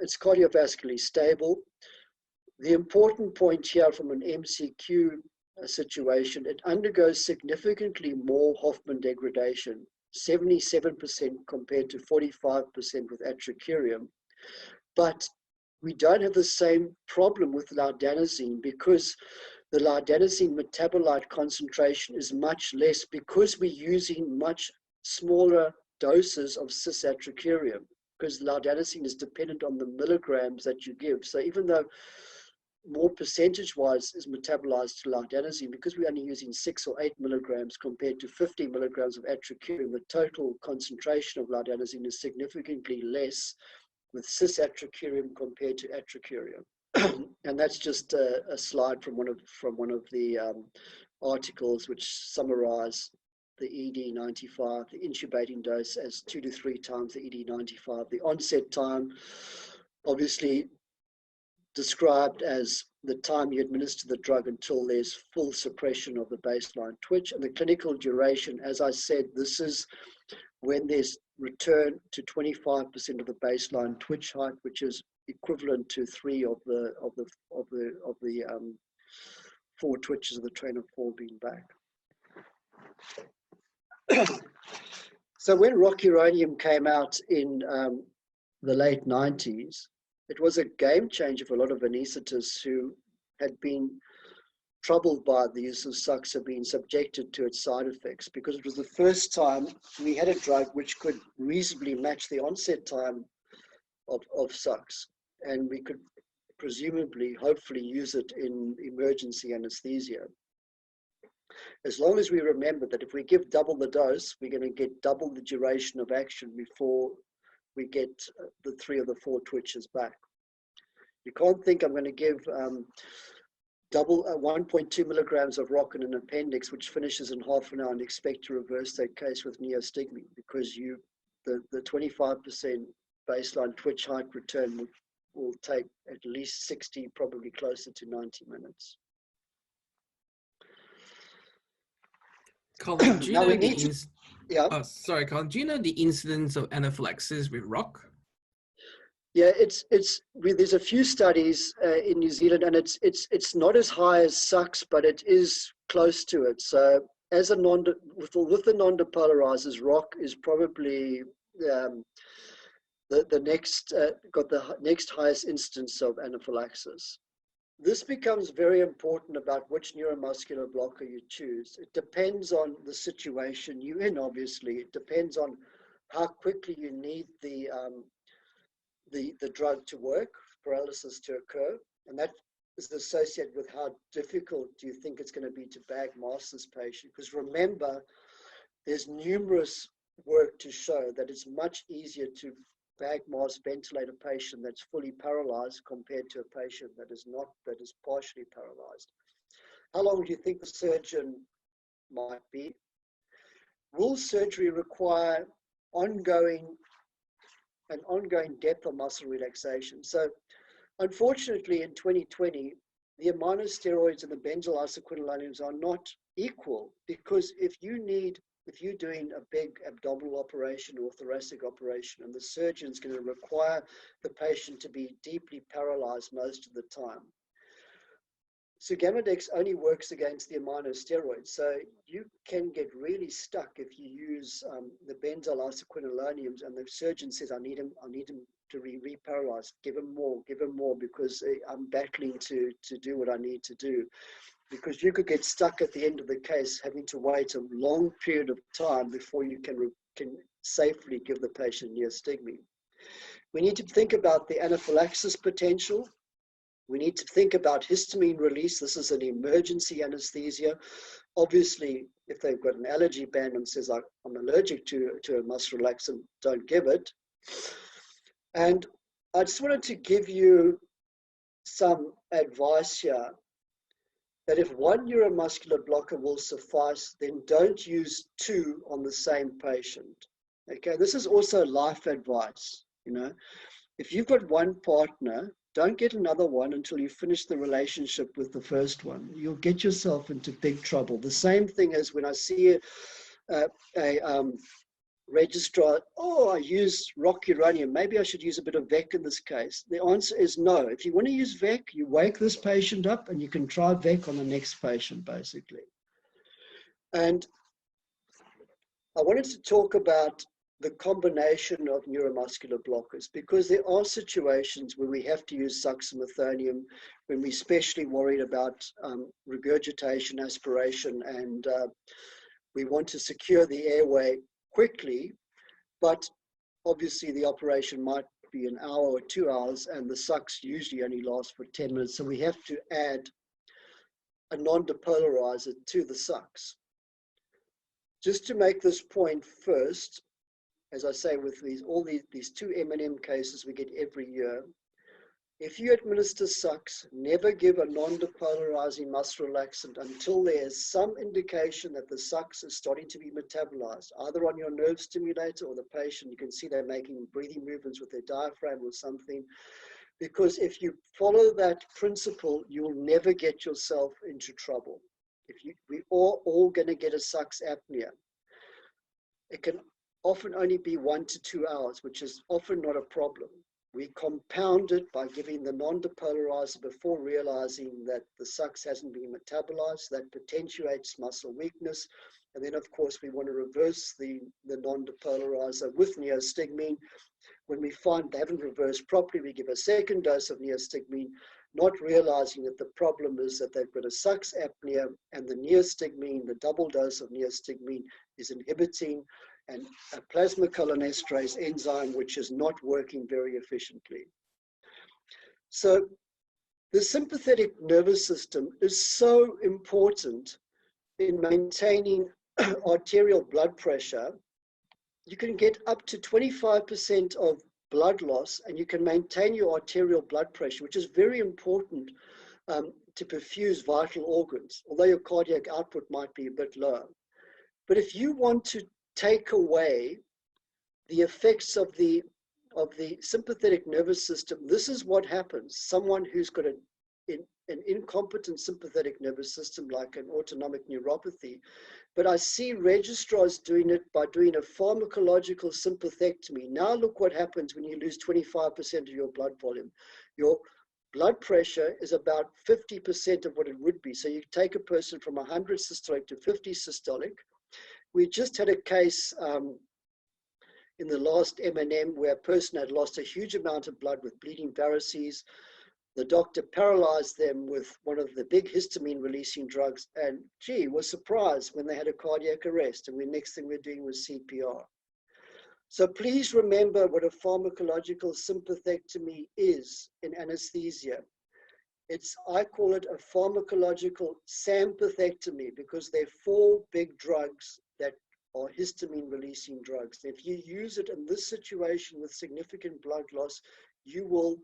It's cardiovascularly stable. The important point here from an MCQ situation, it undergoes significantly more Hoffman degradation, 77% compared to 45% with atracurium. But we don't have the same problem with laudanosine because the laudanosine metabolite concentration is much less because we're using much smaller doses of cisatracurium, because laudanosine is dependent on the milligrams that you give. So even though more percentage-wise is metabolized to light-adenosine. Because we're only using 6 or 8 milligrams compared to 50 milligrams of atracurium, the total concentration of light-adenosine is significantly less with cis-atracurium compared to atracurium. And that's just a slide from one of the articles which summarize the ED95, the intubating dose as 2 to 3 times the ED95. The onset time, obviously described as the time you administer the drug until there's full suppression of the baseline twitch. And the clinical duration, as I said, this is when there's return to 25% of the baseline twitch height, which is equivalent to 3 of the 4 twitches of the train of 4 being back. So when rocuronium came out in the late 90s, it was a game changer for a lot of anaesthetists who had been troubled by the use of SUX, being subjected to its side effects, because it was the first time we had a drug which could reasonably match the onset time of SUX, and we could presumably, hopefully, use it in emergency anesthesia. As long as we remember that if we give double the dose, we're going to get double the duration of action before we get the 3 of the 4 twitches back. You can't think I'm going to give double 1.2 milligrams of rock in an appendix, which finishes in half an hour, and expect to reverse that case with neostigmine, because the 25% baseline twitch height return will take at least 60, probably closer to 90 minutes. Colin, do you know yeah. Sorry, Colin. Do you know the incidence of anaphylaxis with rock? Yeah, there's a few studies in New Zealand, and it's not as high as SUX, but it is close to it. So as a with the non-depolarizers, rock is probably the next got the next highest instance of anaphylaxis. This becomes very important about which neuromuscular blocker you choose. It depends on the situation you're in, obviously. It depends on how quickly you need the drug to work, paralysis to occur, and that is associated with how difficult do you think it's going to be to bag mask this patient. Because remember, there's numerous work to show that it's much easier to bag mask ventilate a patient that's fully paralyzed compared to a patient that is not, that is partially paralyzed. How long do you think the surgeon might be? Will surgery require ongoing depth of muscle relaxation? So unfortunately in 2020, the immunosteroids and the benzyl isoquinoline are not equal, because if you're doing a big abdominal operation or thoracic operation, and the surgeon's going to require the patient to be deeply paralyzed most of the time, sugammadex only works against the immunosteroids. So you can get really stuck if you use the benzyl isoquinoline and the surgeon says, I need him to re-paralyze, give him more, because I'm battling to do what I need to do. Because you could get stuck at the end of the case having to wait a long period of time before you can safely give the patient neostigmine. We need to think about the anaphylaxis potential. We need to think about histamine release. This is an emergency anesthesia. Obviously, if they've got an allergy band and says, I'm allergic to a muscle relaxant, don't give it. And I just wanted to give you some advice here, that if one neuromuscular blocker will suffice, then don't use 2 on the same patient. Okay, this is also life advice. You know, if you've got one partner, don't get another one until you finish the relationship with the first one. You'll get yourself into big trouble. The same thing as when I see a registrar, I use rocuronium, maybe I should use a bit of VEC in this case. The answer is no. If you want to use VEC, you wake this patient up and you can try VEC on the next patient, basically. And I wanted to talk about the combination of neuromuscular blockers, because there are situations where we have to use succinylcholine, when we're especially worried about regurgitation, aspiration, and we want to secure the airway quickly, but obviously the operation might be an hour or 2 hours, and the sucks usually only last for 10 minutes. So we have to add a non-depolarizer to the sucks. Just to make this point first, as I say, with these two M&M cases we get every year, if you administer sucks, never give a non-depolarizing muscle relaxant until there is some indication that the sucks is starting to be metabolized, either on your nerve stimulator or the patient. You can see they're making breathing movements with their diaphragm or something. Because if you follow that principle, you'll never get yourself into trouble. We are all going to get a sucks apnea. It can often only be 1 to 2 hours, which is often not a problem. We compound it by giving the non-depolarizer before realizing that the sucks hasn't been metabolized. That potentiates muscle weakness. And then, of course, we want to reverse the non-depolarizer with neostigmine. When we find they haven't reversed properly, we give a second dose of neostigmine, not realizing that the problem is that they've got a sucks apnea, and the neostigmine, the double dose of neostigmine, is inhibiting and a plasmacolinesterase enzyme, which is not working very efficiently. So the sympathetic nervous system is so important in maintaining arterial blood pressure. You can get up to 25% of blood loss, and you can maintain your arterial blood pressure, which is very important to perfuse vital organs, although your cardiac output might be a bit lower. But if you want to take away the effects of the sympathetic nervous system, this is what happens. Someone who's got an incompetent sympathetic nervous system, like an autonomic neuropathy, but I see registrars doing it by doing a pharmacological sympathectomy. Now look what happens when you lose 25% of your blood volume. Your blood pressure is about 50% of what it would be. So you take a person from 100 systolic to 50 systolic. We just had a case in the last M&M where a person had lost a huge amount of blood with bleeding varices. The doctor paralyzed them with one of the big histamine releasing drugs, and gee, was surprised when they had a cardiac arrest, and the next thing we're doing was CPR. So please remember what a pharmacological sympathectomy is in anesthesia. I call it a pharmacological sympathectomy because there are 4 big drugs that are histamine releasing drugs. If you use it in this situation with significant blood loss, you will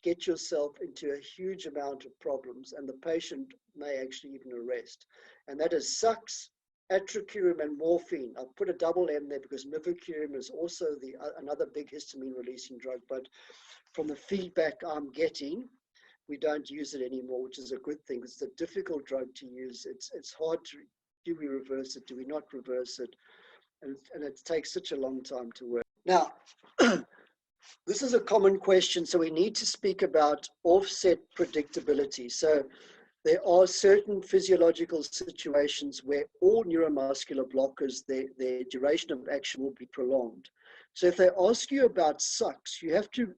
get yourself into a huge amount of problems, and the patient may actually even arrest. And that is sucks, atracurium, and morphine. I'll put a double M there because mervicurium is also another big histamine releasing drug, but from the feedback I'm getting, we don't use it anymore, which is a good thing. It's a difficult drug to use. It's hard to, do we reverse it? Do we not reverse it? And it takes such a long time to work. Now, this is a common question, so we need to speak about offset predictability. So there are certain physiological situations where all neuromuscular blockers, their duration of action will be prolonged. So if they ask you about sucks, you have to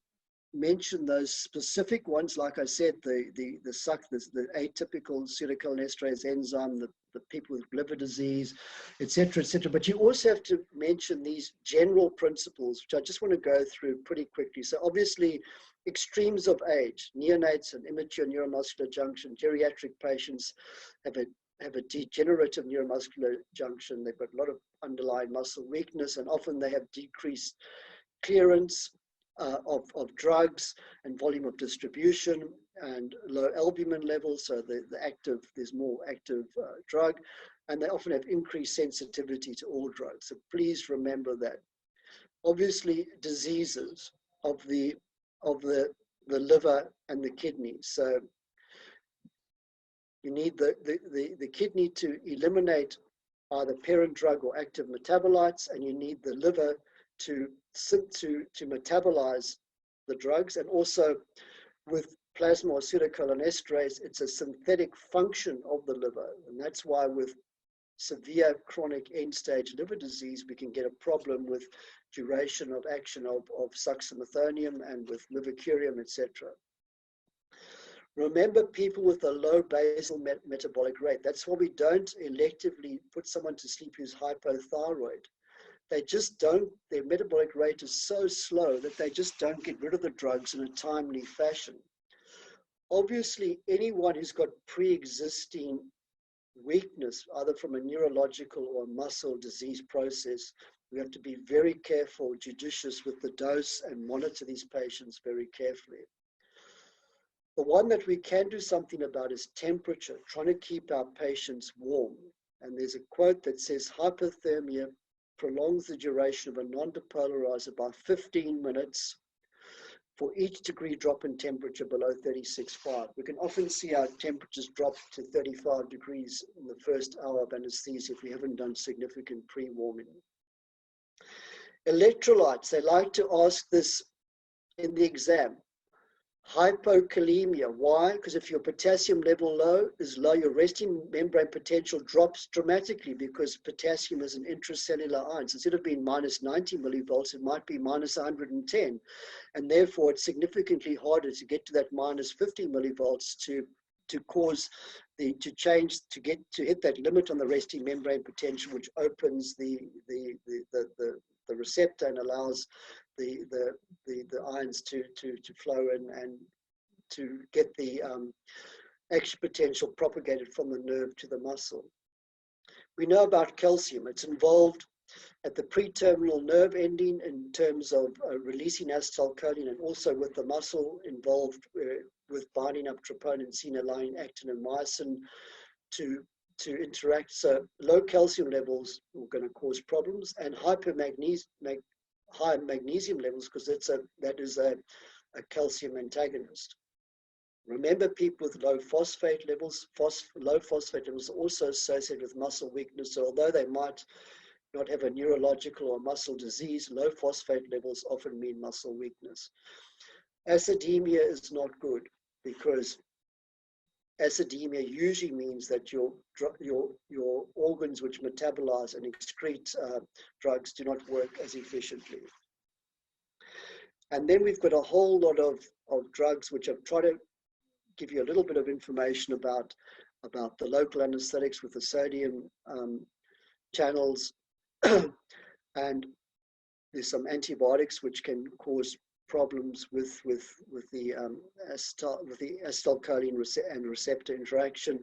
mention those specific ones, like I said, the suck, the atypical acetylcholinesterase enzyme, the people with liver disease, etc., etc. But you also have to mention these general principles, which I just want to go through pretty quickly. So obviously, extremes of age, neonates and immature neuromuscular junction, geriatric patients have a degenerative neuromuscular junction. They've got a lot of underlying muscle weakness, and often they have decreased clearance of drugs and volume of distribution and low albumin levels, so there's more active drug, and they often have increased sensitivity to all drugs. So please remember that. Obviously, diseases of the liver and the kidney. So you need the kidney to eliminate either parent drug or active metabolites, and you need the liver to metabolize the drugs. And also with plasma or acetylcholinesterase, it's a synthetic function of the liver, and that's why with severe chronic end-stage liver disease we can get a problem with duration of action of succinylcholine and with mervicurium, etc. Remember, people with a low basal metabolic rate, that's why we don't electively put someone to sleep who's hypothyroid. they just don't, their metabolic rate is so slow that they just don't get rid of the drugs in a timely fashion. Obviously, anyone who's got pre-existing weakness, either from a neurological or muscle disease process, we have to be very careful, judicious with the dose and monitor these patients very carefully. The one that we can do something about is temperature, trying to keep our patients warm. And there's a quote that says, hypothermia prolongs the duration of a non-depolarizer by 15 minutes for each degree drop in temperature below 36.5. We can often see our temperatures drop to 35 degrees in the first hour of anesthesia if we haven't done significant pre-warming. Electrolytes, they like to ask this in the exam. Hypokalemia, why? Because if your potassium level is low, your resting membrane potential drops dramatically because potassium is an intracellular ion. So instead of being minus 90 millivolts, it might be minus 110. And therefore, it's significantly harder to get to that minus 50 millivolts to cause hit that limit on the resting membrane potential, which opens the receptor and allows the ions to flow in and to get the extra potential propagated from the nerve to the muscle. We know about calcium. It's involved at the pre-terminal nerve ending in terms of releasing acetylcholine, and also with the muscle involved with binding up troponin, alanine, actin, and myosin to interact. So low calcium levels are going to cause problems, and high magnesium levels, because that is a calcium antagonist. Remember, people with low phosphate levels are also associated with muscle weakness. So although they might not have a neurological or muscle disease, low phosphate levels often mean muscle weakness. Acidemia is not good, because acidemia usually means that your organs which metabolize and excrete drugs do not work as efficiently. And then we've got a whole lot of drugs which I've tried to give you a little bit of information about the local anesthetics with the sodium channels. And there's some antibiotics which can cause problems with the acetylcholine and receptor interaction.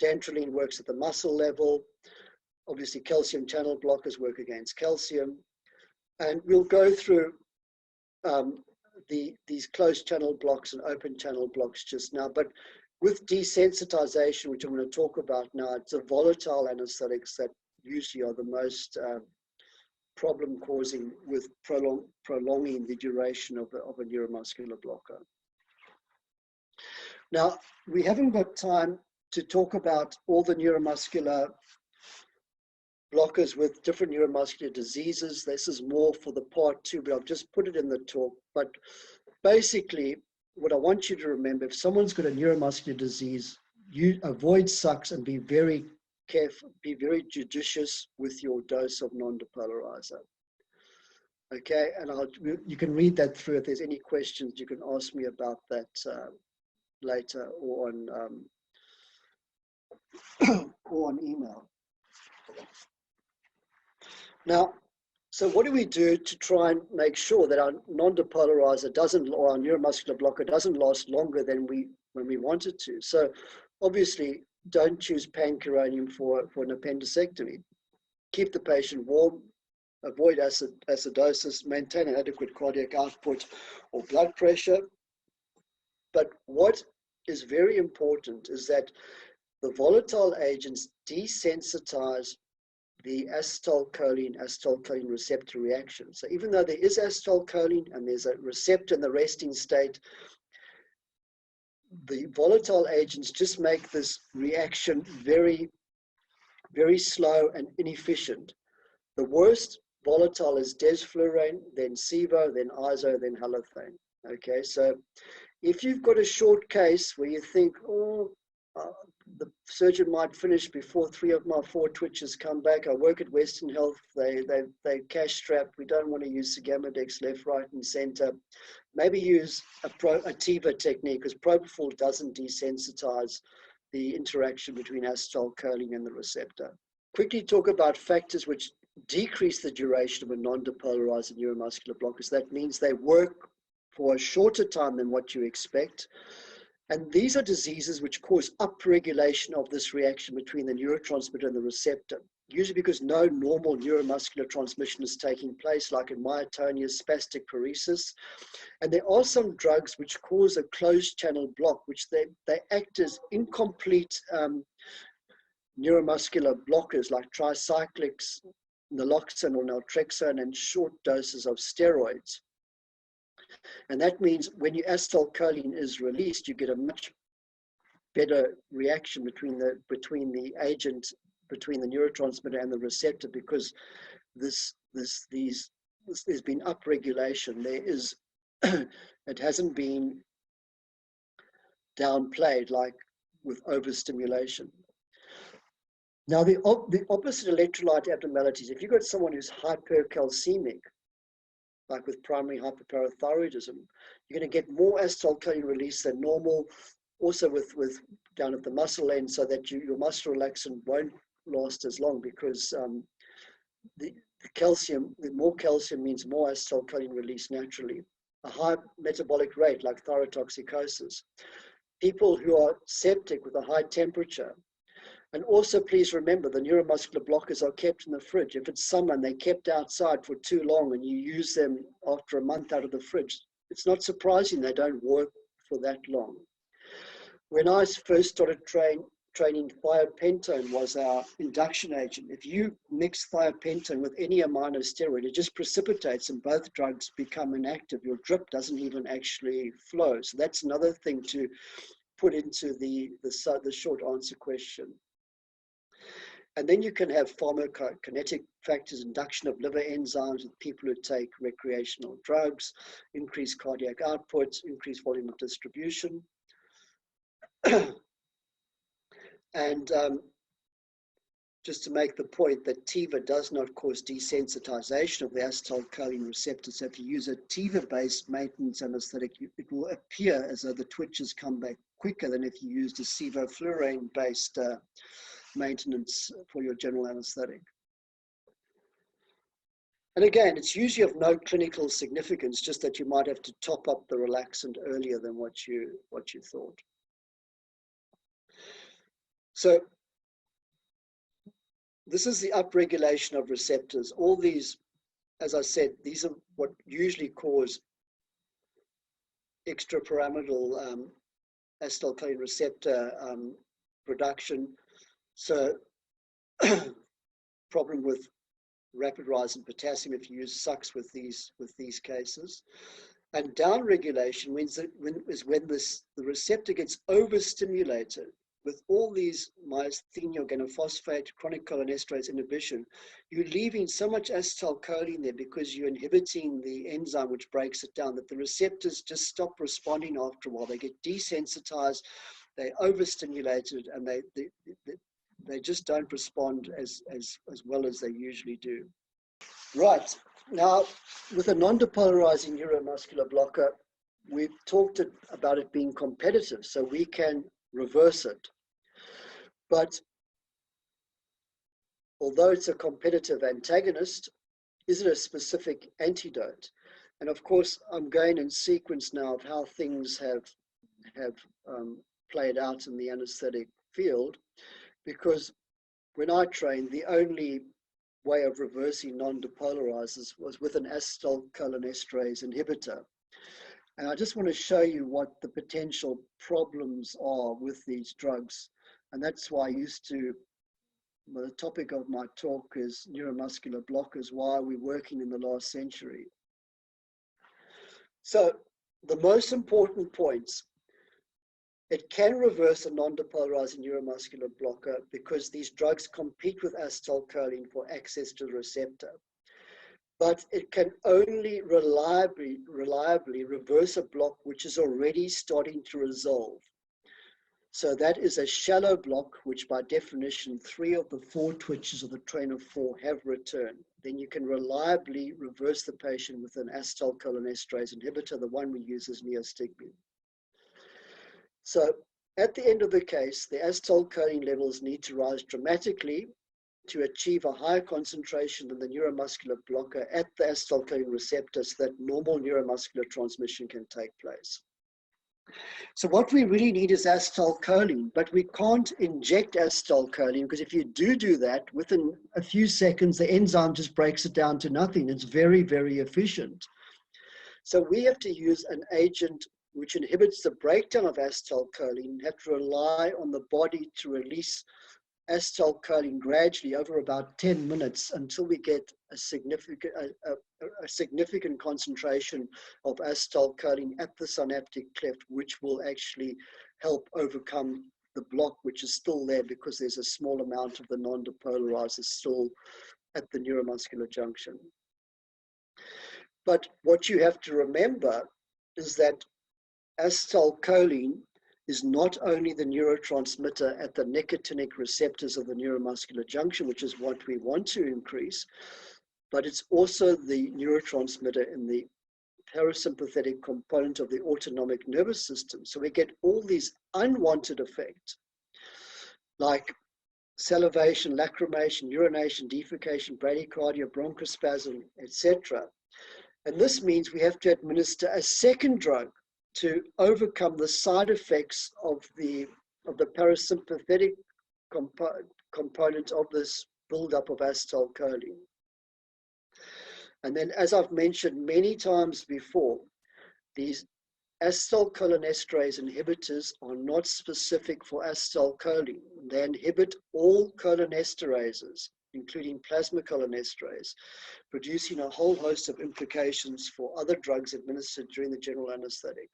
Dantrolene works at the muscle level. Obviously, calcium channel blockers work against calcium. And we'll go through these closed channel blocks and open channel blocks just now. But with desensitization, which I'm going to talk about now, it's the volatile anesthetics that usually are the most problem causing with prolonging the duration of a neuromuscular blocker. Now, we haven't got time to talk about all the neuromuscular blockers with different neuromuscular diseases. This is more for the part 2, but I've just put it in the talk. But basically, what I want you to remember, if someone's got a neuromuscular disease, you avoid sucks and be very careful, be very judicious with your dose of non-depolarizer. Okay, and you can read that through. If there's any questions, you can ask me about that later or on email. Now, so what do we do to try and make sure that our non-depolarizer doesn't, or our neuromuscular blocker doesn't last longer than when we want it to? So obviously, don't choose pancuronium for an appendicectomy. Keep the patient warm, avoid acidosis, maintain an adequate cardiac output or blood pressure. But what is very important is that the volatile agents desensitize the acetylcholine receptor reaction. So even though there is acetylcholine and there's a receptor in the resting state, the volatile agents just make this reaction very, very slow and inefficient. The worst volatile is desflurane, then SIBO, then ISO, then halothane. Okay, so if you've got a short case where you think, the surgeon might finish before 3 of my 4 twitches come back. I work at Western Health. They cash strapped. We don't want to use sugammadex left, right, and center. Maybe use a TIVA technique, because propofol doesn't desensitize the interaction between acetylcholine and the receptor. Quickly talk about factors which decrease the duration of a non-depolarizing neuromuscular blockers. That means they work for a shorter time than what you expect. And these are diseases which cause upregulation of this reaction between the neurotransmitter and the receptor, usually because no normal neuromuscular transmission is taking place, like in myotonia, spastic paresis. And there are some drugs which cause a closed channel block, which they act as incomplete neuromuscular blockers, like tricyclics, naloxone or naltrexone, and short doses of steroids. And that means when your acetylcholine is released, you get a much better reaction between the agent, between the neurotransmitter and the receptor, because there's been upregulation. There is, it hasn't been downplayed like with overstimulation. Now, the opposite electrolyte abnormalities, if you've got someone who's hypercalcemic, like with primary hyperparathyroidism, you're going to get more acetylcholine release than normal, also with down at the muscle end, so that your muscle relaxant won't last as long, because the more calcium means more acetylcholine release naturally. A high metabolic rate, like thyrotoxicosis. People who are septic with a high temperature. And also, please remember, the neuromuscular blockers are kept in the fridge. If it's summer and they're kept outside for too long and you use them after a month out of the fridge, it's not surprising they don't work for that long. When I first started training, thiopentone was our induction agent. If you mix thiopentone with any amino steroid, it just precipitates and both drugs become inactive. Your drip doesn't even actually flow. So that's another thing to put into the short answer question. And then you can have pharmacokinetic factors, induction of liver enzymes with people who take recreational drugs, increased cardiac output, increased volume of distribution. And just to make the point that TIVA does not cause desensitization of the acetylcholine receptor. So if you use a TIVA-based maintenance anesthetic, it will appear as though the twitches come back quicker than if you used a sevoflurane-based maintenance for your general anesthetic. And again, it's usually of no clinical significance, just that you might have to top up the relaxant earlier than what you thought. So this is the upregulation of receptors. All these, as I said, these are what usually cause extrapyramidal acetylcholine receptor production. So problem with rapid rise in potassium if you use SUX with these cases. And downregulation is when the receptor gets overstimulated with all these myasthenia organophosphate, chronic cholinesterase inhibition. You're leaving so much acetylcholine there because you're inhibiting the enzyme which breaks it down, that the receptors just stop responding after a while. They get desensitized, they're overstimulated, and they just don't respond as well as they usually do. Right, now with a non-depolarizing neuromuscular blocker, we've talked about it being competitive, so we can reverse it. But although it's a competitive antagonist, is it a specific antidote? And of course, I'm going in sequence now of how things have played out in the anesthetic field, because when I trained, the only way of reversing non-depolarizers was with an acetylcholinesterase inhibitor. And I just want to show you what the potential problems are with these drugs. And that's why the topic of my talk is neuromuscular blockers. Why are we working in the last century? So the most important points: it can reverse a non-depolarizing neuromuscular blocker because these drugs compete with acetylcholine for access to the receptor. But it can only reliably reverse a block which is already starting to resolve. So that is a shallow block, which by definition, 3 of the 4 twitches of the train of 4 have returned. Then you can reliably reverse the patient with an acetylcholinesterase inhibitor. The one we use is neostigmine. So at the end of the case, the acetylcholine levels need to rise dramatically to achieve a higher concentration than the neuromuscular blocker at the acetylcholine receptor so that normal neuromuscular transmission can take place. So what we really need is acetylcholine, but we can't inject acetylcholine because if you do that, within a few seconds, the enzyme just breaks it down to nothing. It's very, very efficient. So we have to use an agent which inhibits the breakdown of acetylcholine and have to rely on the body to release acetylcholine gradually over about 10 minutes until we get a significant concentration of acetylcholine at the synaptic cleft, which will actually help overcome the block, which is still there because there's a small amount of the non-depolarizers still at the neuromuscular junction. But what you have to remember is that acetylcholine is not only the neurotransmitter at the nicotinic receptors of the neuromuscular junction, which is what we want to increase, but it's also the neurotransmitter in the parasympathetic component of the autonomic nervous system. So we get all these unwanted effects, like salivation, lacrimation, urination, defecation, bradycardia, bronchospasm, etc. And this means we have to administer a second drug to overcome the side effects of the parasympathetic component of this buildup of acetylcholine. And then, as I've mentioned many times before, these acetylcholinesterase inhibitors are not specific for acetylcholine. They inhibit all cholinesterases, including plasmacholinesterase, producing a whole host of implications for other drugs administered during the general anesthetic.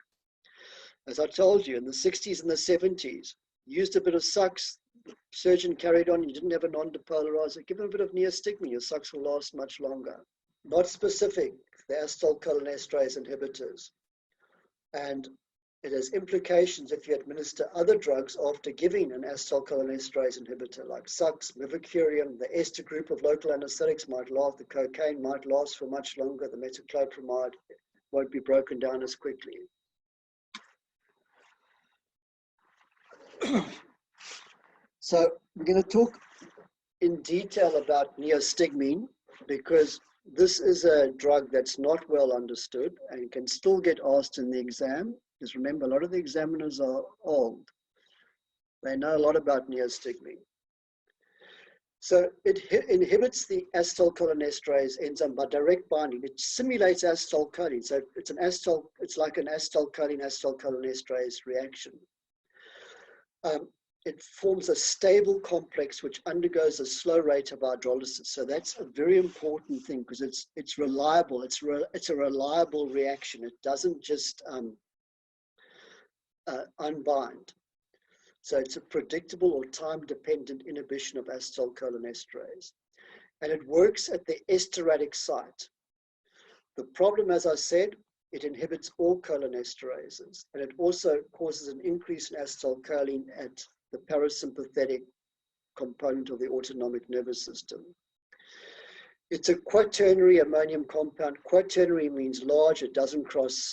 As I told you, in the 60s and the 70s, used a bit of sucks, the surgeon carried on, you didn't have a non-depolarizer, give them a bit of neostigmine, your sucks will last much longer. Not specific, the acetylcholinesterase inhibitors. And it has implications if you administer other drugs after giving an acetylcholinesterase inhibitor, like sucks, mervicurium, the ester group of local anesthetics might last, the cocaine might last for much longer, the metoclopramide won't be broken down as quickly. So we're going to talk in detail about neostigmine because this is a drug that's not well understood and can still get asked in the exam. Because remember, a lot of the examiners are old. They know a lot about neostigmine. So it inhibits the acetylcholinesterase enzyme by direct binding. It simulates acetylcholine. So it's like an acetylcholine-acetylcholinesterase reaction. It forms a stable complex which undergoes a slow rate of hydrolysis. So that's a very important thing because it's reliable. It's a reliable reaction. It doesn't just unbind. So it's a predictable or time-dependent inhibition of acetylcholinesterase. And it works at the esteratic site. The problem, as I said, it inhibits all cholinesterases, and it also causes an increase in acetylcholine at the parasympathetic component of the autonomic nervous system. It's a quaternary ammonium compound. Quaternary means large. It doesn't cross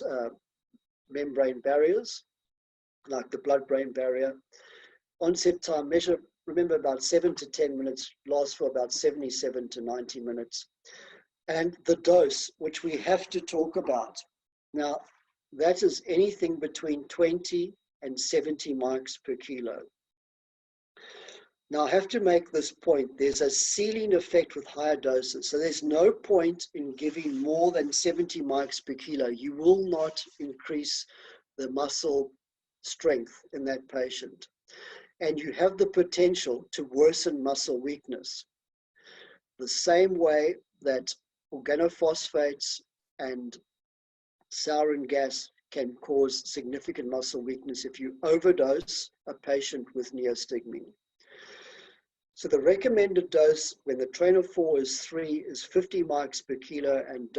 membrane barriers, like the blood-brain barrier. Onset time measure, remember, about 7 to 10 minutes, lasts for about 77 to 90 minutes. And the dose, which we have to talk about. Now, that is anything between 20 and 70 mics per kilo. Now, I have to make this point. There's a ceiling effect with higher doses. So there's no point in giving more than 70 mics per kilo. You will not increase the muscle strength in that patient. And you have the potential to worsen muscle weakness. The same way that organophosphates and sarin gas can cause significant muscle weakness if you overdose a patient with neostigmine. So the recommended dose when the train of 4 is 3 is 50 mics per kilo, and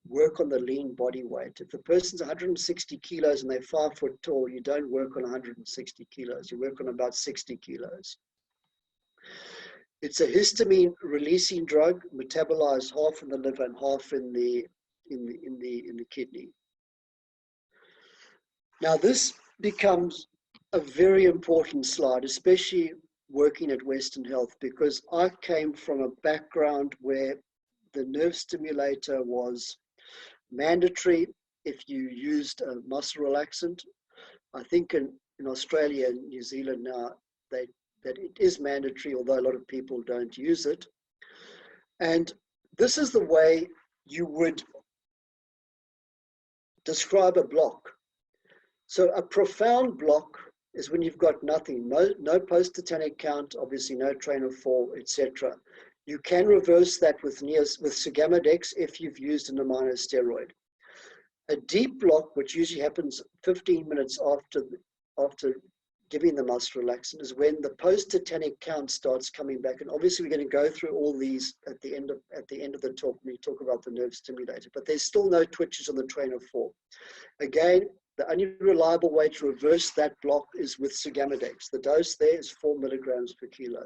work on the lean body weight. If the person's 160 kilos and they're 5 foot tall, you don't work on 160 kilos, you work on about 60 kilos. It's a histamine releasing drug, metabolized half in the liver and half in the kidney. Now this becomes a very important slide, especially working at Western Health, because I came from a background where the nerve stimulator was mandatory if you used a muscle relaxant. I think in Australia and New Zealand now, that it is mandatory, although a lot of people don't use it. And this is the way you would describe a block. So a profound block is when you've got nothing, no post-tetanic count, obviously no train of fall, etc. You can reverse that with sugammadex if you've used an aminosteroid. A deep block, which usually happens 15 minutes after giving the muscle relaxant, is when the post-tetanic count starts coming back. And obviously we're going to go through all these at the end of the talk when we talk about the nerve stimulator, but there's still no twitches on the train of fall. Again, the only reliable way to reverse that block is with sugammadex. The dose there is 4 milligrams per kilo.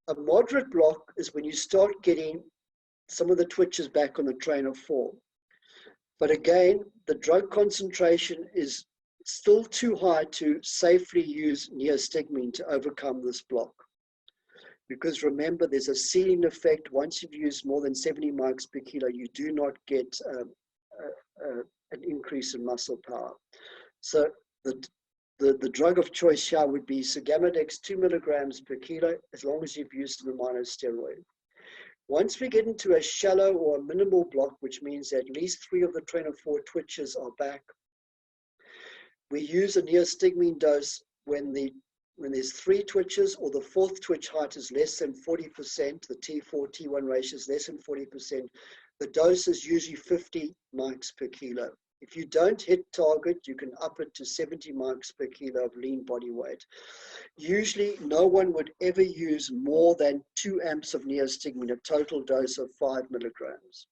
A moderate block is when you start getting some of the twitches back on the train of fall. But again, the drug concentration is still too high to safely use neostigmine to overcome this block. Because remember, there's a ceiling effect. Once you've used more than 70 mics per kilo, you do not get an increase in muscle power. So the drug of choice here would be sugammadex 2 milligrams per kilo, as long as you've used an aminosteroid. Once we get into a shallow or a minimal block, which means at least 3 of the train of 4 twitches are back, we use a neostigmine dose when there's 3 twitches or the 4th twitch height is less than 40%, the T4, T1 ratio is less than 40%, the dose is usually 50 mics per kilo. If you don't hit target, you can up it to 70 mics per kilo of lean body weight. Usually, no one would ever use more than 2 amps of neostigmine, a total dose of 5 milligrams.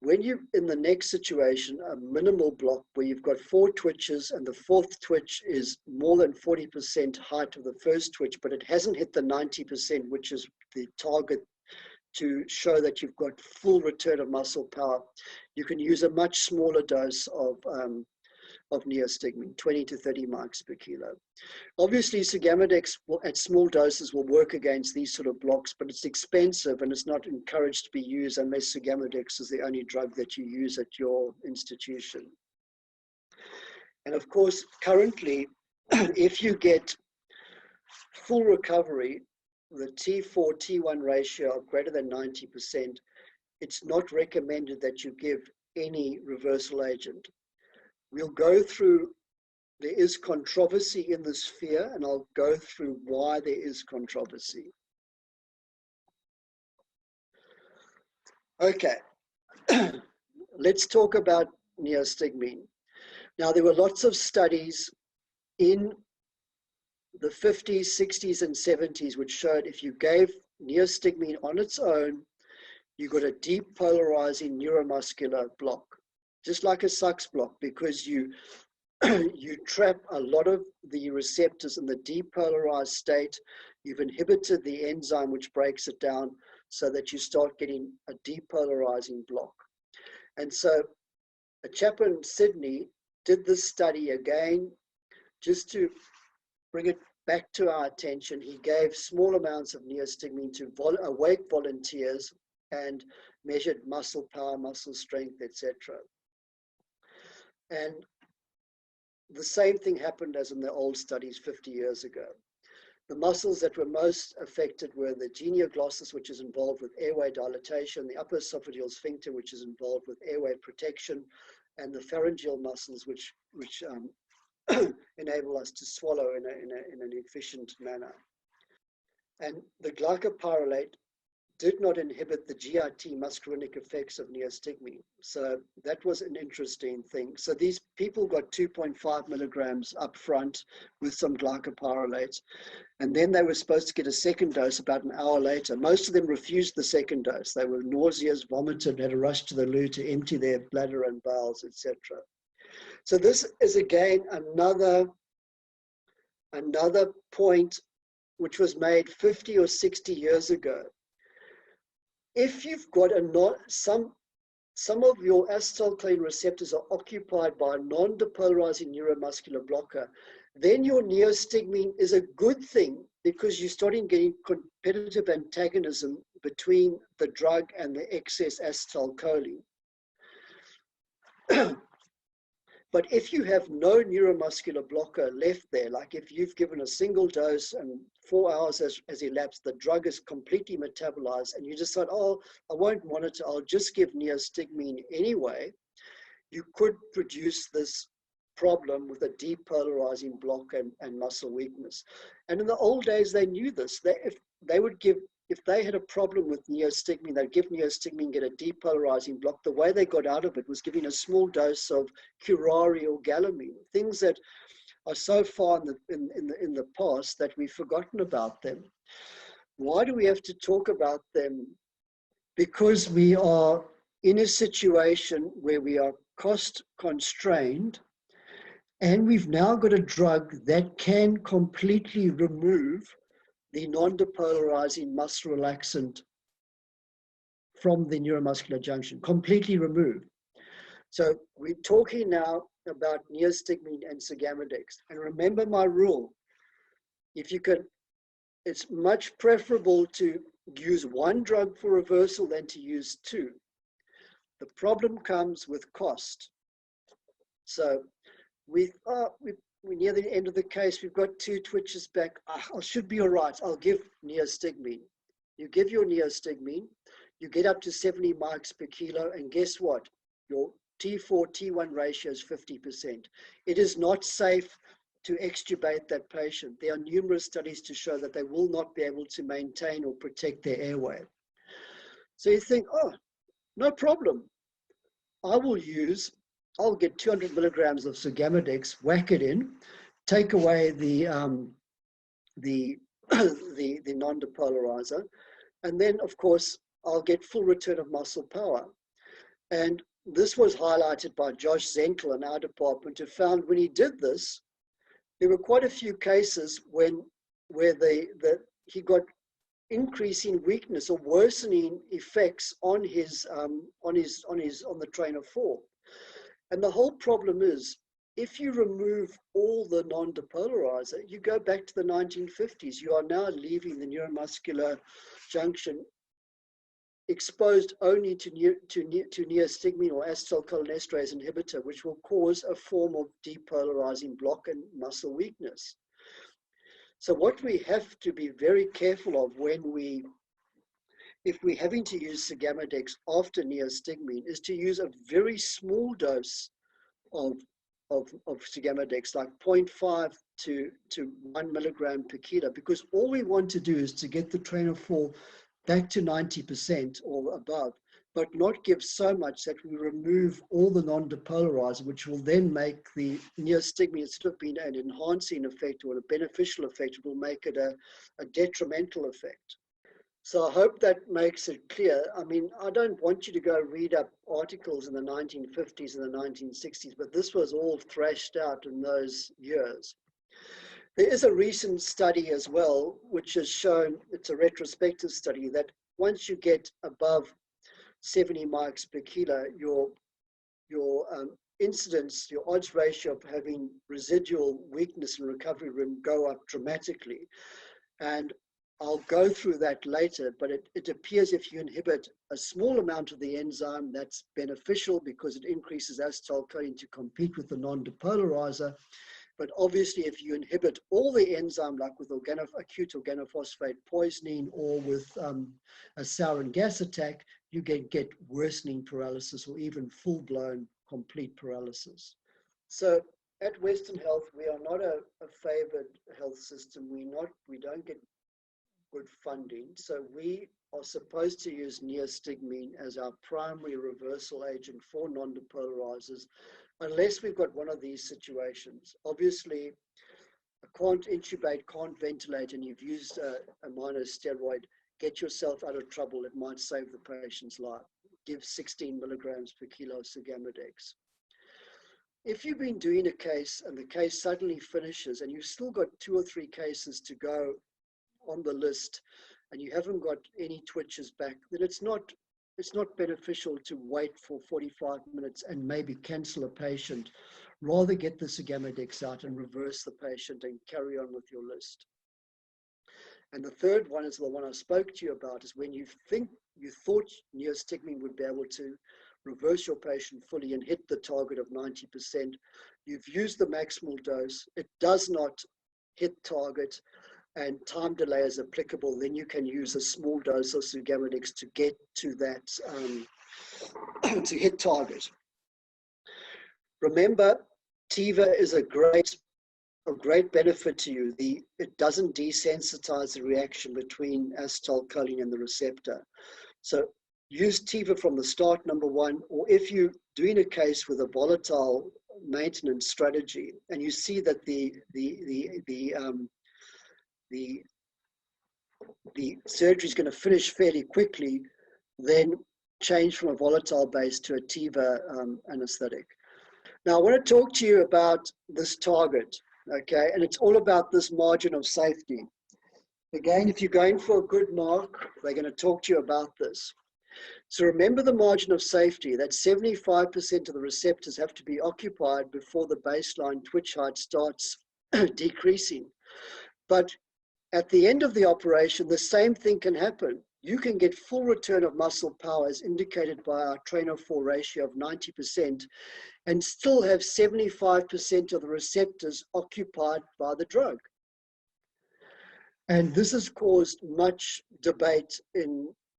When you, in the next situation, a minimal block where you've got 4 twitches and the 4th twitch is more than 40% height of the first twitch, but it hasn't hit the 90%, which is the target to show that you've got full return of muscle power, you can use a much smaller dose of neostigmine, 20 to 30 mics per kilo. Obviously, sugammadex at small doses will work against these sort of blocks, but it's expensive and it's not encouraged to be used unless sugammadex is the only drug that you use at your institution. And of course, currently, if you get full recovery, the T4, T1 ratio of greater than 90%, it's not recommended that you give any reversal agent. We'll go through, there is controversy in this sphere, and I'll go through why there is controversy. Okay, let's talk about neostigmine. Now, there were lots of studies in the 50s, 60s, and 70s, which showed if you gave neostigmine on its own, you got a depolarizing neuromuscular block, just like a Sachs block, because you trap a lot of the receptors in the depolarized state. You've inhibited the enzyme which breaks it down so that you start getting a depolarizing block. And so a chap in Sydney did this study again, just to bring it back to our attention. He gave small amounts of neostigmine to awake volunteers and measured muscle power, muscle strength, etc. And the same thing happened as in the old studies 50 years ago. The muscles that were most affected were the genioglossus, which is involved with airway dilatation, the upper esophageal sphincter, which is involved with airway protection, and the pharyngeal muscles, which enable us to swallow in an efficient manner. And the glycopyrrolate did not inhibit the GIT muscarinic effects of neostigmine. So that was an interesting thing. So these people got 2.5 milligrams up front with some glycopyrrolate, and then they were supposed to get a second dose about an hour later. Most of them refused the second dose. They were nauseous, vomited, had to rush to the loo to empty their bladder and bowels, etc. So this is again another point which was made 50 or 60 years ago. If you've got some of your acetylcholine receptors are occupied by a non-depolarizing neuromuscular blocker, then your neostigmine is a good thing because you're starting getting competitive antagonism between the drug and the excess acetylcholine. But if you have no neuromuscular blocker left there, like if you've given a single dose and 4 hours has elapsed, the drug is completely metabolized, and you decide, oh, I won't monitor, I'll just give neostigmine anyway, you could produce this problem with a depolarizing block and muscle weakness. And in the old days, they knew this. If they had a problem with neostigmine, they'd give neostigmine, get a depolarizing block. The way they got out of it was giving a small dose of curare or galamine, things that are so far in the past that we've forgotten about them. Why do we have to talk about them? Because we are in a situation where we are cost constrained, and we've now got a drug that can completely remove the non-depolarizing muscle relaxant from the neuromuscular junction, completely removed. So we're talking now about neostigmine and sugammadex. And remember my rule, if you can, it's much preferable to use one drug for reversal than to use two. The problem comes with cost. So we're near the end of the case. We've got 2 twitches back. I should be all right. I'll give neostigmine. You give your neostigmine, you get up to 70 mics per kilo, and guess what? Your T4, T1 ratio is 50%. It is not safe to extubate that patient. There are numerous studies to show that they will not be able to maintain or protect their airway. So you think, oh, no problem. I'll get 200 milligrams of sugammadex, whack it in, take away the non-depolarizer, and then, of course, I'll get full return of muscle power. And this was highlighted by Josh Zenkel in our department, who found when he did this, there were quite a few cases where he got increasing weakness or worsening effects on the train of thought. And the whole problem is, if you remove all the non-depolarizer, you go back to the 1950s. You are now leaving the neuromuscular junction exposed only to neostigmine or acetylcholinesterase inhibitor, which will cause a form of depolarizing block and muscle weakness. So what we have to be very careful of if we're having to use sugammadex after neostigmine, is to use a very small dose of sugammadex, like 0.5 to 1 milligram per kilo, because all we want to do is to get the train of thought back to 90% or above, but not give so much that we remove all the non-depolarizer, which will then make the neostigmine, instead of being an enhancing effect or a beneficial effect, it will make it a detrimental effect. So I hope that makes it clear. I mean, I don't want you to go read up articles in the 1950s and the 1960s, but this was all thrashed out in those years. There is a recent study as well, which has shown, it's a retrospective study, that once you get above 70 mics per kilo, your incidence, your odds ratio of having residual weakness in recovery room go up dramatically. And I'll go through that later, but it appears if you inhibit a small amount of the enzyme, that's beneficial because it increases acetylcholine to compete with the non-depolarizer. But obviously, if you inhibit all the enzyme, like with acute organophosphate poisoning or with a sarin gas attack, you get worsening paralysis or even full-blown complete paralysis. So at Western Health, we are not a favored health system. We don't get good funding. So we are supposed to use neostigmine as our primary reversal agent for non-depolarizers, unless we've got one of these situations. Obviously, can't intubate, can't ventilate, and you've used a minor steroid, get yourself out of trouble. It might save the patient's life. Give 16 milligrams per kilo of sugammadex. If you've been doing a case and the case suddenly finishes and you've still got 2 or 3 cases to go on the list and you haven't got any twitches back, then it's not it's not beneficial to wait for 45 minutes and maybe cancel a patient. Rather get the sugammadex out and reverse the patient and carry on with your list. And the third one is the one I spoke to you about, is when you thought neostigmine would be able to reverse your patient fully and hit the target of 90%. You've used the maximal dose. It does not hit target and time delay is applicable. Then you can use a small dose of sugammadex to get to that, to hit target. Remember, TIVA is a great benefit to you. It doesn't desensitize the reaction between acetylcholine and the receptor. So use TIVA from the start, number one, or if you're doing a case with a volatile maintenance strategy and you see that the surgery is going to finish fairly quickly, then change from a volatile base to a TIVA anesthetic. Now, I want to talk to you about this target, okay? And it's all about this margin of safety. Again, if you're going for a good mark, they're going to talk to you about this. So remember the margin of safety, that 75% of the receptors have to be occupied before the baseline twitch height starts decreasing. But at the end of the operation, the same thing can happen. You can get full return of muscle power as indicated by our trainer-4 ratio of 90% and still have 75% of the receptors occupied by the drug. And this has caused much debate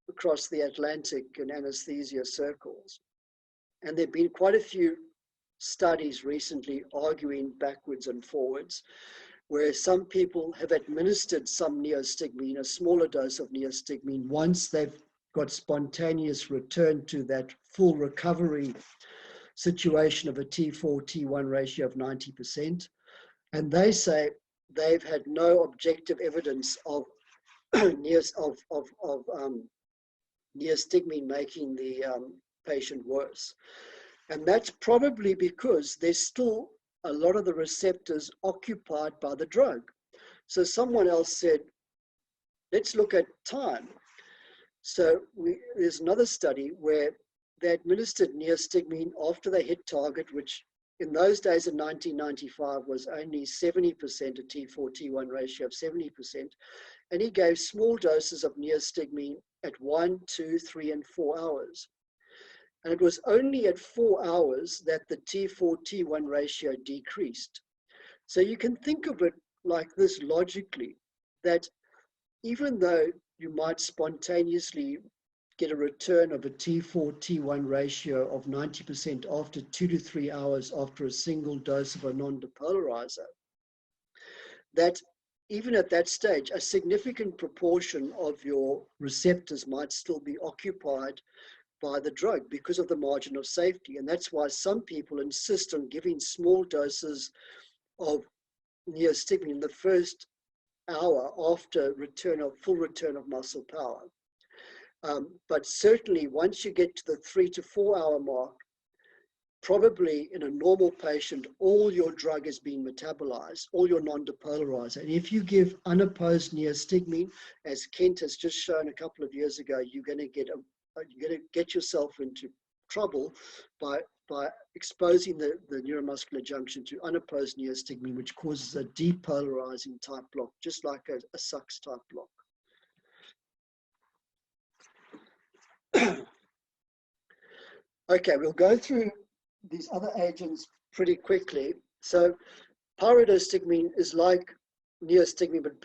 across the Atlantic in anesthesia circles. And there have been quite a few studies recently arguing backwards and forwards, where some people have administered some neostigmine, a smaller dose of neostigmine, once they've got spontaneous return to that full recovery situation of a T4, T1 ratio of 90%. And they say they've had no objective evidence of neostigmine making the patient worse. And that's probably because there's still a lot of the receptors occupied by the drug. So someone else said, let's look at time. So there's another study where they administered neostigmine after they hit target, which in those days in 1995 was only 70%, a T4, T1 ratio of 70%. And he gave small doses of neostigmine at 1, 2, 3, and 4 hours. And it was only at 4 hours that the T4, T1 ratio decreased. So you can think of it like this logically, that even though you might spontaneously get a return of a T4, T1 ratio of 90% after 2 to 3 hours after a single dose of a non-depolarizer, that even at that stage, a significant proportion of your receptors might still be occupied by the drug because of the margin of safety. And that's why some people insist on giving small doses of neostigmine in the first hour after full return of muscle power. But certainly once you get to the 3 to 4 hour mark, probably in a normal patient, all your drug is being metabolized, all your non-depolarizer. And if you give unopposed neostigmine, as Kent has just shown a couple of years ago, you're going to get yourself into trouble by exposing the neuromuscular junction to unopposed neostigmine, which causes a depolarizing type block, just like a SUX type block. Okay, we'll go through these other agents pretty quickly. So pyridostigmine is like neostigmine, but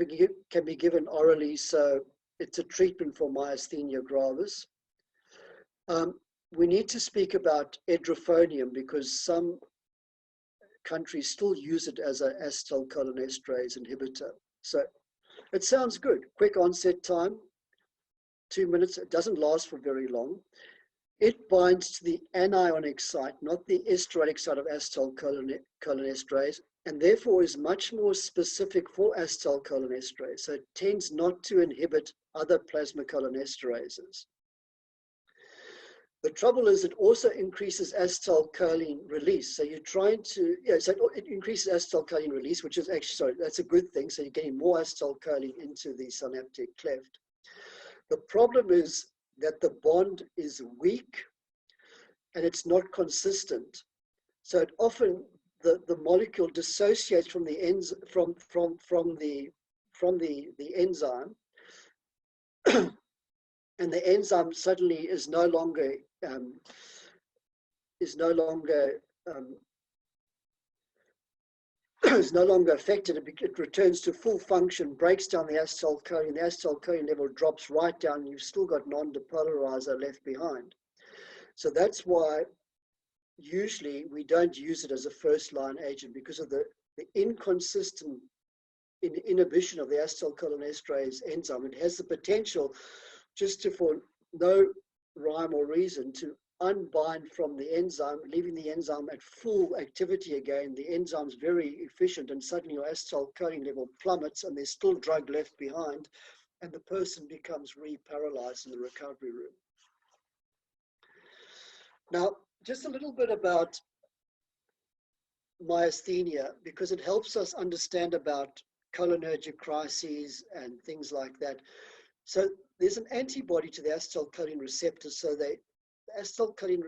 can be given orally. So it's a treatment for myasthenia gravis. We need to speak about edrophonium because some countries still use it as an acetylcholinesterase inhibitor. So it sounds good. Quick onset time, 2 minutes. It doesn't last for very long. It binds to the anionic site, not the esteratic site of acetylcholinesterase, and therefore is much more specific for acetylcholinesterase. So it tends not to inhibit other plasmacholinesterases. The trouble is it also increases acetylcholine release. So you're trying to, so it increases acetylcholine release, which is actually, sorry, that's a good thing. So you're getting more acetylcholine into the synaptic cleft. The problem is that the bond is weak and it's not consistent. So it often the molecule dissociates from the enzyme, and the enzyme suddenly is no longer is no longer affected. It returns to full function, breaks down the acetylcholine. The acetylcholine level drops right down. And you've still got non-depolarizer left behind. So that's why usually we don't use it as a first-line agent, because of the inconsistent inhibition of the acetylcholinesterase enzyme. It has the potential, just for no rhyme or reason, to unbind from the enzyme, leaving the enzyme at full activity again. The enzyme's very efficient, and suddenly your acetylcholine level plummets and there's still drug left behind, and the person becomes re-paralyzed in the recovery room. Now, just a little bit about myasthenia, because it helps us understand about cholinergic crises and things like that. So there's an antibody to the acetylcholine receptors, so the acetylcholine,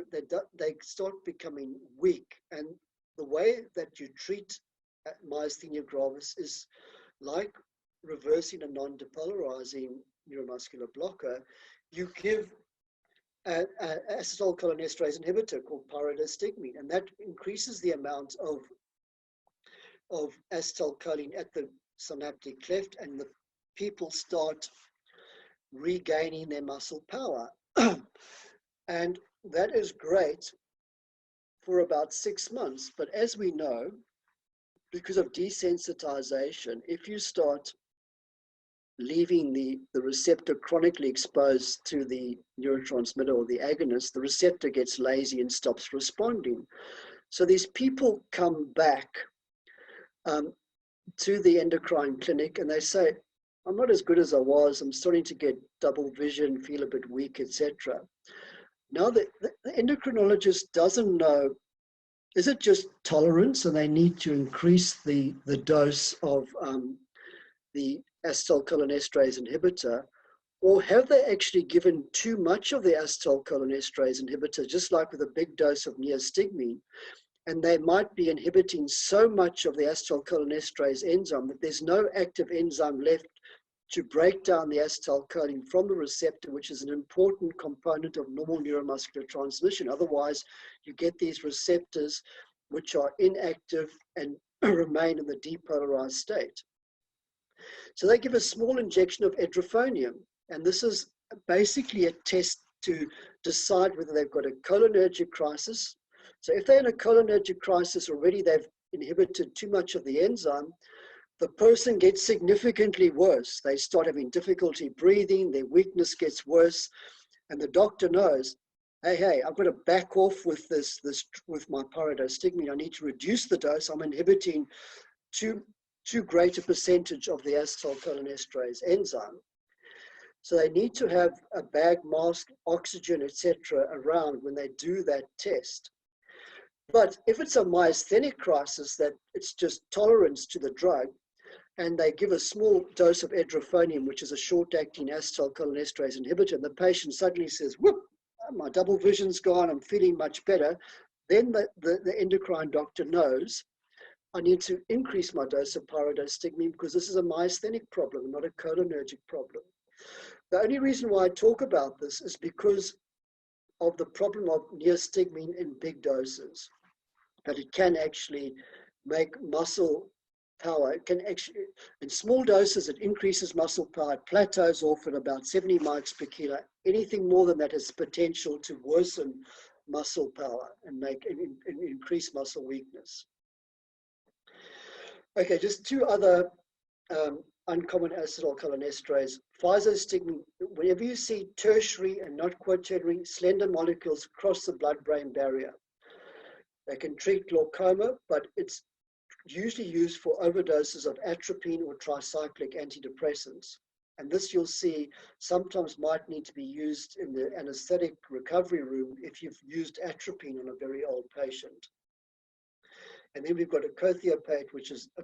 they start becoming weak, and the way that you treat myasthenia gravis is like reversing a non-depolarizing neuromuscular blocker. You give an acetylcholinesterase inhibitor called pyridostigmine, and that increases the amount of acetylcholine at the synaptic cleft, and the people start regaining their muscle power. And that is great for about 6 months. But as we know, because of desensitization, if you start leaving the receptor chronically exposed to the neurotransmitter or the agonist, the receptor gets lazy and stops responding. So these people come back to the endocrine clinic and they say, I'm not as good as I was, I'm starting to get double vision, feel a bit weak, etc. Now the endocrinologist doesn't know, is it just tolerance and they need to increase the dose of the acetylcholinesterase inhibitor, or have they actually given too much of the acetylcholinesterase inhibitor, just like with a big dose of neostigmine, and they might be inhibiting so much of the acetylcholinesterase enzyme that there's no active enzyme left to break down the acetylcholine from the receptor, which is an important component of normal neuromuscular transmission. Otherwise, you get these receptors which are inactive and remain in the depolarized state. So they give a small injection of edrophonium, and this is basically a test to decide whether they've got a cholinergic crisis. So if they're in a cholinergic crisis already, they've inhibited too much of the enzyme, the person gets significantly worse. They start having difficulty breathing, their weakness gets worse, and the doctor knows, hey, I've got to back off with with my pyridostigmine. I need to reduce the dose. I'm inhibiting too great a percentage of the acetylcholinesterase enzyme. So they need to have a bag mask, oxygen, etc. around when they do that test. But if it's a myasthenic crisis, that it's just tolerance to the drug, and they give a small dose of edrophonium, which is a short-acting acetylcholinesterase inhibitor, and the patient suddenly says, whoop, my double vision's gone, I'm feeling much better, then the endocrine doctor knows, I need to increase my dose of pyridostigmine because this is a myasthenic problem, not a cholinergic problem. The only reason why I talk about this is because of the problem of neostigmine in big doses, that it can actually make muscle power. It can actually, in small doses, it increases muscle power, it plateaus off at about 70 mics per kilo. Anything more than that has potential to worsen muscle power and increase muscle weakness. Okay, just two other uncommon acetylcholinesterase. Physostigmine, whenever you see tertiary and not quaternary slender molecules cross the blood-brain barrier, they can treat glaucoma, but it's usually used for overdoses of atropine or tricyclic antidepressants. And this you'll see sometimes might need to be used in the anesthetic recovery room if you've used atropine on a very old patient. And then we've got a cothiopate, which is a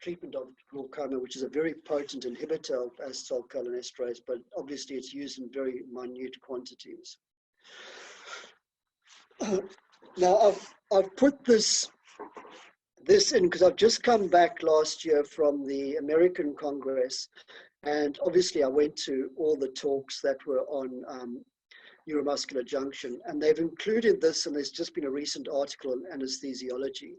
treatment of glaucoma, which is a very potent inhibitor of acetylcholinesterase, but obviously it's used in very minute quantities. Now I've put this in because I've just come back last year from the American Congress, and obviously I went to all the talks that were on neuromuscular junction, and they've included this, and there's just been a recent article on anesthesiology.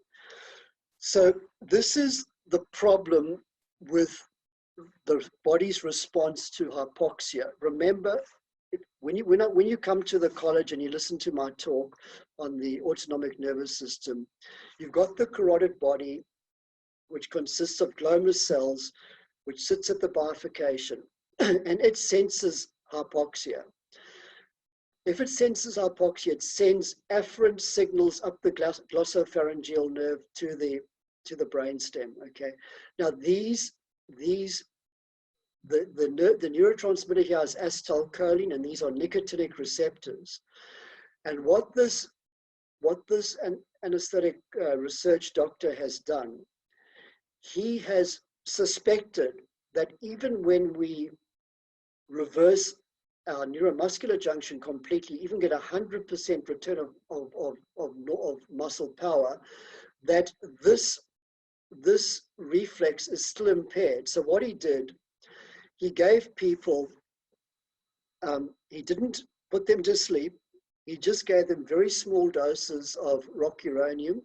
So this is the problem with the body's response to hypoxia. Remember, when you come to the college and you listen to my talk on the autonomic nervous system, you've got the carotid body, which consists of glomerulus cells, which sits at the bifurcation, and it senses hypoxia. If it senses hypoxia, it sends afferent signals up the glossopharyngeal nerve to the brainstem. Okay. Now the neurotransmitter here is acetylcholine, and these are nicotinic receptors. And what this anesthetic research doctor has done, he has suspected that even when we reverse our neuromuscular junction completely, even get 100% return of muscle power, that this reflex is still impaired. So what he did, he gave people, he didn't put them to sleep, he just gave them very small doses of rocuronium,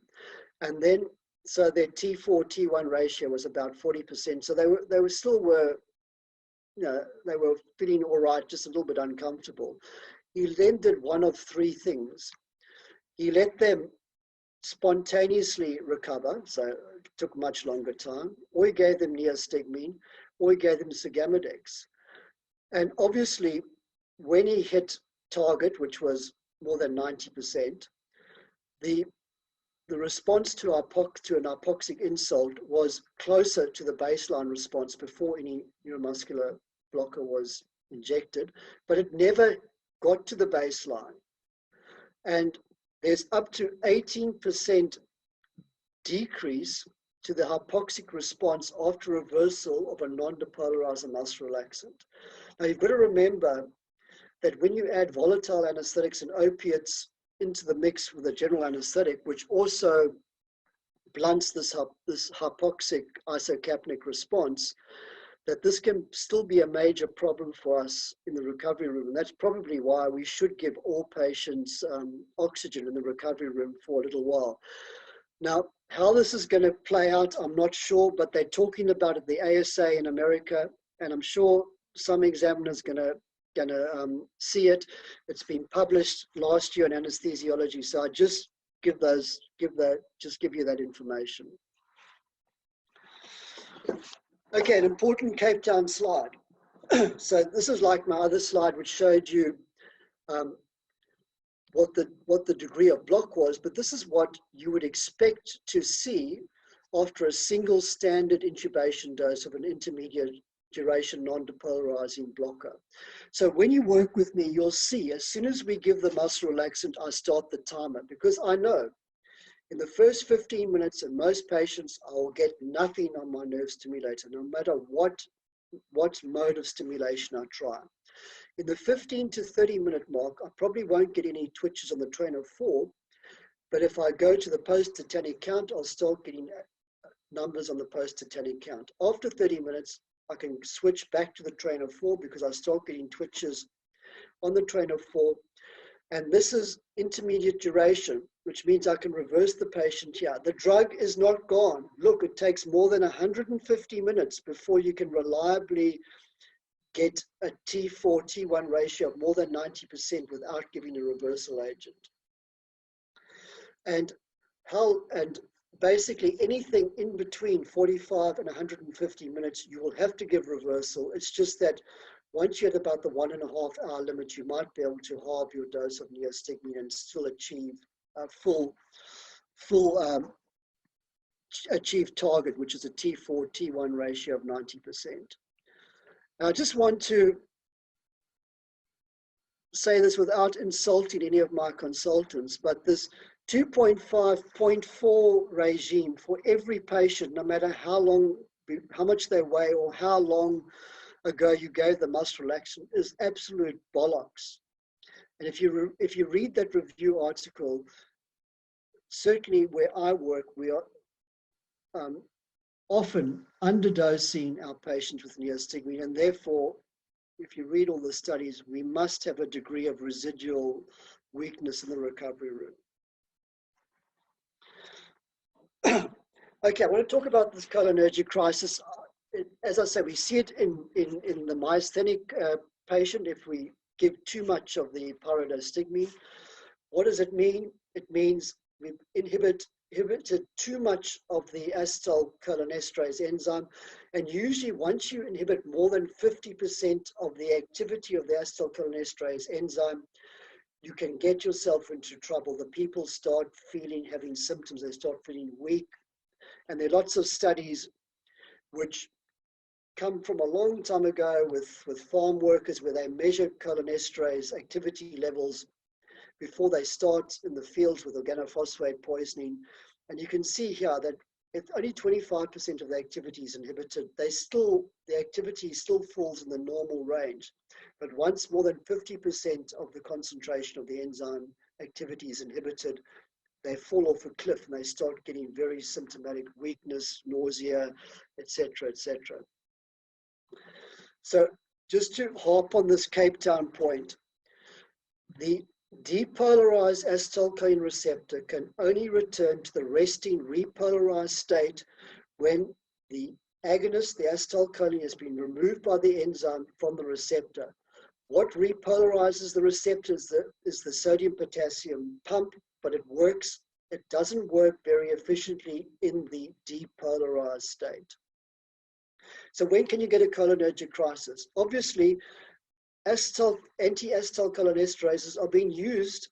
and then so their T4 T1 ratio was about 40%. So they were feeling all right, just a little bit uncomfortable. He then did one of three things. He let them spontaneously recover, so it took much longer time, or he gave them neostigmine, or he gave them sugammadex. And obviously, when he hit target, which was more than 90%, the response to an hypoxic insult was closer to the baseline response before any neuromuscular blocker was injected, but it never got to the baseline. And there's up to 18% decrease to the hypoxic response after reversal of a non-depolarizer muscle relaxant. Now you've got to remember that when you add volatile anesthetics and opiates into the mix with a general anesthetic, which also blunts this hypoxic isocapnic response, that this can still be a major problem for us in the recovery room. And that's probably why we should give all patients oxygen in the recovery room for a little while. Now, how this is going to play out, I'm not sure, but they're talking about it, the ASA in America, and I'm sure some examiners gonna see it. It's been published last year in anesthesiology, so I just give you that information. Okay, an important Cape Town slide. So this is like my other slide, which showed you what the degree of block was, but this is what you would expect to see after a single standard intubation dose of an intermediate duration non-depolarizing blocker. So when you work with me, you'll see as soon as we give the muscle relaxant, I start the timer, because I know in the first 15 minutes in most patients, I will get nothing on my nerve stimulator, no matter what mode of stimulation I try. In the 15 to 30 minute mark, I probably won't get any twitches on the train of 4, but if I go to the post-tetanic count, I'll start getting numbers on the post-tetanic count. After 30 minutes, I can switch back to the train of 4 because I start getting twitches on the train of 4. And this is intermediate duration, which means I can reverse the patient here. The drug is not gone. Look, it takes more than 150 minutes before you can reliably get a T4, T1 ratio of more than 90% without giving a reversal agent. And basically anything in between 45 and 150 minutes, you will have to give reversal. It's just that once you hit about the 1.5 hour limit, you might be able to halve your dose of neostigmine and still achieve a achieve target, which is a T4, T1 ratio of 90%. Now, I just want to say this without insulting any of my consultants, but this 2.5, 0.4 regime for every patient, no matter how much they weigh or how long ago you gave the muscle relaxant, is absolute bollocks. And if you read that review article, certainly where I work, we are often underdosing our patients with neostigmine, and therefore, if you read all the studies, we must have a degree of residual weakness in the recovery room. Okay, I want to talk about this cholinergic crisis. As I say, we see it in the myasthenic patient if we give too much of the pyridostigmine. What does it mean? It means we inhibited too much of the acetylcholinesterase enzyme, and usually once you inhibit more than 50% of the activity of the acetylcholinesterase enzyme, you can get yourself into trouble. The people start having symptoms, they start feeling weak, and there are lots of studies which come from a long time ago with farm workers where they measure cholinesterase activity levels before they start in the fields with organophosphate poisoning. And you can see here that if only 25% of the activity is inhibited, the activity still falls in the normal range. But once more than 50% of the concentration of the enzyme activity is inhibited, they fall off a cliff and they start getting very symptomatic weakness, nausea, etc., etc. So just to harp on this Cape Town point, the depolarized acetylcholine receptor can only return to the resting repolarized state when the agonist, the acetylcholine, has been removed by the enzyme from the receptor. What repolarizes the receptor is the sodium-potassium pump, but it doesn't work very efficiently in the depolarized state. So when can you get a cholinergic crisis? Obviously, anti-acetylcholinesterases are being used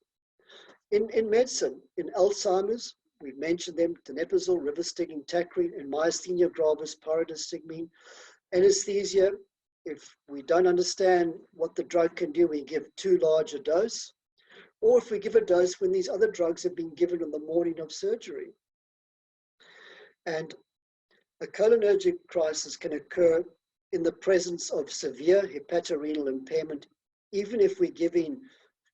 in medicine. In Alzheimer's, we've mentioned them: donepezil, rivastigmine, tacrine, and myasthenia gravis, pyridostigmine. Anesthesia, if we don't understand what the drug can do, we give too large a dose. Or if we give a dose when these other drugs have been given on the morning of surgery. And a cholinergic crisis can occur in the presence of severe hepatorenal impairment, even if we're giving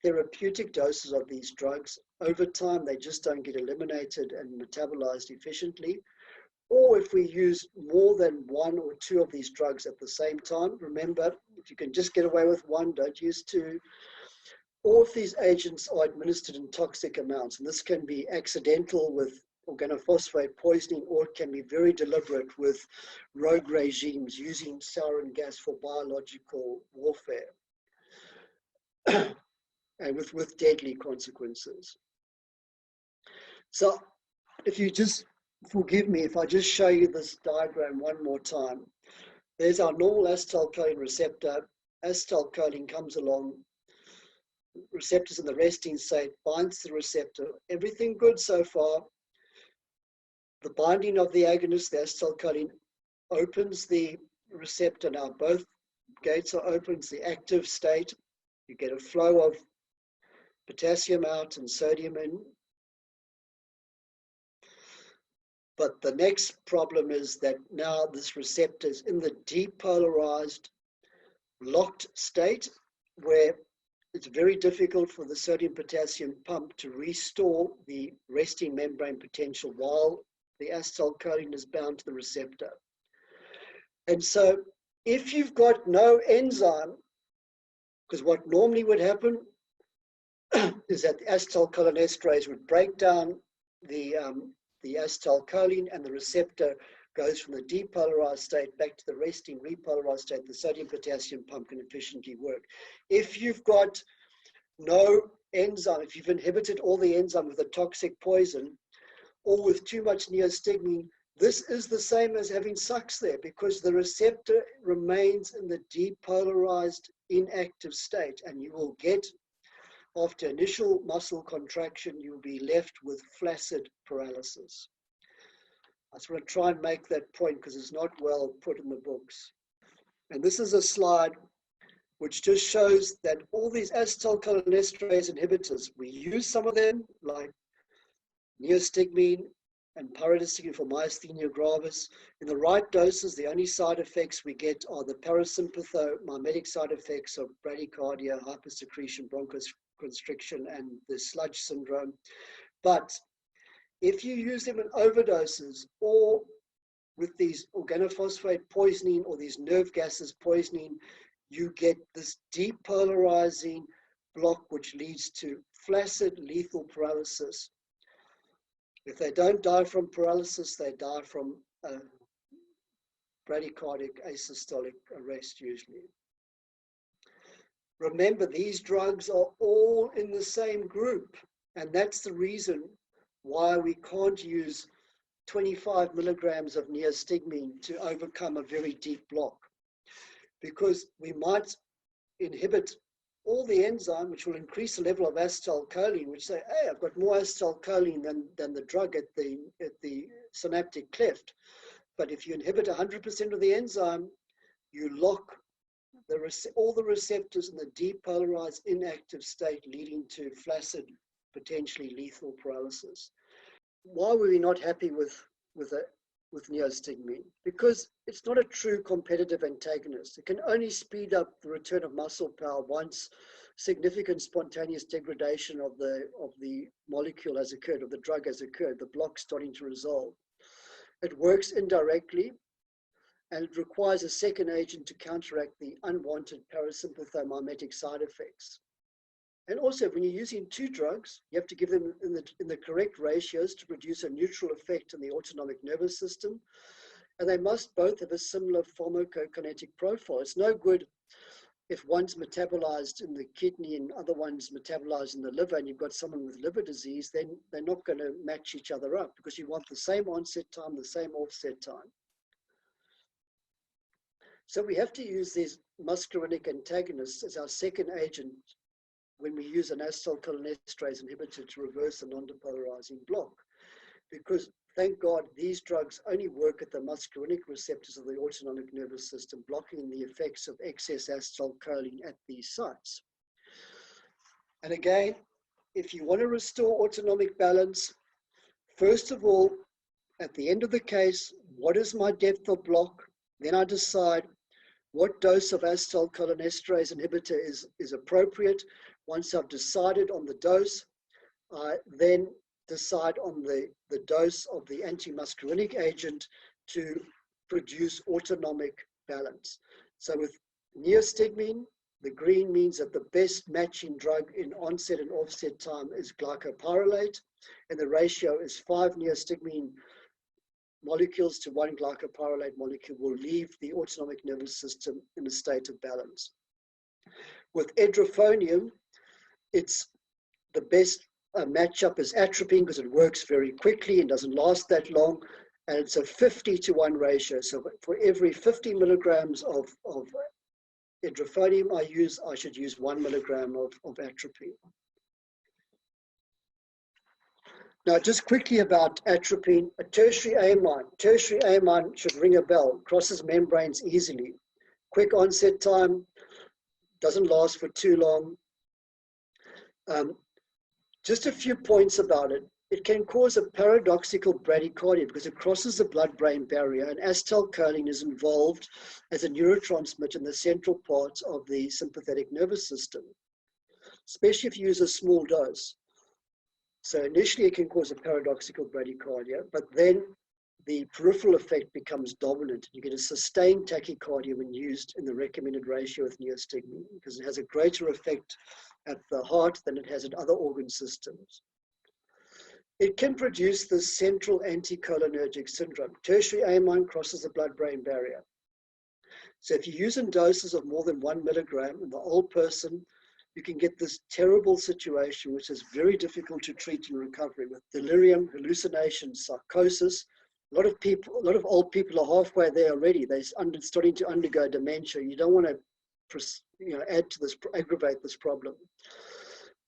therapeutic doses of these drugs. Over time, they just don't get eliminated and metabolized efficiently. Or if we use more than one or two of these drugs at the same time. Remember, if you can just get away with one, don't use two. Or if these agents are administered in toxic amounts, and this can be accidental with organophosphate poisoning, or it can be very deliberate with rogue regimes using sarin gas for biological warfare and with deadly consequences. So if you just forgive me if I just show you this diagram one more time. There's our normal acetylcholine receptor. Acetylcholine comes along, receptors in the resting state, binds the receptor. Everything good so far. The binding of the agonist, the acetylcholine, opens the receptor. Now both gates are open. It's the active state. You get a flow of potassium out and sodium in. But the next problem is that now this receptor is in the depolarized, locked state, where it's very difficult for the sodium-potassium pump to restore the resting membrane potential while the acetylcholine is bound to the receptor. And so if you've got no enzyme, because what normally would happen is that the acetylcholinesterase would break down the acetylcholine, and the receptor goes from the depolarized state back to the resting repolarized state. The sodium-potassium pump can efficiently work. If you've got no enzyme, if you've inhibited all the enzyme with a toxic poison or with too much neostigmine, this is the same as having sucks there, because the receptor remains in the depolarized inactive state, and you will get, after initial muscle contraction, you'll be left with flaccid paralysis. I just want to try and make that point because it's not well put in the books. And this is a slide which just shows that all these acetylcholinesterase inhibitors, we use some of them like neostigmine and pyridostigmine for myasthenia gravis. In the right doses, the only side effects we get are the parasympathomimetic side effects of bradycardia, hypersecretion, bronchoconstriction, and the sludge syndrome. But if you use them in overdoses or with these organophosphate poisoning or these nerve gases poisoning, you get this depolarizing block, which leads to flaccid lethal paralysis. If they don't die from paralysis, they die from bradycardic asystolic arrest usually. Remember, these drugs are all in the same group, and that's the reason why we can't use 25 milligrams of neostigmine to overcome a very deep block, because we might inhibit all the enzyme, which will increase the level of acetylcholine, which say, hey, I've got more acetylcholine than the drug at the synaptic cleft. But if you inhibit 100% of the enzyme, you lock all the receptors in the depolarized inactive state, leading to flaccid, potentially lethal paralysis. Why were we not happy with neostigmine? Because it's not a true competitive antagonist. It can only speed up the return of muscle power once significant spontaneous degradation of the molecule has occurred, of the drug has occurred, the block starting to resolve. It works indirectly, and it requires a second agent to counteract the unwanted parasympathomimetic side effects. And also, when you're using two drugs, you have to give them in the correct ratios to produce a neutral effect on the autonomic nervous system. And they must both have a similar pharmacokinetic profile. It's no good if one's metabolized in the kidney and other one's metabolized in the liver, and you've got someone with liver disease, then they're not going to match each other up, because you want the same onset time, the same offset time. So we have to use these muscarinic antagonists as our second agent when we use an acetylcholinesterase inhibitor to reverse the non-depolarizing block. Because, thank God, these drugs only work at the muscarinic receptors of the autonomic nervous system, blocking the effects of excess acetylcholine at these sites. And again, if you want to restore autonomic balance, first of all, at the end of the case, what is my depth of block? Then I decide what dose of acetylcholinesterase inhibitor is appropriate. Once I've decided on the dose, I then decide on the dose of the anti-muscarinic agent to produce autonomic balance. So with neostigmine, the green means that the best matching drug in onset and offset time is glycopyrrolate, and the ratio is 5 neostigmine molecules to 1 glycopyrrolate molecule will leave the autonomic nervous system in a state of balance. With edrophonium, it's the best matchup is atropine, because it works very quickly and doesn't last that long, and it's a 50-to-1 ratio. So for every 50 milligrams of edrophonium I should use 1 milligram of atropine. Now, just quickly about atropine, a tertiary amine. Tertiary amine should ring a bell, crosses membranes easily. Quick onset time, doesn't last for too long. Just a few points about it. It can cause a paradoxical bradycardia because it crosses the blood-brain barrier, and acetylcholine is involved as a neurotransmitter in the central parts of the sympathetic nervous system, especially if you use a small dose. So initially it can cause a paradoxical bradycardia, but then the peripheral effect becomes dominant. You get a sustained tachycardia when used in the recommended ratio with neostigmine, because it has a greater effect at the heart than it has at other organ systems. It can produce the central anticholinergic syndrome. Tertiary amine crosses the blood-brain barrier. So if you use in doses of more than 1 milligram in the old person, you can get this terrible situation, which is very difficult to treat in recovery, with delirium, hallucinations, psychosis. A lot of old people are halfway there already. They're starting to undergo dementia. You don't want to, add to this, aggravate this problem.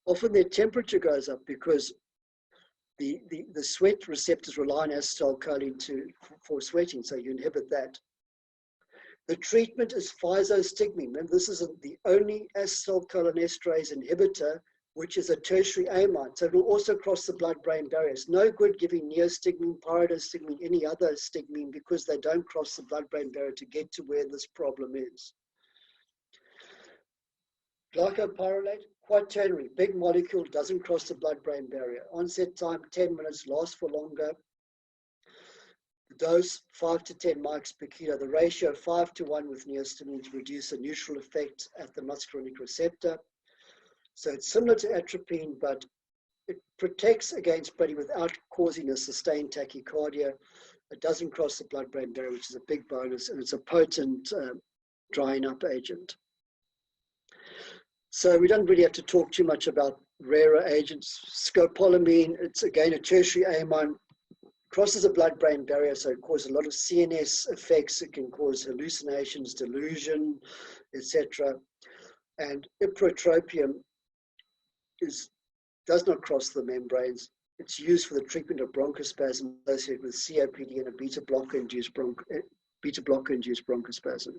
Often their temperature goes up because the sweat receptors rely on acetylcholine for sweating, so you inhibit that. The treatment is physostigmine. Remember, this is the only acetylcholinesterase inhibitor which is a tertiary amine. So it will also cross the blood-brain barrier. It's no good giving neostigmine, pyridostigmine, any other stigmine, because they don't cross the blood-brain barrier to get to where this problem is. Glycopyrrolate, quaternary, big molecule, doesn't cross the blood-brain barrier. Onset time, 10 minutes, lasts for longer. Dose, 5 to 10 mics per kilo. The ratio 5 to 1 with neostigmine to reduce a neutral effect at the muscarinic receptor. So it's similar to atropine, but it protects against brady without causing a sustained tachycardia. It doesn't cross the blood-brain barrier, which is a big bonus, and it's a potent drying up agent. So we don't really have to talk too much about rarer agents. Scopolamine, it's again a tertiary amine, crosses the blood-brain barrier, so it causes a lot of CNS effects. It can cause hallucinations, delusion, etc. And ipratropium does not cross the membranes. It's used for the treatment of bronchospasm associated with COPD and a beta blocker-induced bronchospasm.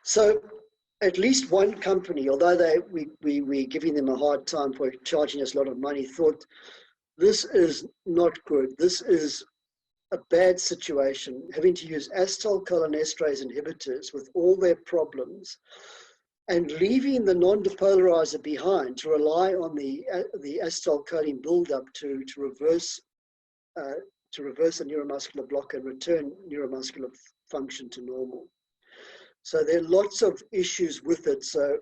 So at least one company, although we're giving them a hard time for charging us a lot of money, thought this is not good. This is a bad situation, having to use acetylcholinesterase inhibitors with all their problems and leaving the non-depolarizer behind to rely on the acetylcholine buildup to reverse a neuromuscular block and return neuromuscular function to normal. So there are lots of issues with it. So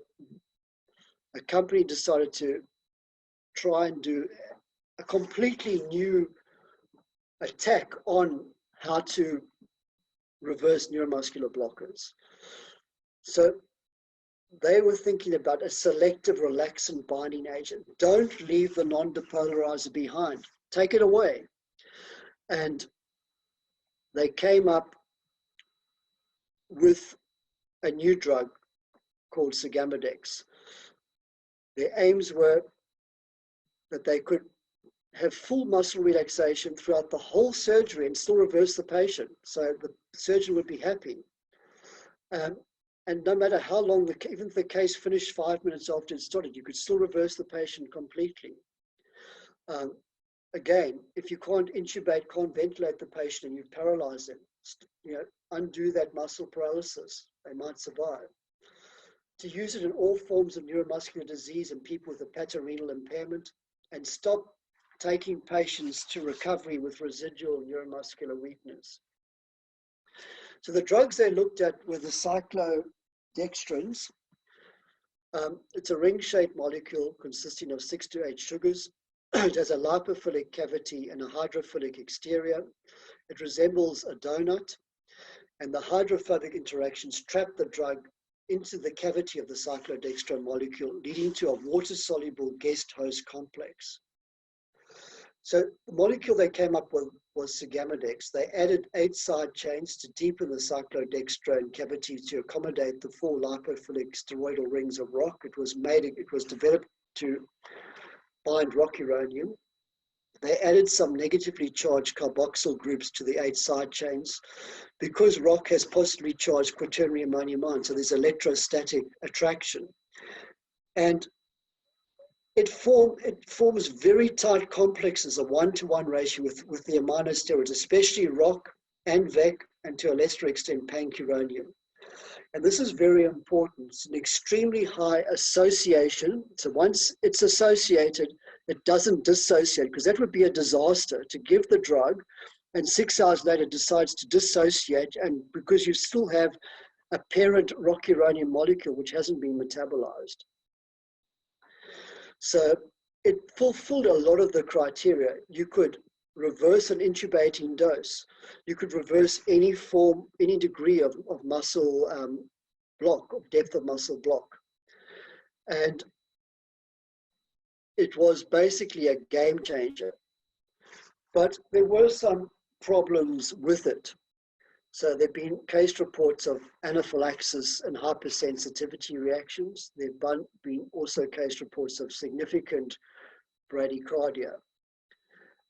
a company decided to try and do a completely new attack on how to reverse neuromuscular blockers. So they were thinking about a selective relaxant binding agent. Don't leave the non-depolarizer behind. Take it away. And they came up with a new drug called sugammadex. Their aims were that they could have full muscle relaxation throughout the whole surgery and still reverse the patient. So the surgeon would be happy. And no matter how long, even if the case finished 5 minutes after it started, you could still reverse the patient completely. Again, if you can't intubate, can't ventilate the patient and you paralyze them, undo that muscle paralysis, they might survive. To use it in all forms of neuromuscular disease in people with hepatorenal impairment, and stop taking patients to recovery with residual neuromuscular weakness. So the drugs they looked at were the cyclodextrins. It's a ring-shaped molecule consisting of 6 to 8 sugars. It has a lipophilic cavity and a hydrophilic exterior. It resembles a donut, and the hydrophobic interactions trap the drug into the cavity of the cyclodextrin molecule, leading to a water-soluble guest-host complex. So the molecule they came up with was sugammadex. They added 8 side chains to deepen the cyclodextrin cavity to accommodate the 4 lipophilic steroidal rings of rock. It was developed to bind rocuronium. They added some negatively charged carboxyl groups to the 8 side chains because rock has positively charged quaternary ammonium ions, so there's electrostatic attraction. And it forms very tight complexes, a 1-to-1 ratio with the aminosteroids, especially rock and VEC, and to a lesser extent pancuronium. And this is very important. It's an extremely high association. So once it's associated, it doesn't dissociate, because that would be a disaster to give the drug and 6 hours later decides to dissociate, and because you still have a parent rocuronium molecule which hasn't been metabolized. So it fulfilled a lot of the criteria. You could reverse an intubating dose. You could reverse any degree of muscle block, of depth of muscle block. And it was basically a game changer. But there were some problems with it. So there have been case reports of anaphylaxis and hypersensitivity reactions. There have been also case reports of significant bradycardia.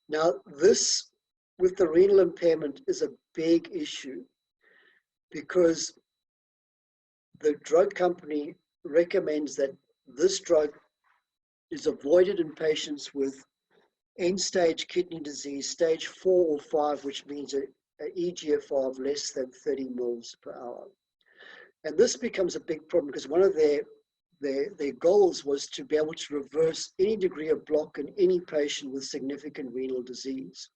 Now, this, with the renal impairment, is a big issue because the drug company recommends that this drug is avoided in patients with end-stage kidney disease, stage 4 or 5, which means a eGFR of less than 30 mils per hour. And this becomes a big problem because one of their goals was to be able to reverse any degree of block in any patient with significant renal disease.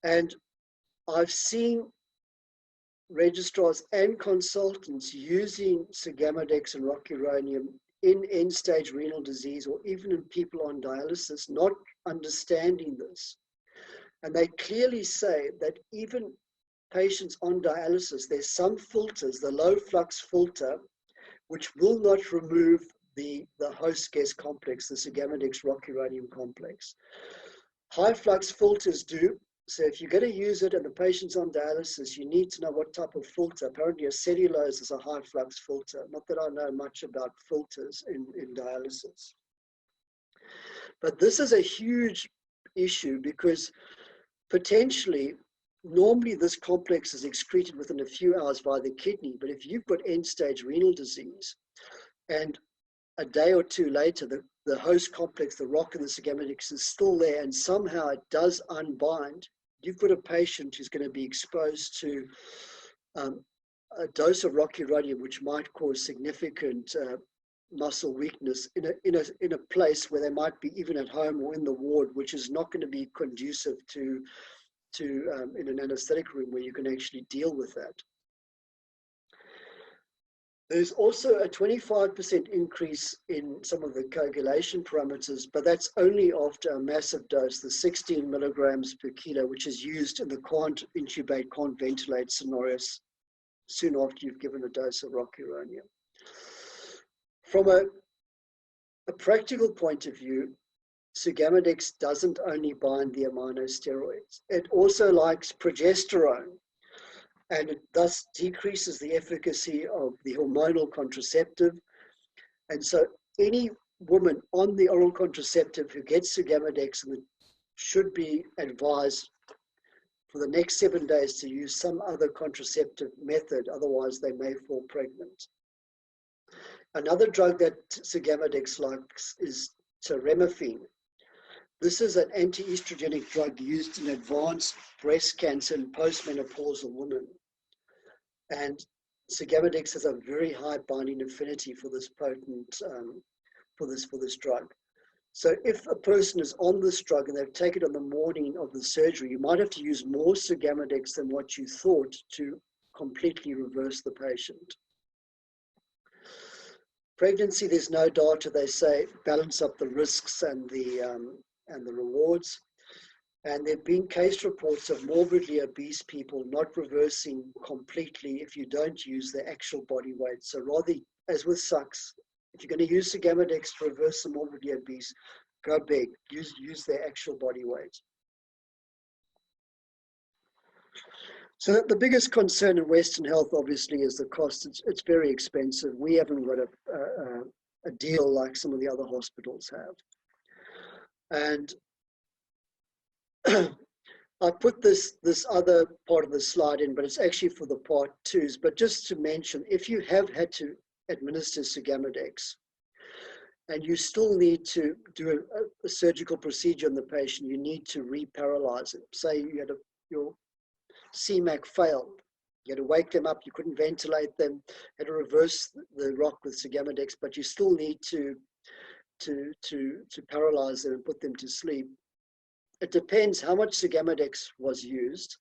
And I've seen registrars and consultants using sugammadex and rocuronium in end-stage renal disease, or even in people on dialysis, not understanding this. And they clearly say that even patients on dialysis, there's some filters, the low flux filter, which will not remove the host gas complex, the sugammadex rocuronium complex. High flux filters do. So if you're going to use it and the patient's on dialysis, you need to know what type of filter. Apparently a cellulose is a high flux filter. Not that I know much about filters in dialysis. But this is a huge issue because potentially, normally this complex is excreted within a few hours by the kidney. But if you've got end-stage renal disease and a day or two later, the host complex, the rock and the sugammadex is still there and somehow it does unbind, you've got a patient who's going to be exposed to a dose of rocuronium, which might cause significant muscle weakness in a place where they might be even at home or in the ward, which is not going to be conducive to in an anesthetic room where you can actually deal with that. There's also a 25% increase in some of the coagulation parameters, but that's only after a massive dose, the 16 milligrams per kilo, which is used in the can't intubate, can't ventilate scenarios soon after you've given a dose of rocuronium. From a practical point of view, sugammadex doesn't only bind the aminosteroids. It also likes progesterone, and it thus decreases the efficacy of the hormonal contraceptive. And so any woman on the oral contraceptive who gets sugammadex should be advised for the next 7 days to use some other contraceptive method, otherwise they may fall pregnant. Another drug that sugammadex likes is teremafene. This is an anti-estrogenic drug used in advanced breast cancer in postmenopausal women. And sugammadex has a very high binding affinity for this potent, for this drug. So if a person is on this drug and they've taken it on the morning of the surgery, you might have to use more sugammadex than what you thought to completely reverse the patient. Pregnancy, there's no data. They say balance up the risks and the rewards. And there have been case reports of morbidly obese people not reversing completely if you don't use the actual body weight. So rather, as with SUCs, if you're going to use sugammadex to reverse the morbidly obese, go big, use their actual body weight. So the biggest concern in Western health, obviously, is the cost. It's very expensive. We haven't got a deal like some of the other hospitals have. And I put this other part of the slide in, but it's actually for the part 2s. But just to mention, if you have had to administer sugammadex and you still need to do a surgical procedure on the patient, you need to reparalyze it. Say you had your CMAC failed. You had to wake them up, you couldn't ventilate them, had to reverse the rock with sugammadex, but you still need to paralyze them and put them to sleep. It depends how much sugammadex was used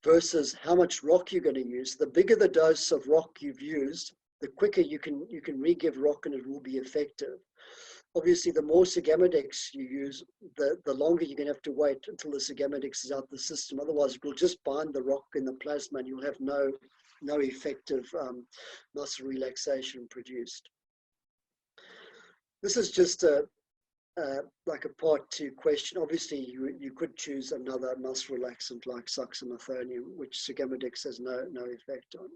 versus how much rock you're going to use. The bigger the dose of rock you've used, the quicker you can re-give rock and it will be effective. Obviously, the more sugammadex you use, the longer you're going to have to wait until the sugammadex is out the system. Otherwise, it will just bind the rock in the plasma and you'll have no effective muscle relaxation produced. This is just like a part 2 question. Obviously, you could choose another muscle relaxant like succinylcholine, which sugammadex has no effect on.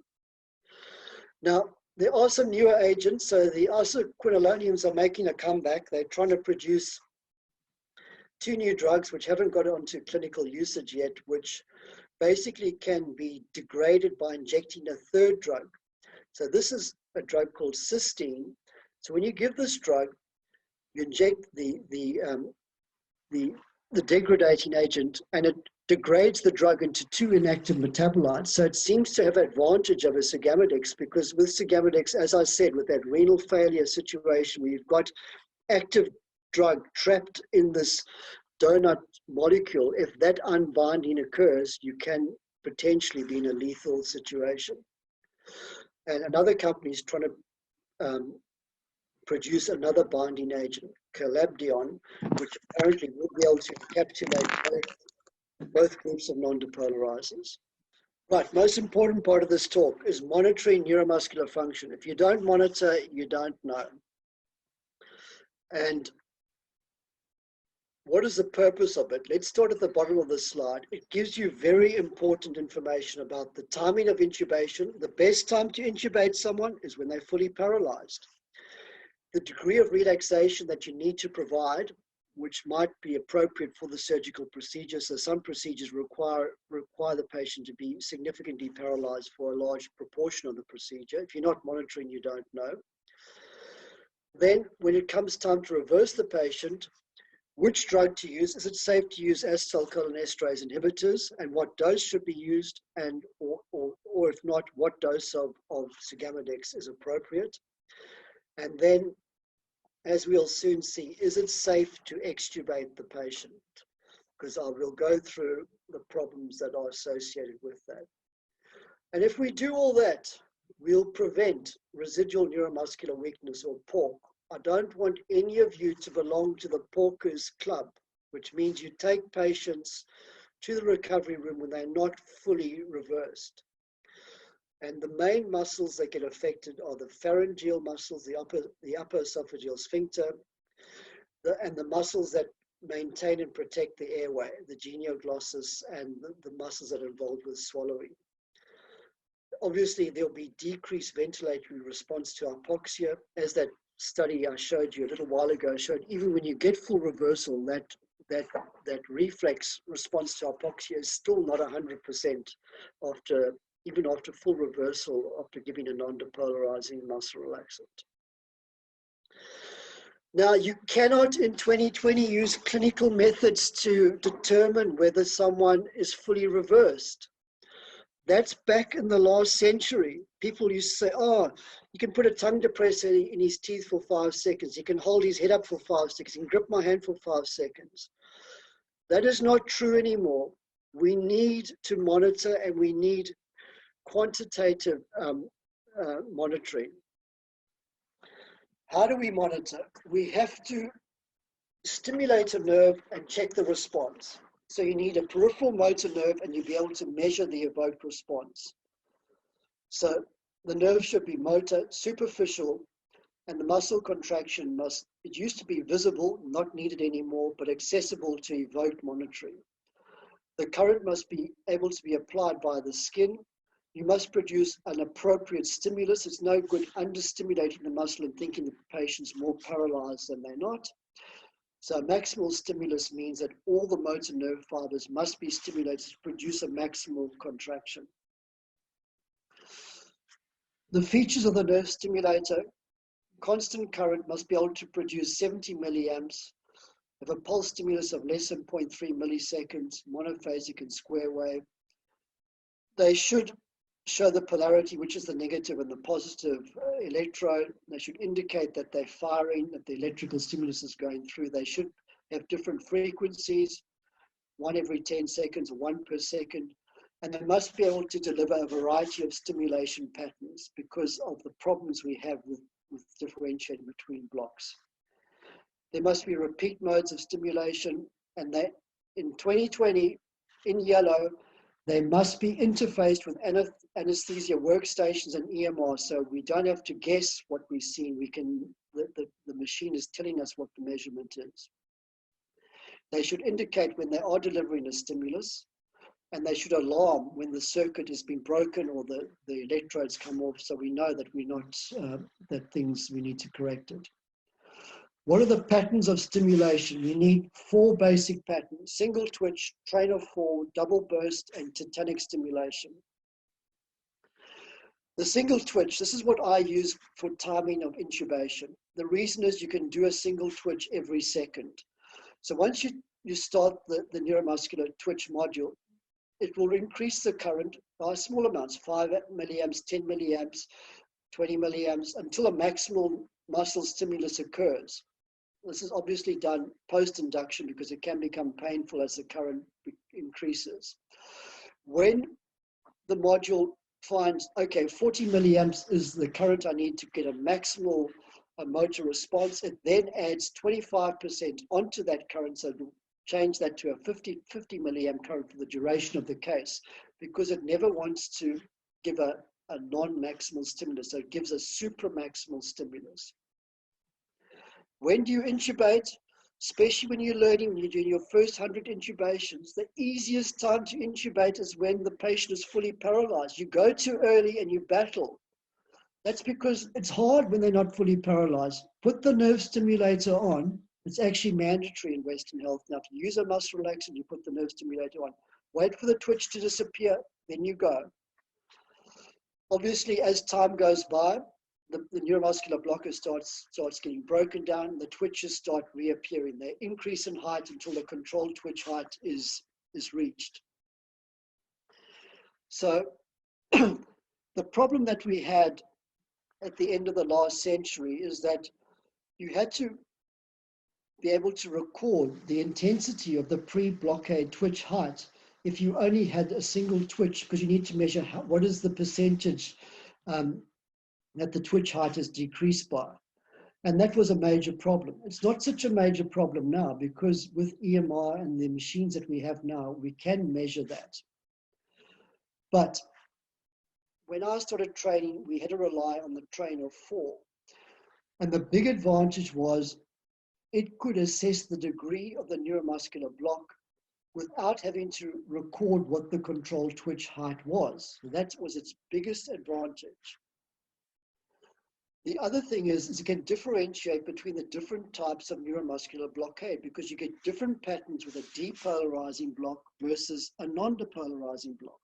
Now, there are some newer agents. So the acetylcholine are making a comeback. They're trying to produce 2 new drugs which haven't got onto clinical usage yet, which basically can be degraded by injecting a 3rd drug. So this is a drug called cysteine. So when you give this drug, you inject the degrading agent, and it degrades the drug into two inactive metabolites. So it seems to have advantage of a sugammadex, because with sugammadex, as I said, with that renal failure situation where you've got active drug trapped in this donut molecule, if that unbinding occurs, you can potentially be in a lethal situation. And another company is trying to produce another binding agent, calabdion, which apparently will be able to encapsulate both groups of non-depolarizers. Right, most important part of this talk is monitoring neuromuscular function. If you don't monitor, you don't know. And what is the purpose of it? Let's start at the bottom of the slide. It gives you very important information about the timing of intubation. The best time to intubate someone is when they're fully paralyzed. The degree of relaxation that you need to provide, which might be appropriate for the surgical procedure. So some procedures require the patient to be significantly paralyzed for a large proportion of the procedure. If you're not monitoring, you don't know. Then when it comes time to reverse the patient, which drug to use? Is it safe to use acetylcholinesterase inhibitors, and what dose should be used, and or if not, what dose of sugammadex is appropriate? And then, as we'll soon see, is it safe to extubate the patient? Because I will go through the problems that are associated with that. And if we do all that, we'll prevent residual neuromuscular weakness, or PORC. I don't want any of you to belong to the porkers club, which means you take patients to the recovery room when they're not fully reversed. And the main muscles that get affected are the pharyngeal muscles, the upper esophageal sphincter, and the muscles that maintain and protect the airway, the genioglossus, and the muscles that are involved with swallowing. Obviously, there'll be decreased ventilatory response to hypoxia, as that study I showed you a little while ago showed. Even when you get full reversal, that reflex response to hypoxia is still not 100% even after full reversal after giving a non-depolarizing muscle relaxant. Now, you cannot in 2020 use clinical methods to determine whether someone is fully reversed. That's back in the last century. People used to say, oh, you can put a tongue depressor in his teeth for 5 seconds. He can hold his head up for 5 seconds. He can grip my hand for 5 seconds. That is not true anymore. We need to monitor, and we need quantitative monitoring. How do we monitor? We have to stimulate a nerve and check the response. So you need a peripheral motor nerve, and you'll be able to measure the evoked response. So the nerve should be motor, superficial, and the muscle contraction it used to be visible, not needed anymore, but accessible to evoked monitoring. The current must be able to be applied by the skin. You must produce an appropriate stimulus. It's no good understimulating the muscle and thinking the patient's more paralyzed than they're not. So maximal stimulus means that all the motor nerve fibers must be stimulated to produce a maximal contraction. The features of the nerve stimulator: constant current, must be able to produce 70 milliamps, have a pulse stimulus of less than 0.3 milliseconds, monophasic and square wave. They should show the polarity, which is the negative and the positive electrode. They should indicate that they're firing, that the electrical stimulus is going through. They should have different frequencies, 1 every 10 seconds or 1 per second. And they must be able to deliver a variety of stimulation patterns because of the problems we have with differentiating between blocks. There must be repeat modes of stimulation, and they, in 2020, in yellow, they must be interfaced with anesthesia workstations and EMR, so we don't have to guess what we've seen. The machine is telling us what the measurement is. They should indicate when they are delivering a stimulus, and they should alarm when the circuit has been broken or the electrodes come off, so we know that we need to correct it. What are the patterns of stimulation? We need 4 basic patterns: single twitch, train of 4, double burst, and tetanic stimulation. The single twitch, this is what I use for timing of intubation. the reason is you can do a single twitch every second. So once you start the neuromuscular twitch module, it will increase the current by small amounts, 5 milliamps, 10 milliamps, 20 milliamps, until a maximal muscle stimulus occurs. This is obviously done post-induction because it can become painful as the current increases. When the module finds, okay, 40 milliamps is the current I need to get a maximal motor response, it then adds 25% onto that current, so it'll change that to a 50 milliamp current for the duration of the case, because it never wants to give a non-maximal stimulus, so it gives a supramaximal stimulus. When do you intubate? Especially when you're learning, when you're doing your first 100 intubations, the easiest time to intubate is when the patient is fully paralyzed. You go too early and you battle. That's because it's hard when they're not fully paralyzed. Put the nerve stimulator on. It's actually mandatory in Western health now. If you use a muscle relaxant, you put the nerve stimulator on. Wait for the twitch to disappear, then you go. Obviously, as time goes by, the neuromuscular blocker starts getting broken down, the twitches start reappearing. They increase in height until the controlled twitch height is reached. So the problem that we had at the end of the last century is that you had to be able to record the intensity of the pre-blockade twitch height if you only had a single twitch, because you need to measure what is the percentage that the twitch height is decreased by. And that was a major problem. It's not such a major problem now, because with EMR and the machines that we have now, we can measure that. But when I started training, we had to rely on the train of 4. And the big advantage was it could assess the degree of the neuromuscular block without having to record what the controlled twitch height was. So that was its biggest advantage. The other thing is it can differentiate between the different types of neuromuscular blockade, because you get different patterns with a depolarizing block versus a non-depolarizing block.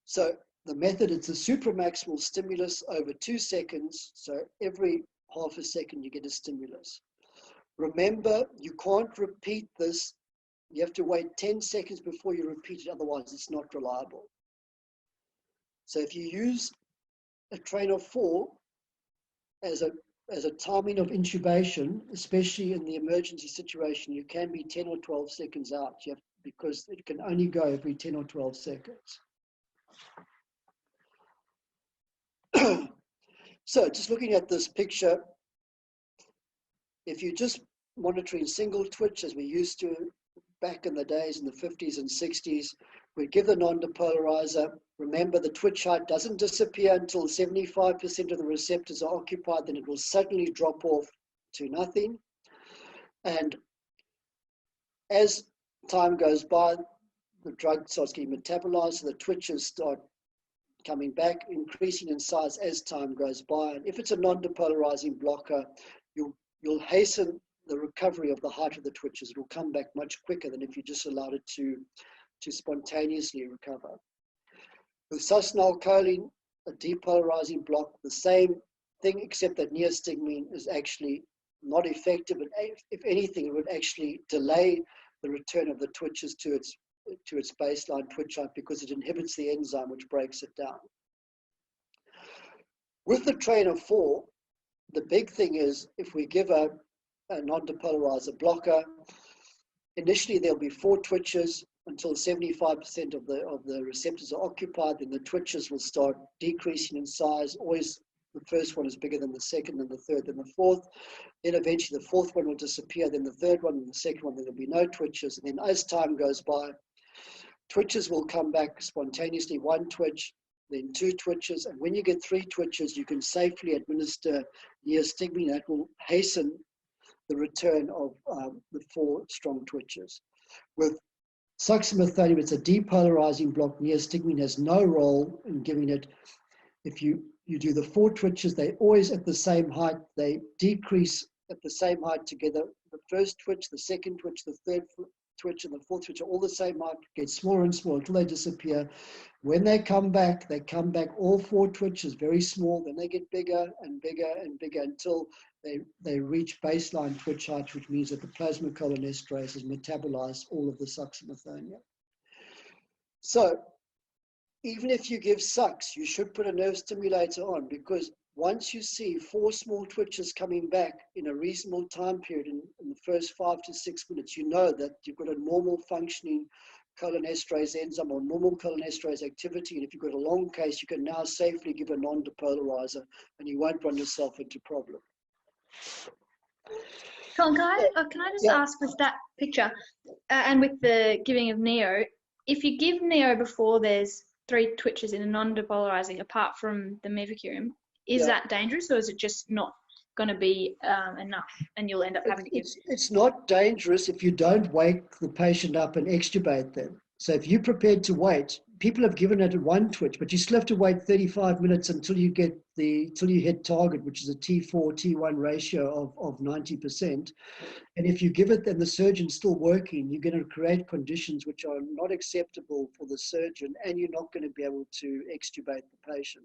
So the method, it's a supramaximal stimulus over 2 seconds. So every half a second you get a stimulus. Remember, you can't repeat this. You have to wait 10 seconds before you repeat it, otherwise it's not reliable. So if you use a train of 4 as a timing of intubation, especially in the emergency situation, you can be 10 or 12 seconds out, because it can only go every 10 or 12 seconds. So just looking at this picture, if you're just monitoring single twitch, as we used to back in the days in the 50s and 60s, we give the non-depolarizer. Remember, the twitch height doesn't disappear until 75% of the receptors are occupied, then it will suddenly drop off to nothing. And as time goes by, the drug starts getting metabolized, so the twitches start coming back, increasing in size as time goes by. And if it's a non-depolarizing blocker, you'll hasten the recovery of the height of the twitches. It will come back much quicker than if you just allowed it to spontaneously recover. With succinylcholine, a depolarizing block, the same thing, except that neostigmine is actually not effective. And if anything, it would actually delay the return of the twitches to its baseline twitch height, because it inhibits the enzyme which breaks it down. With the train of 4, the big thing is if we give a non-depolarizer blocker, initially there'll be 4 twitches until 75% of the receptors are occupied, then the twitches will start decreasing in size. Always the first one is bigger than the second, then the third, then the fourth. Then eventually the fourth one will disappear, then the third one, and the second one, then there'll be no twitches. And then as time goes by, twitches will come back spontaneously, 1 twitch, then 2 twitches. And when you get 3 twitches, you can safely administer neostigmine. That will hasten the return of the 4 strong twitches. With succinylcholine, it's a depolarizing block. Neostigmine has no role in giving it. If you do the 4 twitches, they're always at the same height. They decrease at the same height together. The first twitch, the second twitch, the third twitch and the fourth twitch are all the same height, get smaller and smaller until they disappear. When they come back all 4 twitches very small, then they get bigger and bigger and bigger until they reach baseline twitch height, which means that the plasmacolinesterase has metabolized all of the succinylcholine. So even if you give sucks, you should put a nerve stimulator on, because once you see 4 small twitches coming back in a reasonable time period in the first 5 to 6 minutes, you know that you've got a normal functioning cholinesterase enzyme or normal cholinesterase activity. And if you've got a long case, you can now safely give a non-depolarizer and you won't run yourself into problem. Colin, can I just ask with that picture and with the giving of neo, if you give neo before there's 3 twitches in a non-depolarizing apart from the mervicurium, is that dangerous, or is it just not going to be enough and you'll end up having to give? It's not dangerous if you don't wake the patient up and extubate them. So if you're prepared to wait, people have given it 1 twitch, but you still have to wait 35 minutes until you hit target, which is a T4, T1 ratio of 90%. And if you give it and the surgeon's still working, you're going to create conditions which are not acceptable for the surgeon, and you're not going to be able to extubate the patient.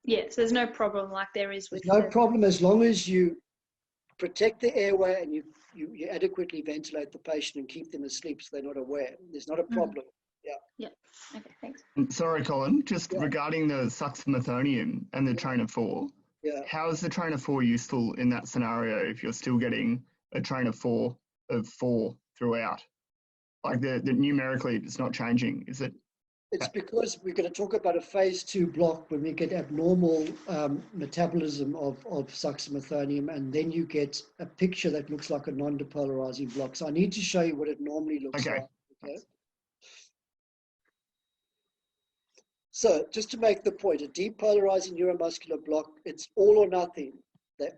Yeah, so there's no problem like there is with no problem as long as you protect the airway and you adequately ventilate the patient and keep them asleep so they're not aware. There's not a problem. Yeah. Okay, thanks. Sorry, Colin, just regarding the succinylcholine and the trainer 4, how is the trainer 4 useful in that scenario if you're still getting a trainer 4 of 4 throughout? Like the numerically, it's not changing, is it? It's because we're going to talk about a phase 2 block when we get abnormal metabolism of succinylcholine, and then you get a picture that looks like a non-depolarizing block. So I need to show you what it normally looks like. Okay. So just to make the point, a depolarizing neuromuscular block, it's all or nothing.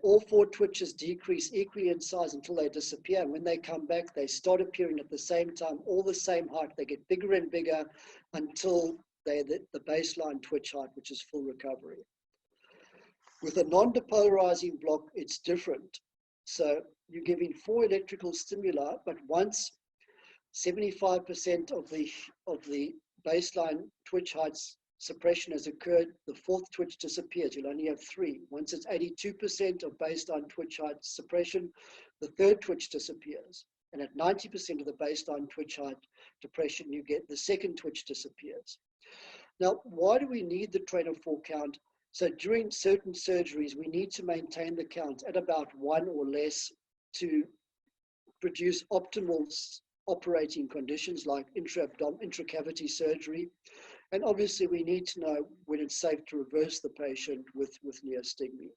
All 4 twitches decrease equally in size until they disappear. And when they come back, they start appearing at the same time, all the same height. They get bigger and bigger until they're the baseline twitch height, which is full recovery. With a non-depolarizing block, it's different. So you're giving 4 electrical stimuli, but once 75% of the baseline twitch heights suppression has occurred, the 4th twitch disappears. You'll only have 3. Once it's 82% of baseline twitch height suppression, the 3rd twitch disappears. And at 90% of the baseline twitch height depression, you get the 2nd twitch disappears. Now, why do we need the trainer 4 count? So during certain surgeries, we need to maintain the count at about 1 or less to produce optimal operating conditions like intracavity surgery. And obviously, we need to know when it's safe to reverse the patient with neostigmine.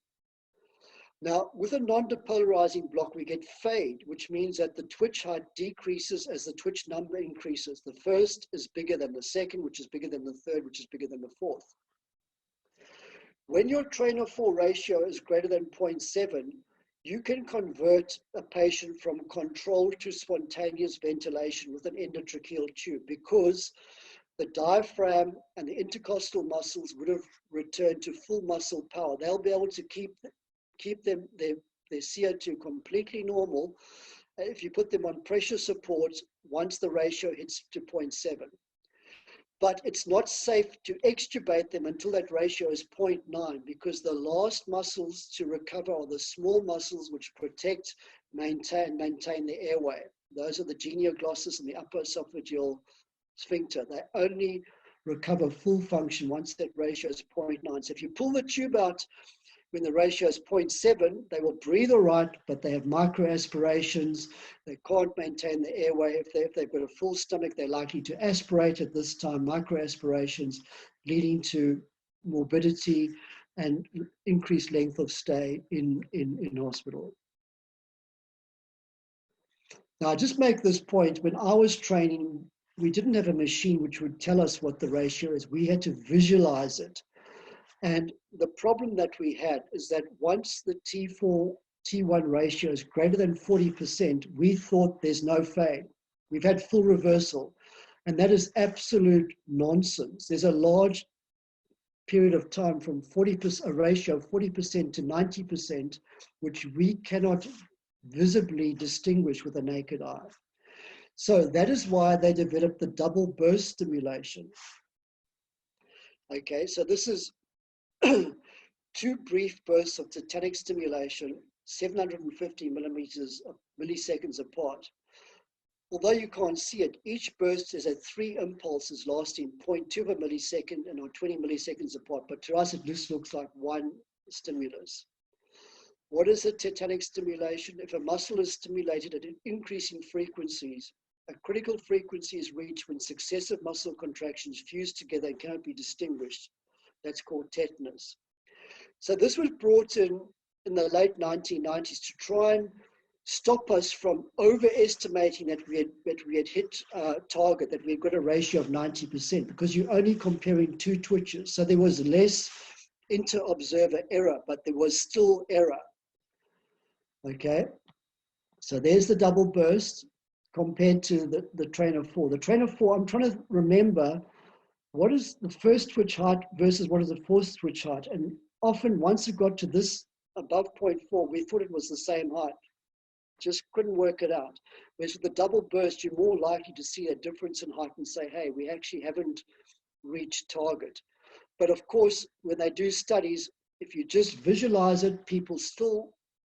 Now, with a non-depolarizing block, we get fade, which means that the twitch height decreases as the twitch number increases. The first is bigger than the second, which is bigger than the third, which is bigger than the fourth. When your trainer 4 ratio is greater than 0.7, you can convert a patient from controlled to spontaneous ventilation with an endotracheal tube, because the diaphragm and the intercostal muscles would have returned to full muscle power. They'll be able to keep their CO2 completely normal if you put them on pressure support once the ratio hits to 0.7. But it's not safe to extubate them until that ratio is 0.9, because the last muscles to recover are the small muscles which protect, maintain the airway. Those are the genioglossus and the upper esophageal sphincter. They only recover full function once that ratio is 0.9. So if you pull the tube out when the ratio is 0.7, they will breathe all right, but they have microaspirations. They can't maintain the airway. If they've got a full stomach, they're likely to aspirate at this time, microaspirations, leading to morbidity and increased length of stay in hospital. Now, I just make this point. When I was training, we didn't have a machine which would tell us what the ratio is. We had to visualize it. And the problem that we had is that once the T4, T1 ratio is greater than 40%, we thought there's no fade. We've had full reversal. And that is absolute nonsense. There's a large period of time from a ratio of 40% to 90%, which we cannot visibly distinguish with the naked eye. So that is why they developed the double burst stimulation. Okay, so this is 2 brief bursts of tetanic stimulation, 750 milliseconds apart. Although you can't see it, each burst is at 3 impulses lasting 0.2 of a millisecond and or 20 milliseconds apart, but to us it just looks like one stimulus. What is a tetanic stimulation? If a muscle is stimulated at increasing frequencies, a critical frequency is reached when successive muscle contractions fuse together and cannot be distinguished. That's called tetanus. So this was brought in the late 1990s to try and stop us from overestimating that we had hit target, that we had got a ratio of 90%, because you're only comparing 2 twitches. So there was less inter-observer error, but there was still error. Okay, so there's the double burst compared to the train of 4. The train of 4, I'm trying to remember what is the first twitch height versus what is the fourth twitch height. And often once it got to this above 0.4, we thought it was the same height. Just couldn't work it out. Whereas with the double burst, you're more likely to see a difference in height and say, hey, we actually haven't reached target. But of course, when they do studies, if you just visualize it, people still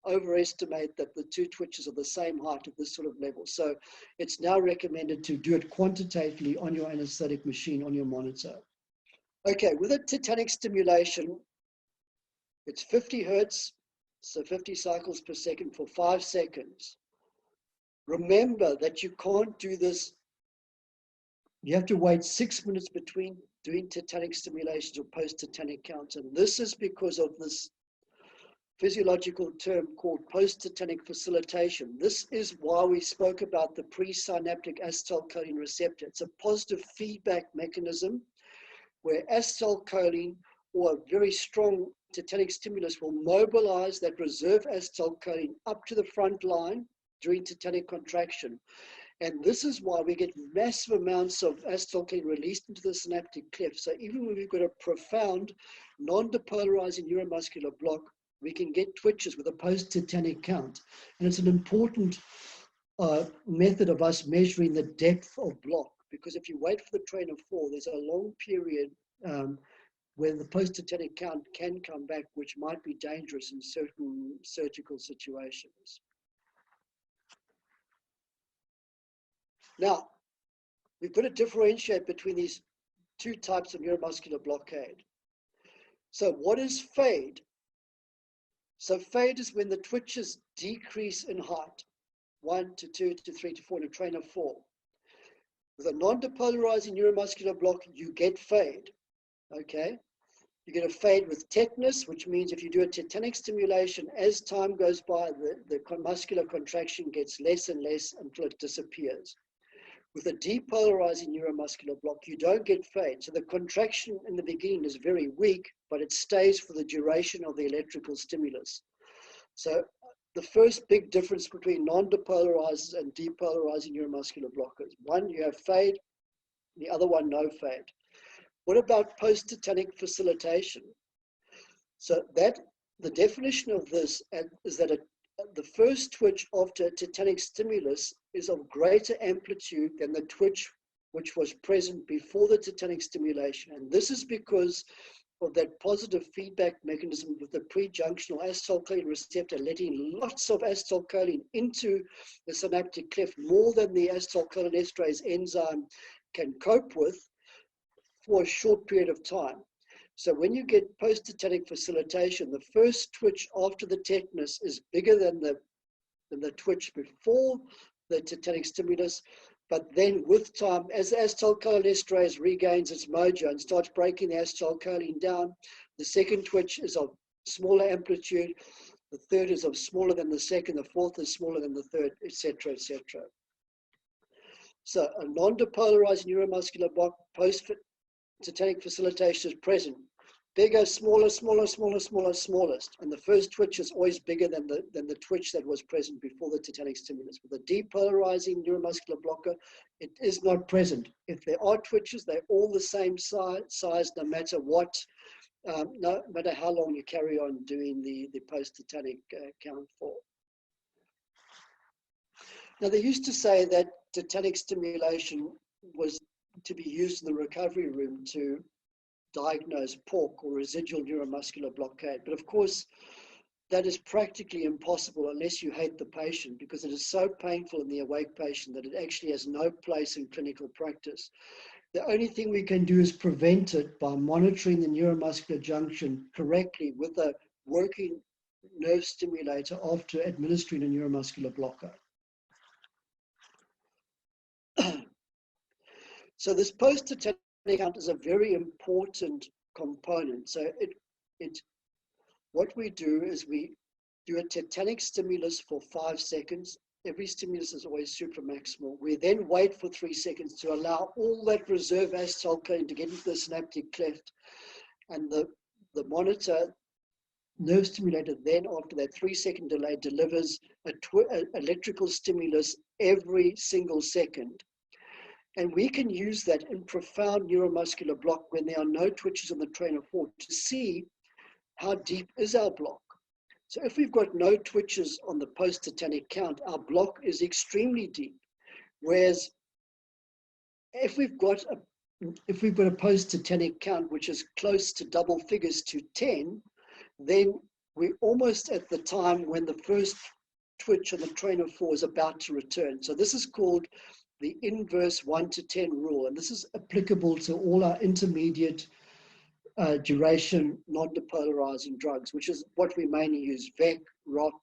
overestimate that the 2 twitches are the same height at this sort of level. So it's now recommended to do it quantitatively on your anesthetic machine, on your monitor. Okay, with a tetanic stimulation, it's 50 hertz, so 50 cycles per second for 5 seconds. Remember that you can't do this. You have to wait 6 minutes between doing tetanic stimulations or post-tetanic counts. And this is because of this physiological term called post-tetanic facilitation. This is why we spoke about the presynaptic acetylcholine receptor. It's a positive feedback mechanism where acetylcholine or a very strong tetanic stimulus will mobilize that reserve acetylcholine up to the front line during tetanic contraction. And this is why we get massive amounts of acetylcholine released into the synaptic cleft. So even when we've got a profound non-depolarizing neuromuscular block, we can get twitches with a post-tetanic count. And it's an important method of us measuring the depth of block, because if you wait for the train of 4, there's a long period where the post-tetanic count can come back, which might be dangerous in certain surgical situations. Now, we've got to differentiate between these 2 types of neuromuscular blockade. So what is fade? So fade is when the twitches decrease in height, 1 to 2 to 3 to 4 in a train of 4. With a non-depolarizing neuromuscular block, you get fade, okay? You get a fade with tetanus, which means if you do a tetanic stimulation, as time goes by, the muscular contraction gets less and less until it disappears. With a depolarizing neuromuscular block, you don't get fade. So the contraction in the beginning is very weak, but it stays for the duration of the electrical stimulus. So the first big difference between non-depolarizers and depolarizing neuromuscular blockers: one, you have fade, the other one, no fade. What about post-tetanic facilitation? So the definition of this is that the first twitch after a tetanic stimulus is of greater amplitude than the twitch which was present before the tetanic stimulation. And this is because of that positive feedback mechanism with the pre-junctional acetylcholine receptor letting lots of acetylcholine into the synaptic cleft, more than the acetylcholinesterase enzyme can cope with for a short period of time. So when you get post-tetanic facilitation, the first twitch after the tetanus is bigger than the twitch before the tetanic stimulus. But then with time, as the acetylcholinesterase regains its mojo and starts breaking the acetylcholine down, the second twitch is of smaller amplitude, the third is of smaller than the second, the fourth is smaller than the third, etc., etc. So a non-depolarizing neuromuscular block post-tetanic facilitation is present. Bigger, smaller, smaller, smaller, smaller, smallest. And the first twitch is always bigger than the twitch that was present before the tetanic stimulus. With a depolarizing neuromuscular blocker, it is not present. If there are twitches, they're all the same size no matter what, no matter how long you carry on doing the post-tetanic count for. Now, they used to say that post-tetanic stimulation was to be used in the recovery room to diagnose PORC, or residual neuromuscular blockade. But of course, that is practically impossible unless you hate the patient, because it is so painful in the awake patient that it actually has no place in clinical practice. The only thing we can do is prevent it by monitoring the neuromuscular junction correctly with a working nerve stimulator after administering a neuromuscular blocker. So this post-tetanic count is a very important component. So what we do is we do a tetanic stimulus for 5 seconds. Every stimulus is always supramaximal. We then wait for 3 seconds to allow all that reserve acetylcholine to get into the synaptic cleft. And the monitor nerve stimulator then, after that 3-second delay, delivers an electrical stimulus every single second. And we can use that in profound neuromuscular block when there are no twitches on the train of thought to see how deep is our block. So if we've got no twitches on the post-tetanic count, our block is extremely deep. Whereas if we've got a post-tetanic count which is close to double figures to 10, then we're almost at the time when the first twitch on the train of thought is about to return. So this is called the inverse 1 to 10 rule, and this is applicable to all our intermediate duration non-depolarizing drugs, which is what we mainly use: VEC, ROC,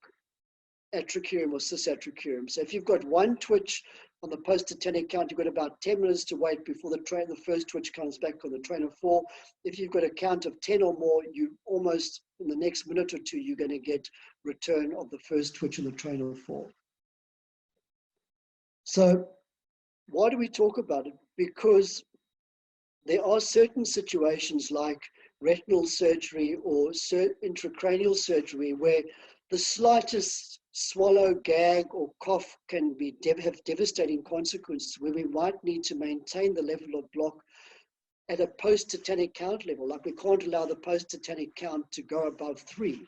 atricurium, or cisatricurium. So if you've got one twitch on the post-tetanic count, you've got about 10 minutes to wait before the first twitch comes back on the train of thought. If you've got a count of 10 or more, you almost in the next minute or two, you're going to get return of the first twitch on the train of thought. So why do we talk about it? Because there are certain situations like retinal surgery or intracranial surgery where the slightest swallow, gag, or cough can have devastating consequences, where we might need to maintain the level of block at a post-tetanic count level. Like we can't allow the post-tetanic count to go above 3.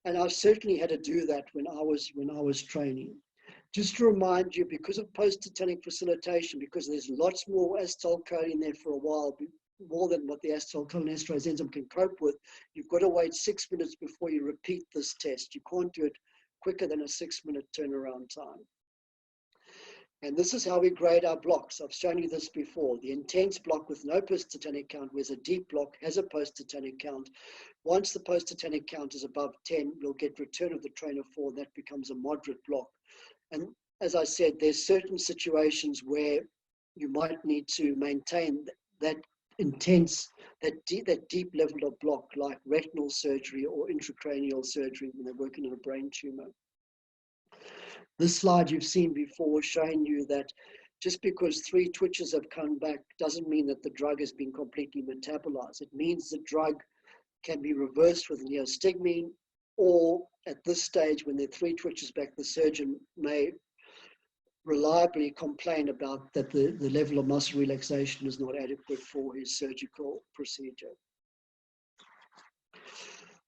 And I've certainly had to do that when I was training. Just to remind you, because of post-tetanic facilitation, because there's lots more acetylcholine there for a while, more than what the acetylcholinesterase enzyme can cope with, you've got to wait 6 minutes before you repeat this test. You can't do it quicker than a 6-minute turnaround time. And this is how we grade our blocks. I've shown you this before. The intense block with no post-tetanic count, whereas a deep block has a post-tetanic count. Once the post-tetanic count is above 10, we'll get return of the train of thought. That becomes a moderate block. And as I said, there's certain situations where you might need to maintain that intense, that deep level of block, like retinal surgery or intracranial surgery when they're working on a brain tumor. This slide you've seen before, showing you that just because 3 twitches have come back doesn't mean that the drug has been completely metabolized. It means the drug can be reversed with neostigmine, or at this stage, when there are 3 twitches back, the surgeon may reliably complain about that the level of muscle relaxation is not adequate for his surgical procedure.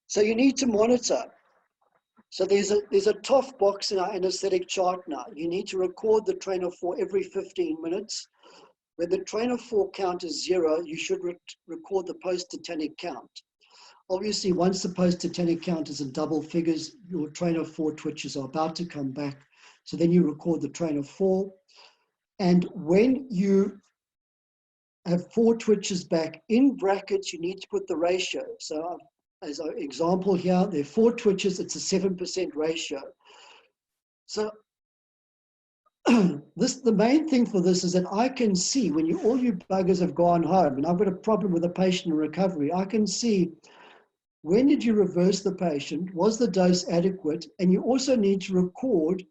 So you need to monitor. So there's a TOF box in our anesthetic chart now. You need to record the train of thought every 15 minutes. When the train of thought count is 0, you should record the post-tetanic count. Obviously, once the post-tetanic count is in double figures, your train of thought twitches are about to come back. So then you record the train of thought. And when you have 4 twitches back, in brackets, you need to put the ratio. So as an example here, there are 4 twitches, it's a 7% ratio. So the main thing for this is that I can see when all you buggers have gone home, and I've got a problem with a patient in recovery, I can see when did you reverse the patient, was the dose adequate, and you also need to record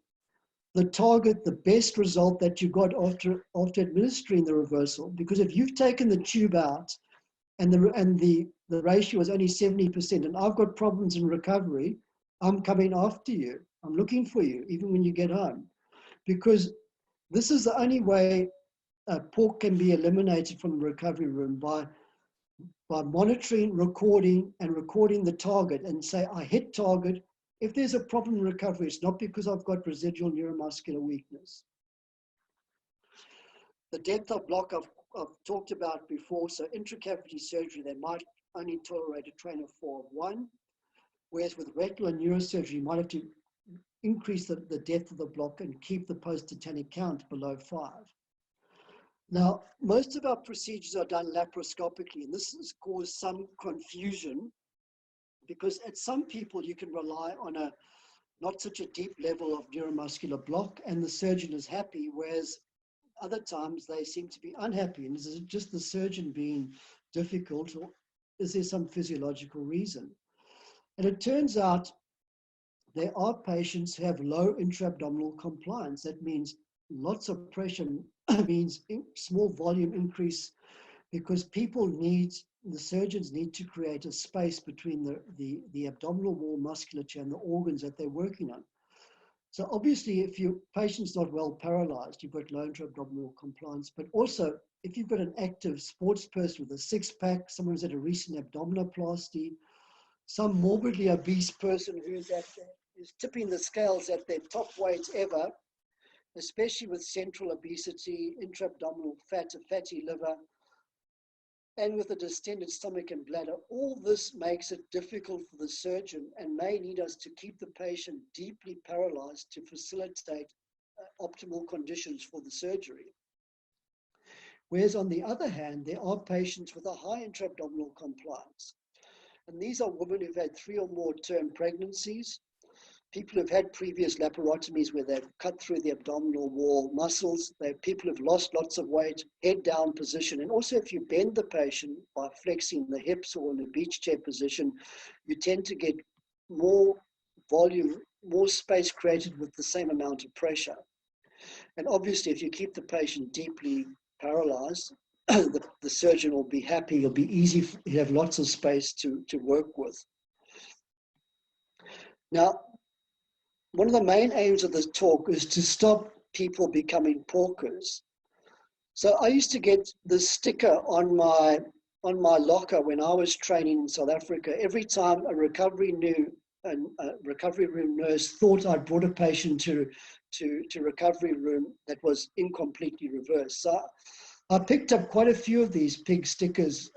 the target, the best result that you got after administering the reversal. Because if you've taken the tube out and the ratio is only 70%, and I've got problems in recovery, I'm coming after you. I'm looking for you, even when you get home. Because this is the only way pork can be eliminated from the recovery room, by monitoring, recording the target and say, I hit target. If there's a problem in recovery, it's not because I've got residual neuromuscular weakness. The depth of block I've talked about before. So intracavity surgery, they might only tolerate a train of 4 of 1, whereas with retinal and neurosurgery, you might have to increase the depth of the block and keep the post-tetanic count below 5. Now, most of our procedures are done laparoscopically, and this has caused some confusion because at some people you can rely on a not such a deep level of neuromuscular block and the surgeon is happy, whereas other times they seem to be unhappy. And is it just the surgeon being difficult, or is there some physiological reason? And it turns out there are patients who have low intra-abdominal compliance. That means lots of pressure means small volume increase, because the surgeons need to create a space between the abdominal wall musculature and the organs that they're working on. So obviously, if your patient's not well paralyzed, you've got low intra-abdominal compliance, but also if you've got an active sports person with a 6-pack, someone who's had a recent abdominoplasty, some morbidly obese person who's tipping the scales at their top weight ever, especially with central obesity, intra-abdominal fat, a fatty liver, and with a distended stomach and bladder, all this makes it difficult for the surgeon and may need us to keep the patient deeply paralyzed to facilitate optimal conditions for the surgery. Whereas on the other hand, there are patients with a high intra-abdominal compliance. And these are women who've had 3 or more term pregnancies, people who've had previous laparotomies where they've cut through the abdominal wall muscles. They're people who've lost lots of weight, head down position. And also if you bend the patient by flexing the hips or in a beach chair position, you tend to get more volume, more space created with the same amount of pressure. And obviously if you keep the patient deeply paralyzed, the surgeon will be happy, it'll be easy, you have lots of space to work with. Now, one of the main aims of this talk is to stop people becoming porkers. So I used to get this sticker on my locker when I was training in South Africa. Every time a recovery room nurse thought I'd brought a patient to recovery room that was incompletely reversed. So I picked up quite a few of these pig stickers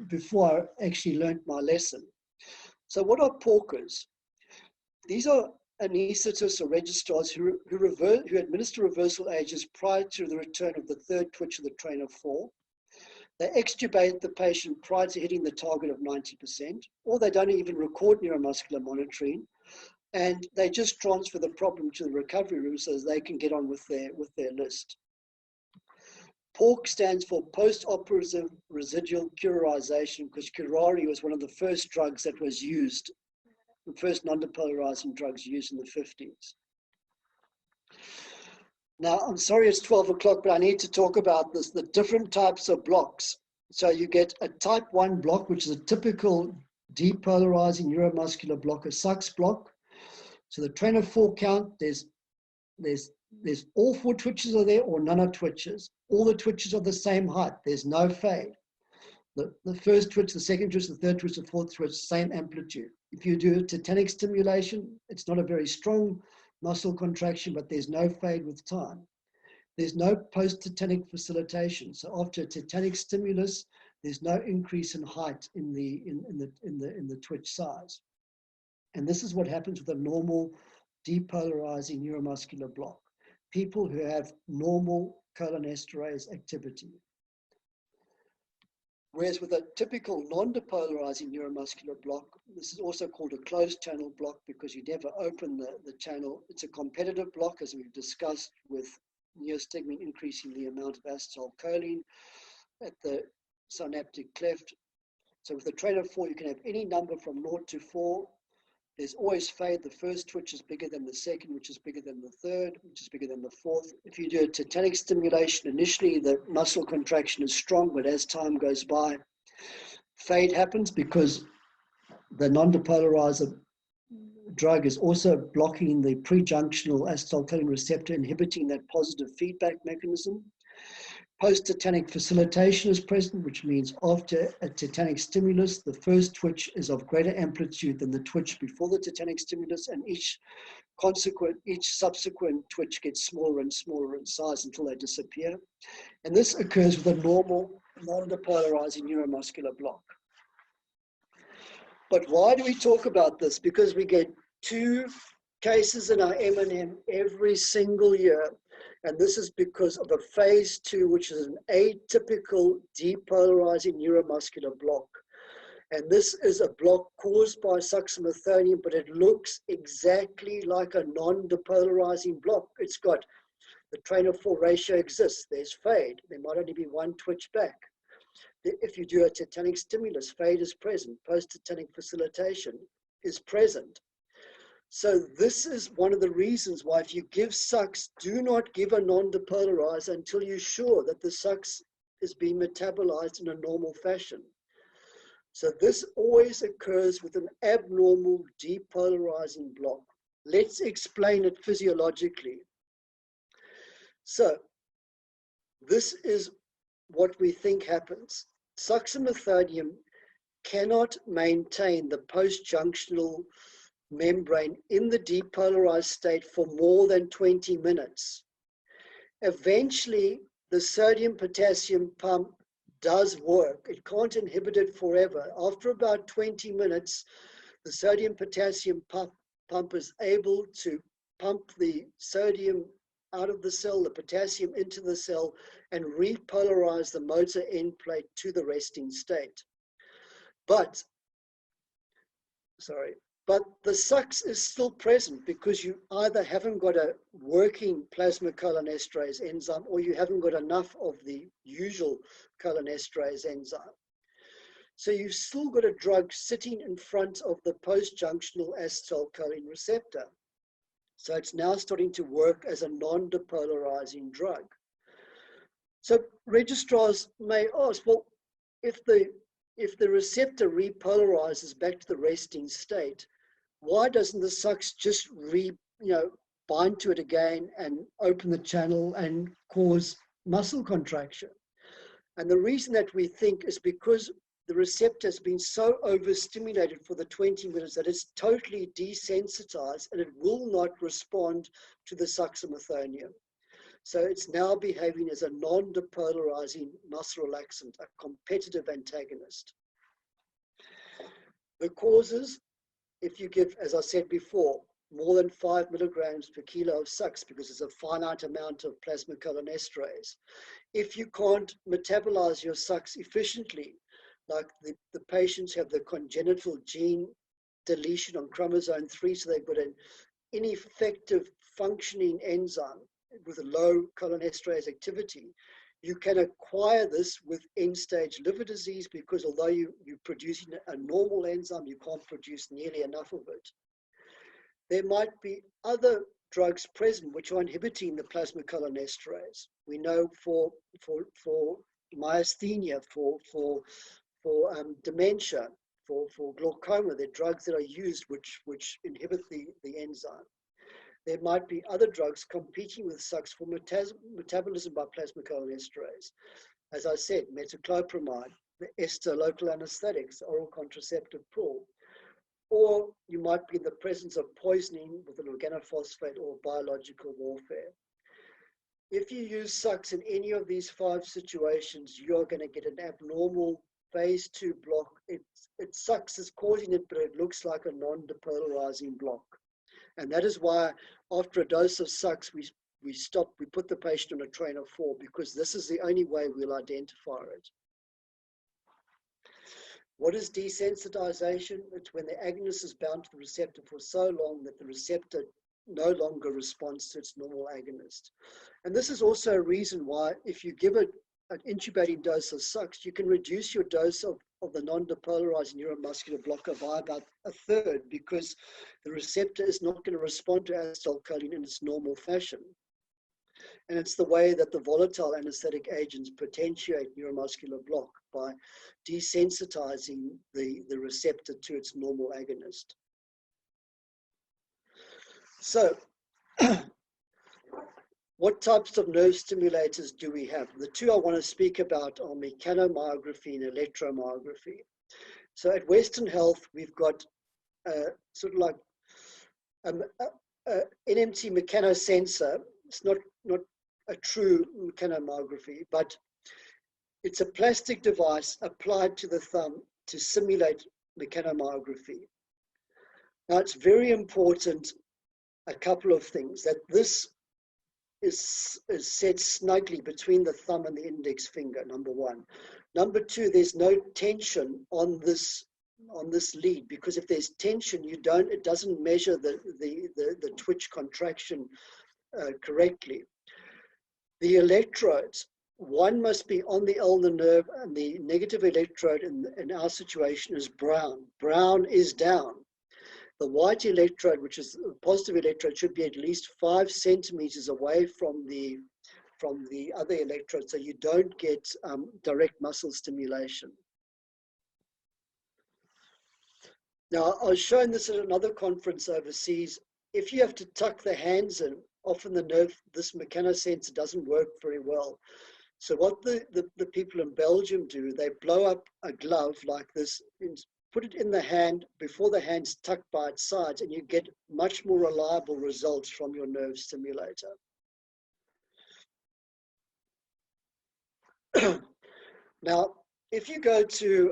before I actually learned my lesson. So what are porkers? These are anaesthetists or registrars who administer reversal agents prior to the return of the 3rd twitch of the train of 4. They extubate the patient prior to hitting the target of 90%, or they don't even record neuromuscular monitoring, and they just transfer the problem to the recovery room so they can get on with their list. PORC stands for post-operative residual curarization, because curare was one of the first drugs that was used, the first non-depolarizing drugs used in the 50s. Now, I'm sorry it's 12 o'clock, but I need to talk about this, the different types of blocks. So you get a type 1 block, which is a typical depolarizing neuromuscular block, a SUX block. So the train of 4 count, there's all 4 twitches are there or none are twitches. All the twitches are the same height. There's no fade. The first twitch, the second twitch, the third twitch, the fourth twitch, same amplitude. If you do a tetanic stimulation, it's not a very strong muscle contraction, but there's no fade with time. There's no post-tetanic facilitation. So after a tetanic stimulus, there's no increase in height in the twitch size. And this is what happens with a normal depolarizing neuromuscular block. People who have normal cholinesterase activity. Whereas with a typical non-depolarizing neuromuscular block, this is also called a closed channel block because you never open the channel. It's a competitive block, as we've discussed, with neostigmine increasing the amount of acetylcholine at the synaptic cleft. So with a train of 4, you can have any number from 0 to 4. There's always fade. The first twitch is bigger than the second, which is bigger than the third, which is bigger than the fourth. If you do a tetanic stimulation, initially the muscle contraction is strong, but as time goes by, fade happens because the non-depolarizer drug is also blocking the pre-junctional acetylcholine receptor, inhibiting that positive feedback mechanism. Post-tetanic facilitation is present, which means after a tetanic stimulus, the first twitch is of greater amplitude than the twitch before the tetanic stimulus, and each subsequent twitch gets smaller and smaller in size until they disappear. And this occurs with a normal non-depolarizing neuromuscular block. But why do we talk about this? Because we get 2 cases in our M&M every single year. And this is because of a phase 2, which is an atypical depolarizing neuromuscular block. And this is a block caused by succinylcholine, but it looks exactly like a non-depolarizing block. It's got the train of 4 ratio exists. There's fade. There might only be 1 twitch back. If you do a tetanic stimulus, fade is present. Post-tetanic facilitation is present. So this is one of the reasons why if you give SUX, do not give a non-depolarizer until you're sure that the SUX is being metabolized in a normal fashion. So this always occurs with an abnormal depolarizing block. Let's explain it physiologically. So this is what we think happens. Succinylcholine cannot maintain the post-junctional membrane in the depolarized state for more than 20 minutes. Eventually, the sodium-potassium pump does work. It can't inhibit it forever. After about 20 minutes, the sodium-potassium pump is able to pump the sodium out of the cell, the potassium into the cell, and repolarize the motor end plate to the resting state. But the SUX is still present because you either haven't got a working plasmacholinesterase enzyme or you haven't got enough of the usual cholinesterase enzyme. So you've still got a drug sitting in front of the post-junctional acetylcholine receptor. So it's now starting to work as a non-depolarizing drug. So registrars may ask, well, if the receptor repolarizes back to the resting state, why doesn't the SUX just bind to it again and open the channel and cause muscle contraction? And the reason that we think is because the receptor has been so overstimulated for the 20 minutes that it's totally desensitized and it will not respond to the succinylcholine. So it's now behaving as a non-depolarizing muscle relaxant, a competitive antagonist. The causes, if you give, as I said before, more than 5 milligrams per kilo of SUX, because it's a finite amount of plasmacholinesterase. If you can't metabolize your SUX efficiently, like the patients have the congenital gene deletion on chromosome 3, so they've got an ineffective functioning enzyme with a low cholinesterase activity, you can acquire this with end-stage liver disease because although you're producing a normal enzyme, you can't produce nearly enough of it. There might be other drugs present which are inhibiting the plasmacholinesterase. We know for myasthenia, for dementia, for glaucoma, there are drugs that are used which inhibit the enzyme. There might be other drugs competing with SUX for metabolism by plasmacholinesterase. As I said, metoclopramide, the ester local anesthetics, oral contraceptive pill. Or you might be in the presence of poisoning with an organophosphate or biological warfare. If you use SUX in any of these 5 situations, you're going to get an abnormal phase 2 block. SUX is causing it, but it looks like a non-depolarizing block. And that is why after a dose of SUX, we put the patient on a train of 4 because this is the only way we'll identify it. What is desensitization? It's when the agonist is bound to the receptor for so long that the receptor no longer responds to its normal agonist. And this is also a reason why if you give it an intubating dose of SUX, you can reduce your dose of the non-depolarizing neuromuscular blocker by about 1/3 because the receptor is not going to respond to acetylcholine in its normal fashion. And it's the way that the volatile anesthetic agents potentiate neuromuscular block by desensitizing the receptor to its normal agonist. So what types of nerve stimulators do we have? The two I want to speak about are mechanomyography and electromyography. So at Western Health, we've got sort of like NMT mechanosensor. It's not a true mechanomyography, but it's a plastic device applied to the thumb to simulate mechanomyography. Now, it's very important, a couple of things, that this is set snugly between the thumb and the index finger, number one. Number two, there's no tension on this lead, because if there's tension, it doesn't measure the twitch contraction correctly. The electrodes, one must be on the ulnar nerve, and the negative electrode in our situation is brown. Brown is down. The white electrode, which is a positive electrode, should be at least 5 centimeters away from the other electrode, so you don't get direct muscle stimulation. Now, I was showing this at another conference overseas. If you have to tuck the hands in, often this mechanosensor doesn't work very well. So what the people in Belgium do, they blow up a glove like this, and put it in the hand before the hand's tucked by its sides, and you get much more reliable results from your nerve stimulator. Now, if you go to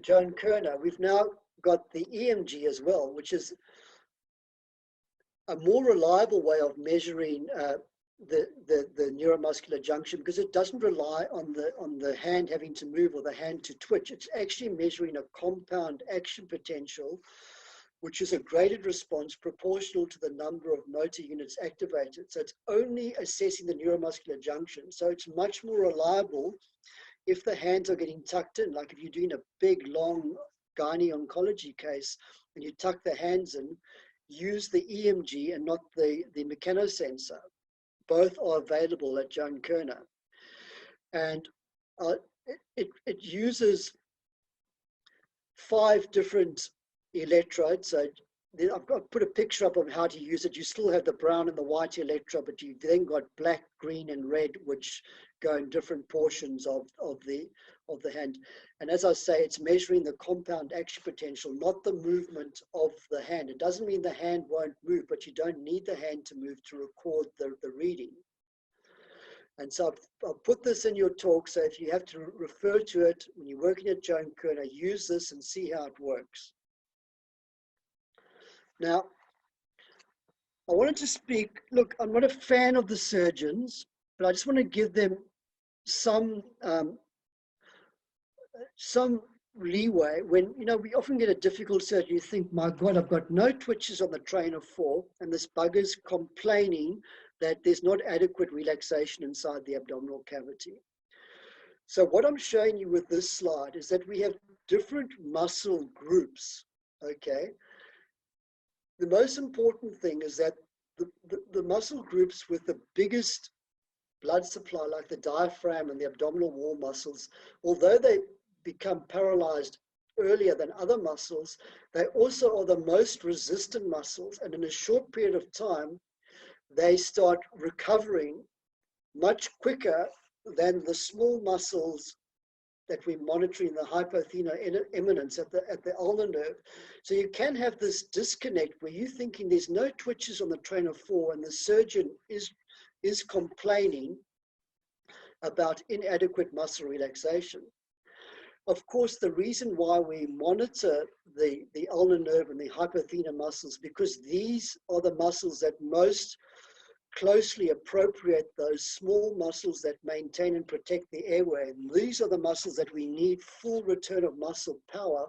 Joan Kerner, we've now got the EMG as well, which is a more reliable way of measuring the neuromuscular junction, because it doesn't rely on the hand having to move or the hand to twitch. It's actually measuring a compound action potential, which is a graded response proportional to the number of motor units activated. So it's only assessing the neuromuscular junction. So it's much more reliable if the hands are getting tucked in. Like if you're doing a big, long gynae oncology case and you tuck the hands in, use the EMG and not the mechanosensor. Both are available at Joan Kerner. And it uses 5 different electrodes. So I've put a picture up of how to use it. You still have the brown and the white electrode, but you've then got black, green, and red, which go in different portions of the hand. And as I say, it's measuring the compound action potential, not the movement of the hand. It doesn't mean the hand won't move, but you don't need the hand to move to record the reading. And so I'll put this in your talk, so if you have to refer to it when you're working at Joan Kerner, use this and see how it works. Now, I wanted to speak, look, I'm not a fan of the surgeons, but I just want to give them some leeway when, we often get a difficult surgery. You think, my God, I've got no twitches on the train of 4, and this bugger's complaining that there's not adequate relaxation inside the abdominal cavity. So what I'm showing you with this slide is that we have different muscle groups, okay? The most important thing is that the muscle groups with the biggest blood supply, like the diaphragm and the abdominal wall muscles, although they become paralyzed earlier than other muscles, they also are the most resistant muscles. And in a short period of time, they start recovering much quicker than the small muscles that we're monitoring, the hypothenar eminence at the ulnar nerve. So you can have this disconnect where you're thinking there's no twitches on the train of 4, and the surgeon is complaining about inadequate muscle relaxation. Of course, the reason why we monitor the ulnar nerve and the hypothenar muscles, because these are the muscles that most closely appropriate those small muscles that maintain and protect the airway. And these are the muscles that we need full return of muscle power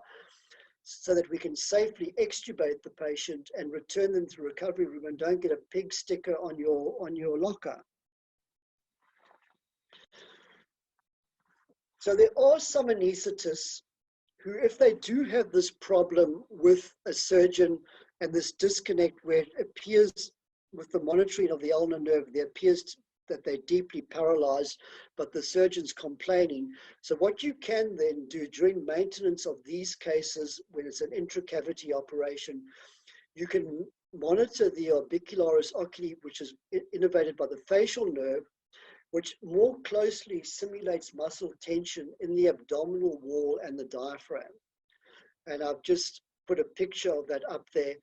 so that we can safely extubate the patient and return them to the recovery room and don't get a pig sticker on your locker. So there are some anaesthetists who, if they do have this problem with a surgeon and this disconnect where it appears with the monitoring of the ulnar nerve, there appears that they're deeply paralyzed, but the surgeon's complaining. So what you can then do during maintenance of these cases, when it's an intracavity operation, you can monitor the orbicularis oculi, which is innervated by the facial nerve, which more closely simulates muscle tension in the abdominal wall and the diaphragm. And I've just put a picture of that up there.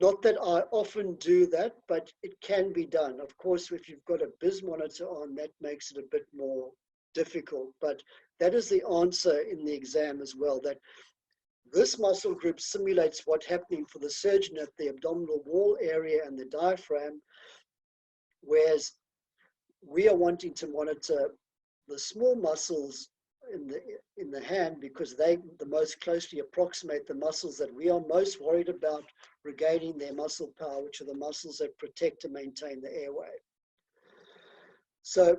Not that I often do that, but it can be done. Of course, if you've got a BIS monitor on, that makes it a bit more difficult. But that is the answer in the exam as well, that this muscle group simulates what's happening for the surgeon at the abdominal wall area and the diaphragm, whereas we are wanting to monitor the small muscles in the hand, because they the most closely approximate the muscles that we are most worried about regaining their muscle power, which are the muscles that protect and maintain the airway. So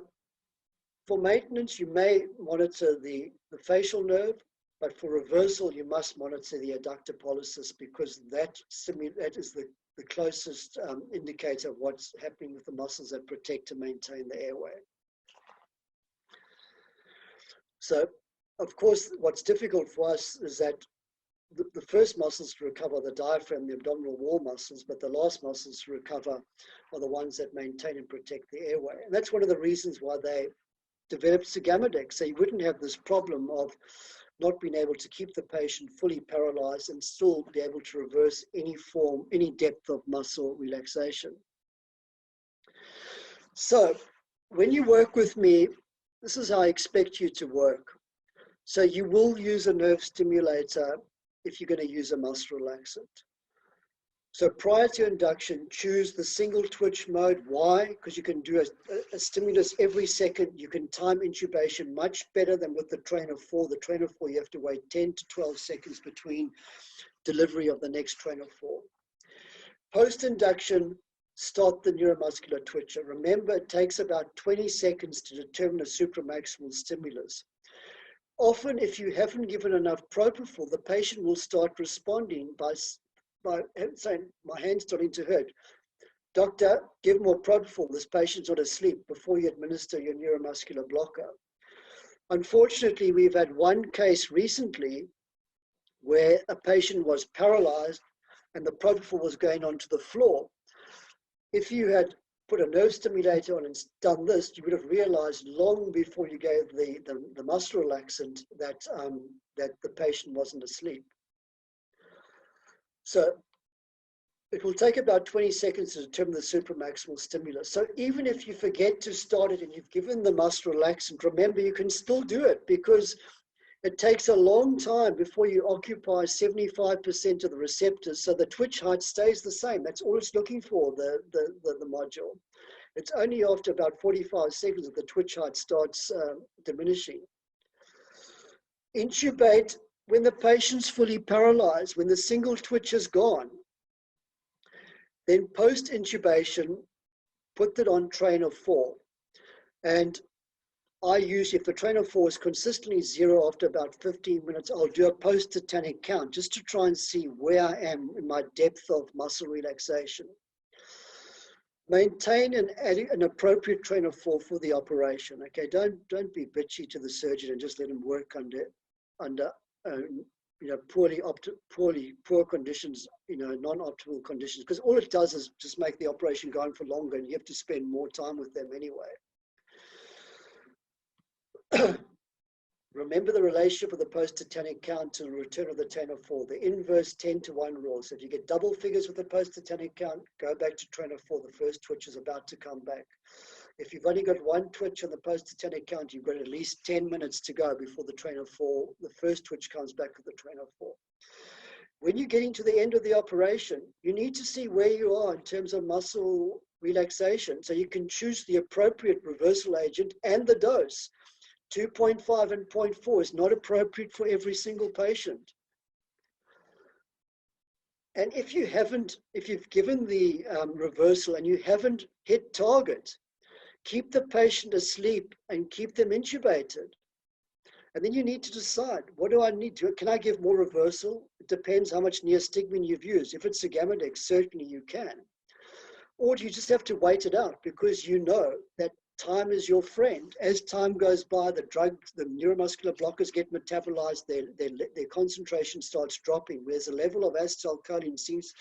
for maintenance, you may monitor the facial nerve, but for reversal, you must monitor the adductor pollicis, because that is the closest indicator of what's happening with the muscles that protect and maintain the airway. So, of course, what's difficult for us is that the first muscles to recover are the diaphragm, the abdominal wall muscles, but the last muscles to recover are the ones that maintain and protect the airway. And that's one of the reasons why they developed sugammadex, so you wouldn't have this problem of not being able to keep the patient fully paralyzed and still be able to reverse any form, any depth of muscle relaxation. So when you work with me, this is how I expect you to work. So you will use a nerve stimulator if you're going to use a muscle relaxant. So prior to induction, choose the single twitch mode. Why? Because you can do a stimulus every second. You can time intubation much better than with the train of 4. The train of 4, you have to wait 10 to 12 seconds between delivery of the next train of 4. Post-induction, start the neuromuscular twitcher. Remember, it takes about 20 seconds to determine a supramaximal stimulus. Often, if you haven't given enough propofol, the patient will start responding by saying, my hand's starting to hurt. Doctor, give more propofol. This patient's not asleep, before you administer your neuromuscular blocker. Unfortunately, we've had one case recently where a patient was paralyzed and the propofol was going onto the floor. If you had put a nerve stimulator on and done this, you would have realized long before you gave the muscle relaxant that the patient wasn't asleep. So it will take about 20 seconds to determine the supramaximal stimulus. So even if you forget to start it and you've given the muscle relaxant, remember you can still do it, because it takes a long time before you occupy 75% of the receptors, so the twitch height stays the same. That's all it's looking for, the module. It's only after about 45 seconds that the twitch height starts diminishing. Intubate when the patient's fully paralyzed, when the single twitch is gone. Then post-intubation, put it on train of 4. And I usually, if the train of 4 is consistently 0 after about 15 minutes, I'll do a post-tetanic count just to try and see where I am in my depth of muscle relaxation. Maintain an appropriate train of 4 for the operation. Okay, don't be bitchy to the surgeon and just let him work under poor conditions, non-optimal conditions, because all it does is just make the operation go on for longer, and you have to spend more time with them anyway. Remember the relationship of the post-tetanic count to the return of the train of 4, the inverse 10-to-1 rule. So if you get double figures with the post-tetanic count, go back to train of 4. The first twitch is about to come back. If you've only got one twitch on the post-tetanic count, you've got at least 10 minutes to go before the train of 4, the first twitch comes back with the train of 4. When you're getting to the end of the operation, you need to see where you are in terms of muscle relaxation, so you can choose the appropriate reversal agent and the dose. 2.5 and 0.4 is not appropriate for every single patient. And if you've given the reversal and you haven't hit target, keep the patient asleep and keep them intubated. And then you need to decide, what do I need to, can I give more reversal? It depends how much neostigmine you've used. If it's sugammadex, certainly you can. Or do you just have to wait it out, because you know that time is your friend. As time goes by, the neuromuscular blockers get metabolized, their concentration starts dropping, whereas the level of acetylcholine seems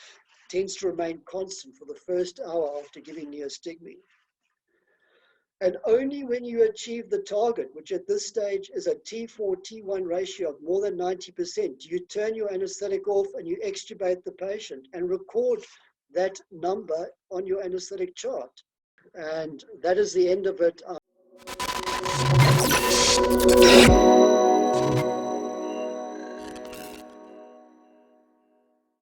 tends to remain constant for the first hour after giving neostigmine. And only when you achieve the target, which at this stage is a T4-T1 ratio of more than 90%, do you turn your anesthetic off and you extubate the patient and record that number on your anesthetic chart. And that is the end of it.